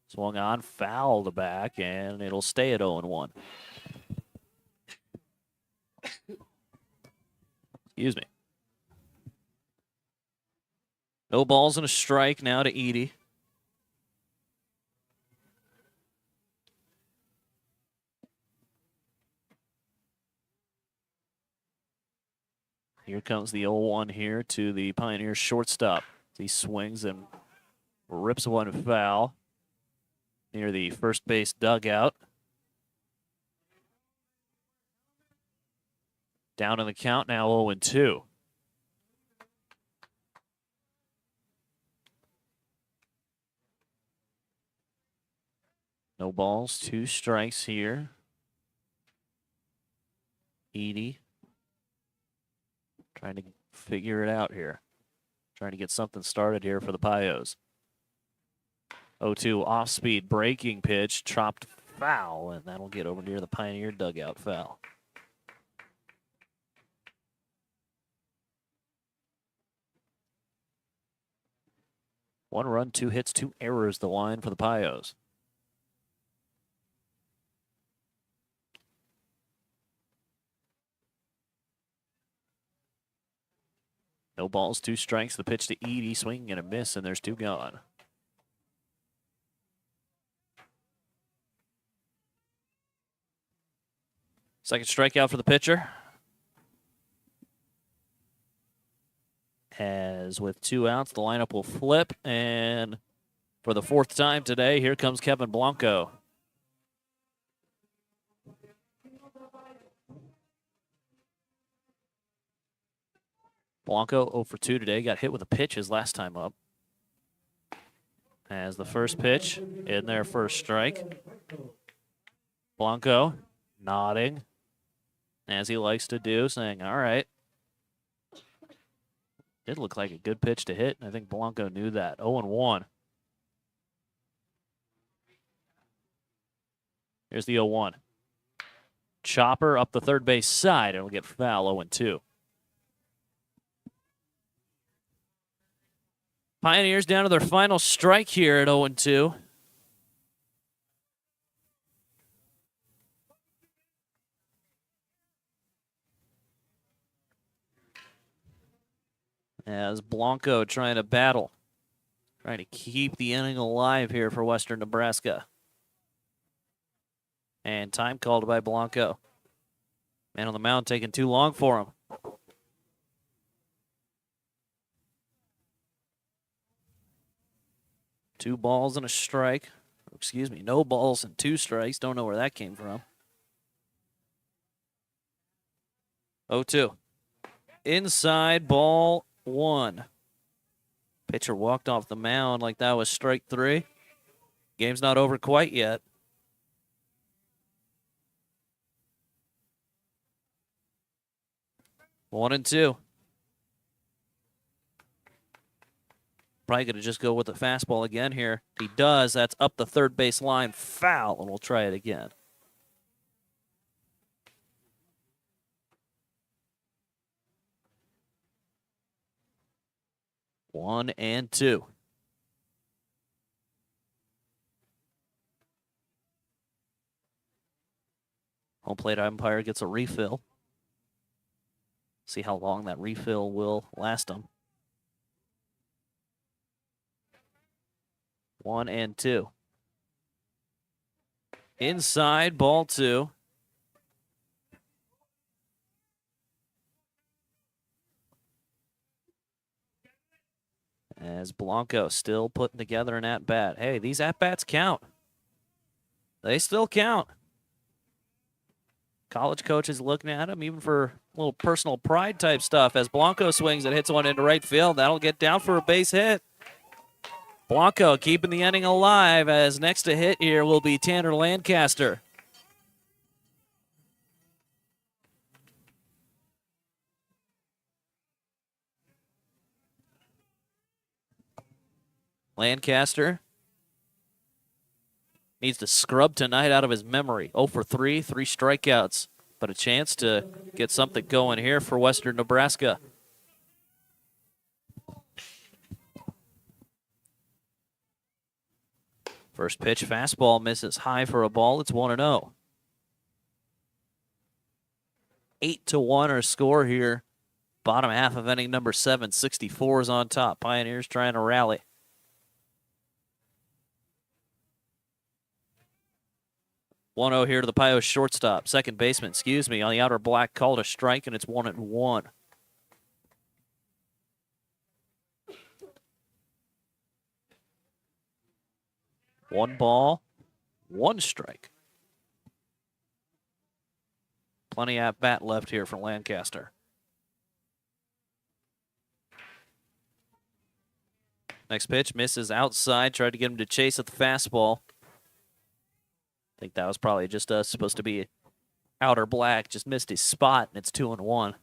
Swung on, fouled back, and it'll stay at 0-1. Excuse me. No balls and a strike now to Eady. Here comes the 0-1 here to the Pioneers shortstop. He swings and rips one foul near the first base dugout. Down in the count now, 0-2. No balls, 2 strikes here. Edie trying to figure it out here. Trying to get something started here for the Payos. 0-2 off-speed breaking pitch, chopped foul, and that'll get over near the Pioneer dugout foul. One run, 2 hits, 2 errors, the line for the Payos. No balls, 2 strikes. The pitch to Edie, swinging and a miss, and there's 2 gone. Second strikeout for the pitcher. As with 2 outs, the lineup will flip, and for the 4th time today, here comes Kevin Blanco. Blanco 0 for 2 today, got hit with a pitch his last time up. As the first pitch in their first strike. Blanco nodding, as he likes to do, saying, all right. Did look like a good pitch to hit, and I think Blanco knew that. 0-1. Here's the 0-1. Chopper up the third base side, and will get foul. 0-2. Pioneers down to their final strike here at 0-2. As Blanco trying to battle, trying to keep the inning alive here for Western Nebraska. And time called by Blanco. Man on the mound taking too long for him. Two balls and a strike. Excuse me, no balls and 2 strikes. Don't know where that came from. 0-2. Inside, ball 1. Pitcher walked off the mound like that was strike 3. Game's not over quite yet. One and 2. Probably going to just go with the fastball again here. He does. That's up the third base line. Foul, and we'll try it again. One and 2. Home plate umpire gets a refill. See how long that refill will last him. 1 and 2. Inside, ball 2. As Blanco still putting together an at-bat. Hey, these at-bats count. They still count. College coaches looking at him, even for a little personal pride type stuff. As Blanco swings and hits one into right field, that'll get down for a base hit. Blanco keeping the inning alive, as next to hit here will be Tanner Lancaster. Lancaster needs to scrub tonight out of his memory. 0 for 3, 3 strikeouts, but a chance to get something going here for Western Nebraska. First pitch, fastball misses high for a ball. It's 1-0. 8-1 our score here. Bottom half of inning number 7. 64's on top. Pioneers trying to rally. 1-0 here to the Pio shortstop. Second baseman, on the outer black, called a strike, and it's 1-1. 1 ball, 1 strike. Plenty at bat left here for Lancaster. Next pitch misses outside. Tried to get him to chase at the fastball. I think that was probably just supposed to be outer black. Just missed his spot, and it's 2-1.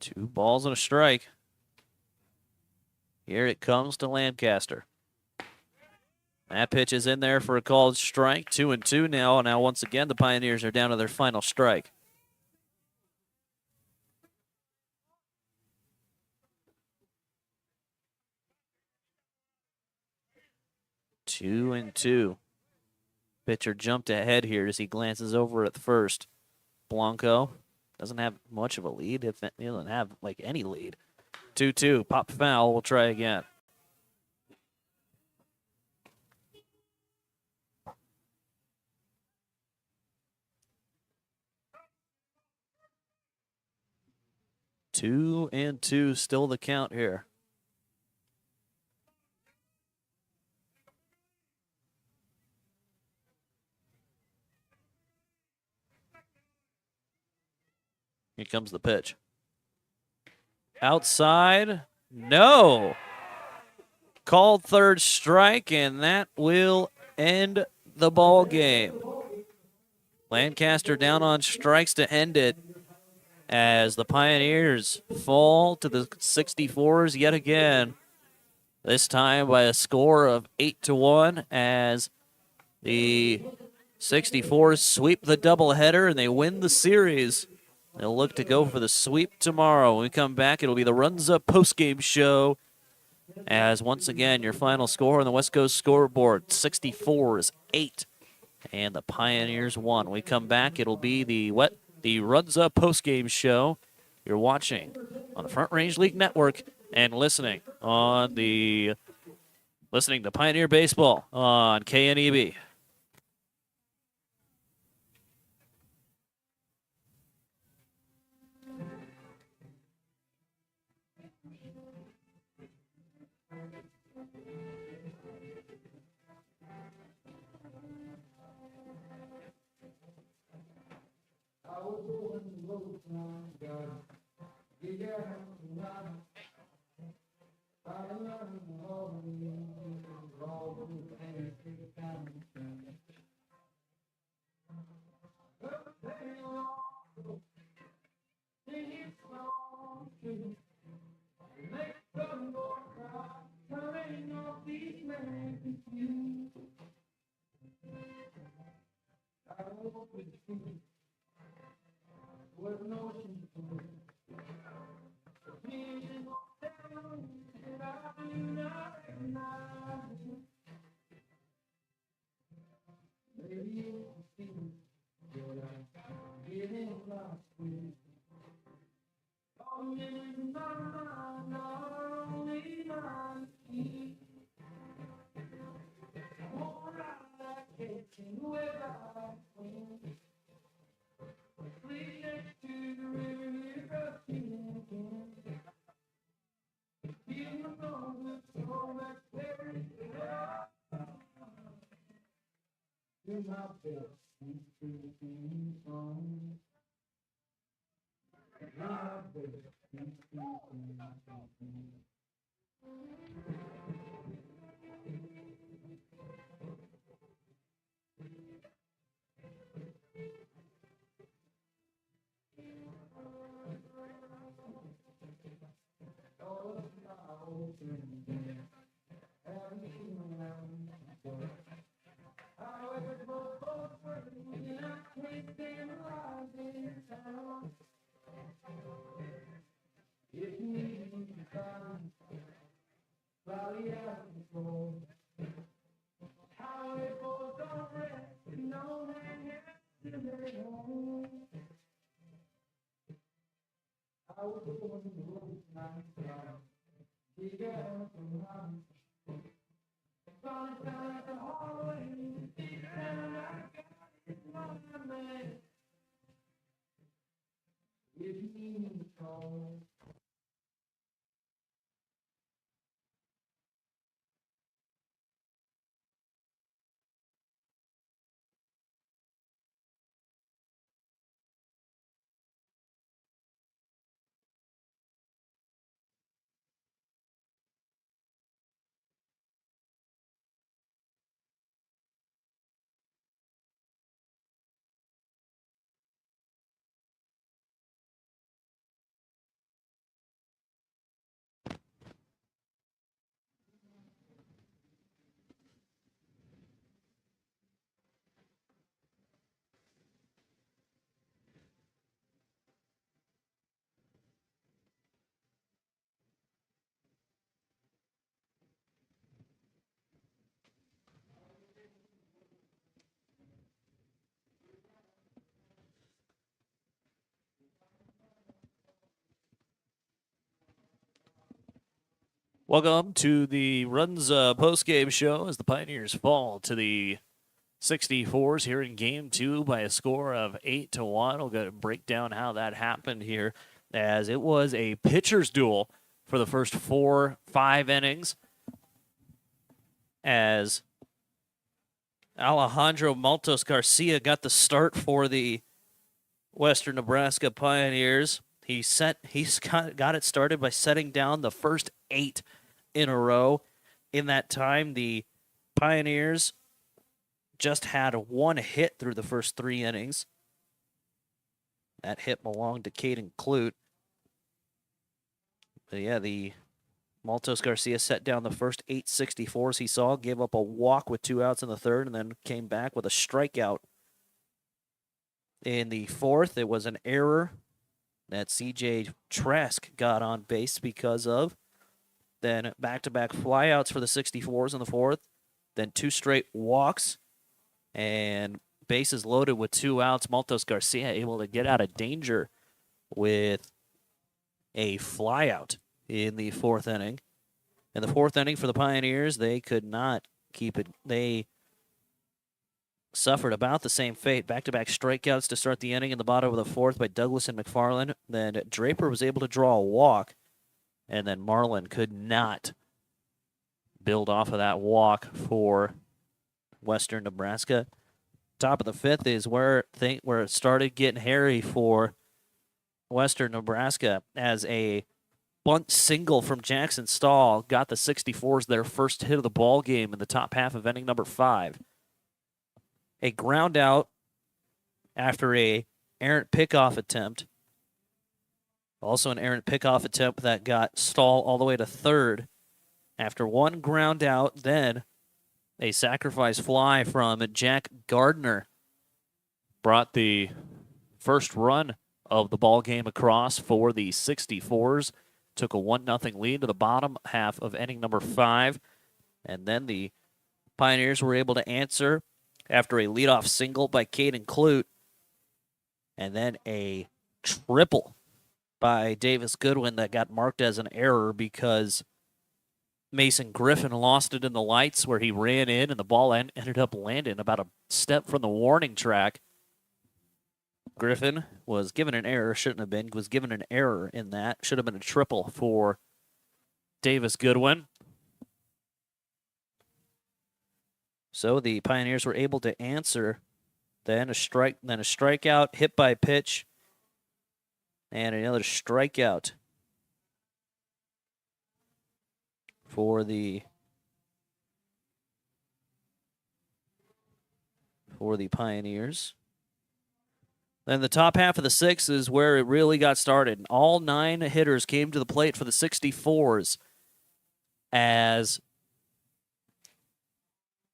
Two balls and a strike. Here it comes to Lancaster. That pitch is in there for a called strike. 2-2 now. Now once again, the Pioneers are down to their final strike. Two and two. Pitcher jumped ahead here as he glances over at first. Blanco doesn't have much of a lead. If he doesn't have like any lead. 2-2. Pop foul. We'll try again. Two and two, still the count here. Here comes the pitch. Outside, no. Called third strike, and that will end the ball game. Lancaster down on strikes to end it as the Pioneers fall to the 64's yet again. This time by a score of 8-1 as the 64's sweep the doubleheader and they win the series. They'll look to go for the sweep tomorrow. When we come back, it'll be the Runs Up postgame show as once again your final score on the West Coast scoreboard, 64's 8 and the Pioneers 1. When we come back, it'll be the Runs Up postgame show. You're watching on the Front Range League Network and listening to Pioneer Baseball on KNEB. Welcome to the Runza postgame show as the Pioneers fall to the 64's here in Game 2 by a score of 8-1. We'll go break down how that happened here, as it was a pitcher's duel for the first 4-5 innings, as Alejandro Maltos Garcia got the start for the Western Nebraska Pioneers. He's got it started by setting down the first 8 in a row. In that time, the Pioneers just had 1 hit through the first 3 innings. That hit belonged to Caden Clute. But yeah, the Maltos Garcia set down the first 8 64s he saw, gave up a walk with 2 outs in the third, and then came back with a strikeout. In the fourth, it was an error that C.J. Trask got on base because of. Then back-to-back flyouts for the 64s in the fourth. Then 2 straight walks. And bases loaded with 2 outs. Maltos Garcia able to get out of danger with a flyout in the 4th inning. In the 4th inning for the Pioneers, they could not keep it. They suffered about the same fate. Back-to-back strikeouts to start the inning in the bottom of the 4th by Douglas and McFarland. Then Draper was able to draw a walk, and then Marlin could not build off of that walk for Western Nebraska. Top of the 5th is where it started getting hairy for Western Nebraska, as a bunt single from Jackson Stahl got the 64s their first hit of the ball game in the top half of inning number 5. A ground out after a errant pickoff attempt. Also an errant pickoff attempt that got Stahl all the way to third. After 1 ground out, then a sacrifice fly from Jack Gardner brought the first run of the ball game across for the 64s. Took a 1-0 lead to the bottom half of inning number 5. And then the Pioneers were able to answer after a leadoff single by Caden Clute. And then a triple by Davis Goodwin that got marked as an error because Mason Griffin lost it in the lights, where he ran in and the ball ended up landing about a step from the warning track. Griffin was given an error, shouldn't have been, was given an error in that. Should have been a triple for Davis Goodwin. So the Pioneers were able to answer. Then a strikeout, hit by pitch, and another strikeout for the Pioneers. Then the top half of the 6th is where it really got started. All 9 hitters came to the plate for the 64s, as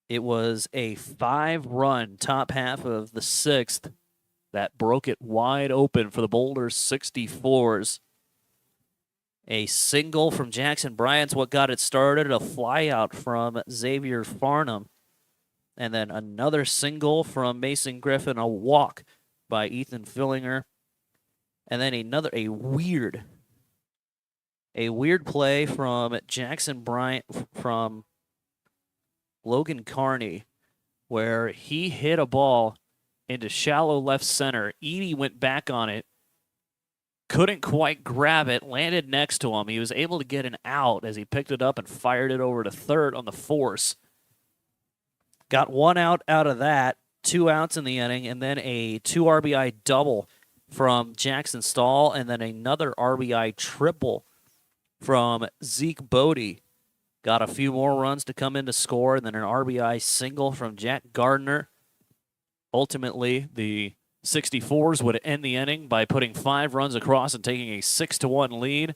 it was a 5-run top half of the 6th that broke it wide open for the Boulder 64s. A single from Jackson Bryant's what got it started, a flyout from Xavier Farnham, and then another single from Mason Griffin, a walk by Ethan Fillinger, and then a weird play from Jackson Bryant from Logan Carney, where he hit a ball into shallow left center. Edie went back on it, couldn't quite grab it, landed next to him. He was able to get an out as he picked it up and fired it over to third on the force. Got 1 out of that, 2 outs in the inning, and then a 2 RBI double from Jackson Stahl, and then another RBI triple from Zeke Bodie. Got a few more runs to come in to score, and then an RBI single from Jack Gardner. Ultimately, the 64s would end the inning by putting 5 runs across and taking a 6-1 lead.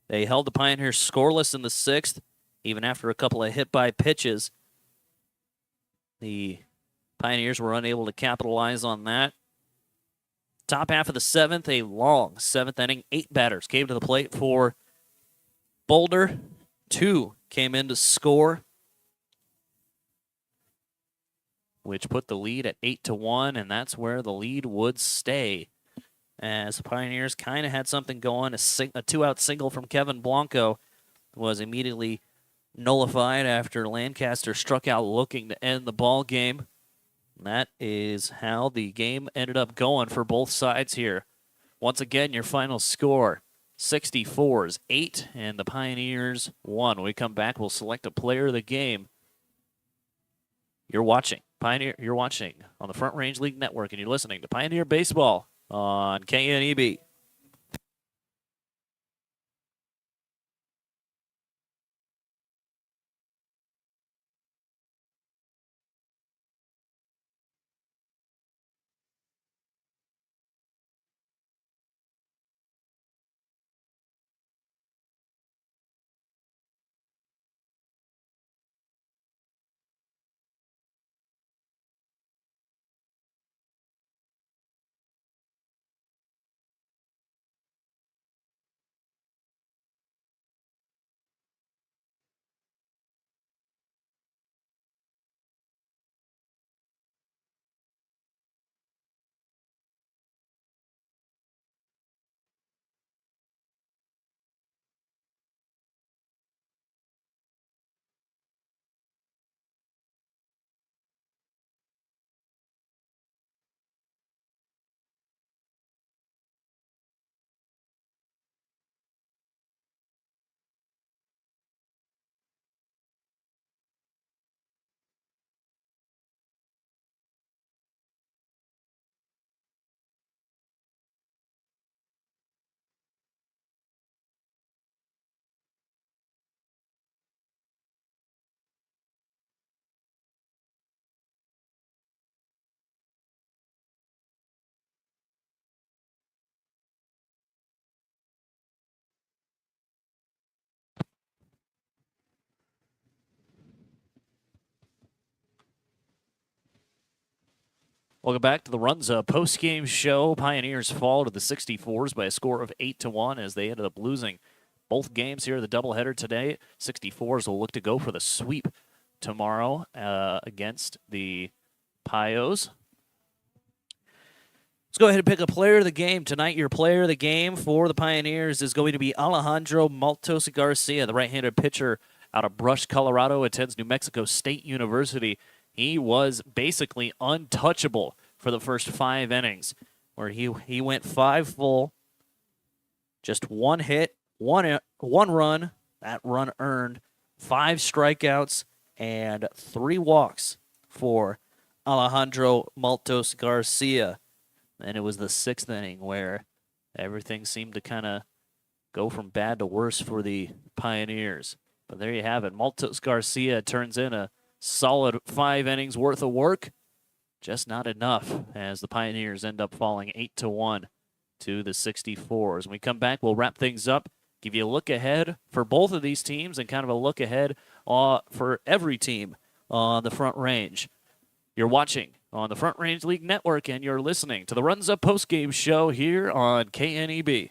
They held the Pioneers scoreless in the 6th, even after a couple of hit-by pitches. The Pioneers were unable to capitalize on that. Top half of the 7th, a long 7th inning. 8 batters came to the plate for Boulder. 2 came in to score, which put the lead at 8-1, and that's where the lead would stay, as the Pioneers kind of had something going. A 2-out single from Kevin Blanco was immediately nullified after Lancaster struck out looking to end the ball game. And that is how the game ended up going for both sides here. Once again, your final score, 64's 8 and the Pioneers 1. When we come back, we'll select a player of the game. You're watching You're watching on the Front Range League Network, and you're listening to Pioneer Baseball on KNEB. Welcome back to the Runza post-game show. Pioneers fall to the 64's by a score of 8-1 as they ended up losing both games here. The doubleheader today. 64's will look to go for the sweep tomorrow against the Pios. Let's go ahead and pick a player of the game. Tonight, your player of the game for the Pioneers is going to be Alejandro Maltos Garcia, the right-handed pitcher out of Brush, Colorado, attends New Mexico State University. He was basically untouchable for the first 5 innings, where he went 5 full, just 1 hit, one run, that run earned, 5 strikeouts, and 3 walks for Alejandro Maltos Garcia. And it was the 6th inning where everything seemed to kind of go from bad to worse for the Pioneers. But there you have it. Maltos Garcia turns in a solid 5 innings worth of work. Just not enough as the Pioneers end up falling 8-1 to the 64's. When we come back, we'll wrap things up, give you a look ahead for both of these teams and kind of a look ahead for every team on the Front Range. You're watching on the Front Range League Network, and you're listening to the Runs Up postgame show here on KNEB.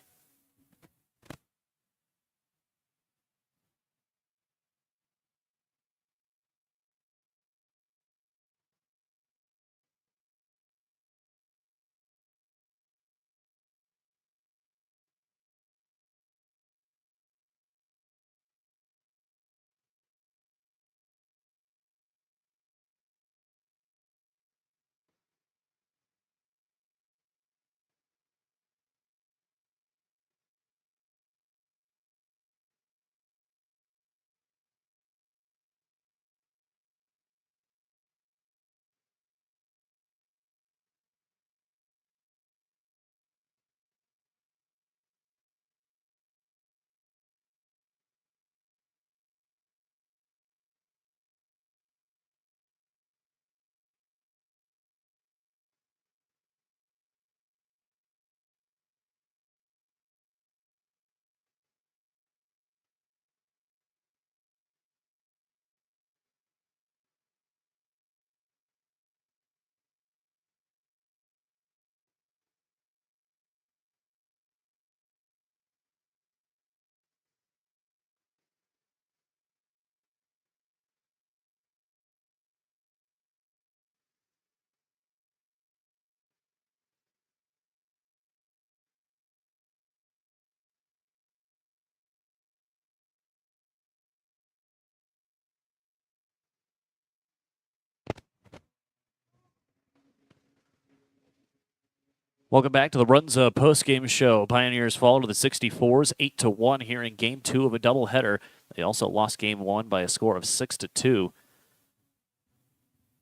Welcome back to the Runza postgame show. Pioneers fall to the 64s 8-1 here in Game 2 of a doubleheader. They also lost Game 1 by a score of 6-2.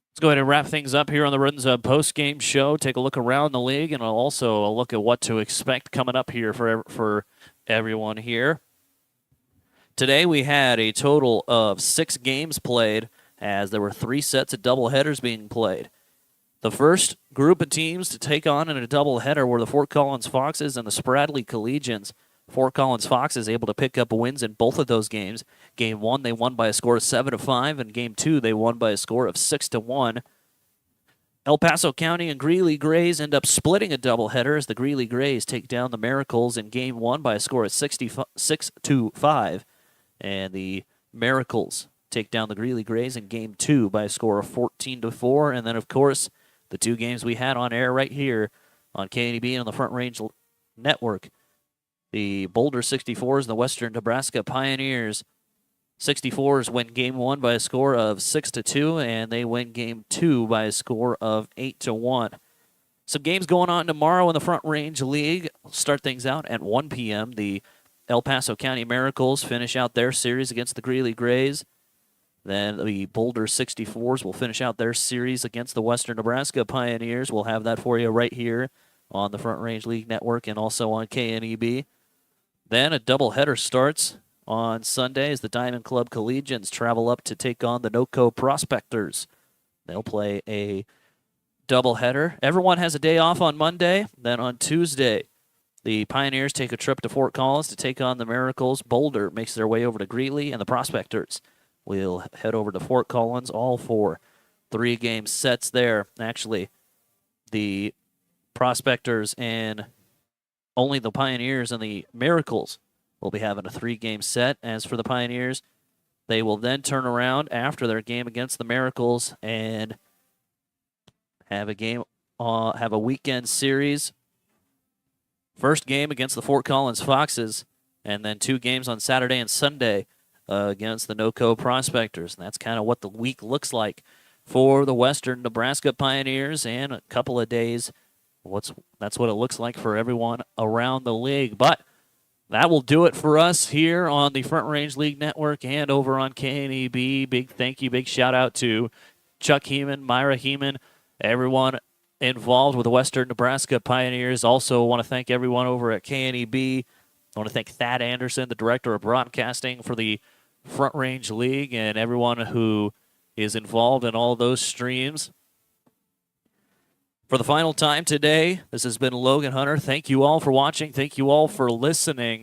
Let's go ahead and wrap things up here on the Runza postgame show. Take a look around the league, and also a look at what to expect coming up here for everyone here. Today we had a total of 6 games played, as there were 3 sets of doubleheaders being played. The first group of teams to take on in a doubleheader were the Fort Collins Foxes and the Spradley Collegians. Fort Collins Foxes able to pick up wins in both of those games. Game 1, they won by a score of 7-5, and Game 2, they won by a score of 6-1. El Paso County and Greeley Grays end up splitting a doubleheader as the Greeley Grays take down the Miracles in Game 1 by a score of 6-5, and the Miracles take down the Greeley Grays in Game 2 by a score of 14-4, and then, of course, the 2 games we had on air right here on KNEB and on the Front Range Network. The Boulder 64s and the Western Nebraska Pioneers. 64s win Game 1 by a score of 6-2, and they win Game 2 by a score of 8-1. Some games going on tomorrow in the Front Range League. We'll start things out at 1 p.m. The El Paso County Miracles finish out their series against the Greeley Grays. Then the Boulder 64s will finish out their series against the Western Nebraska Pioneers. We'll have that for you right here on the Front Range League Network and also on KNEB. Then a doubleheader starts on Sunday as the Diamond Club Collegians travel up to take on the NOCO Prospectors. They'll play a doubleheader. Everyone has a day off on Monday. Then on Tuesday, the Pioneers take a trip to Fort Collins to take on the Miracles. Boulder makes their way over to Greeley, and the Prospectors will head over to Fort Collins, all for 3-game sets there. Actually, the Prospectors and only the Pioneers and the Miracles will be having a 3-game set. As for the Pioneers, they will then turn around after their game against the Miracles and have a weekend series. First game against the Fort Collins Foxes, and then 2 games on Saturday and Sunday against the NOCO Prospectors. And that's kind of what the week looks like for the Western Nebraska Pioneers, and a couple of days. That's what it looks like for everyone around the league. But that will do it for us here on the Front Range League Network and over on KNEB. Big thank you, big shout out to Chuck Heeman, Myra Heeman, everyone involved with the Western Nebraska Pioneers. Also want to thank everyone over at KNEB. I want to thank Thad Anderson, the Director of Broadcasting for the Front Range League, and everyone who is involved in all those streams. For the final time today, this has been Logan Hunter. Thank you all for watching. Thank you all for listening.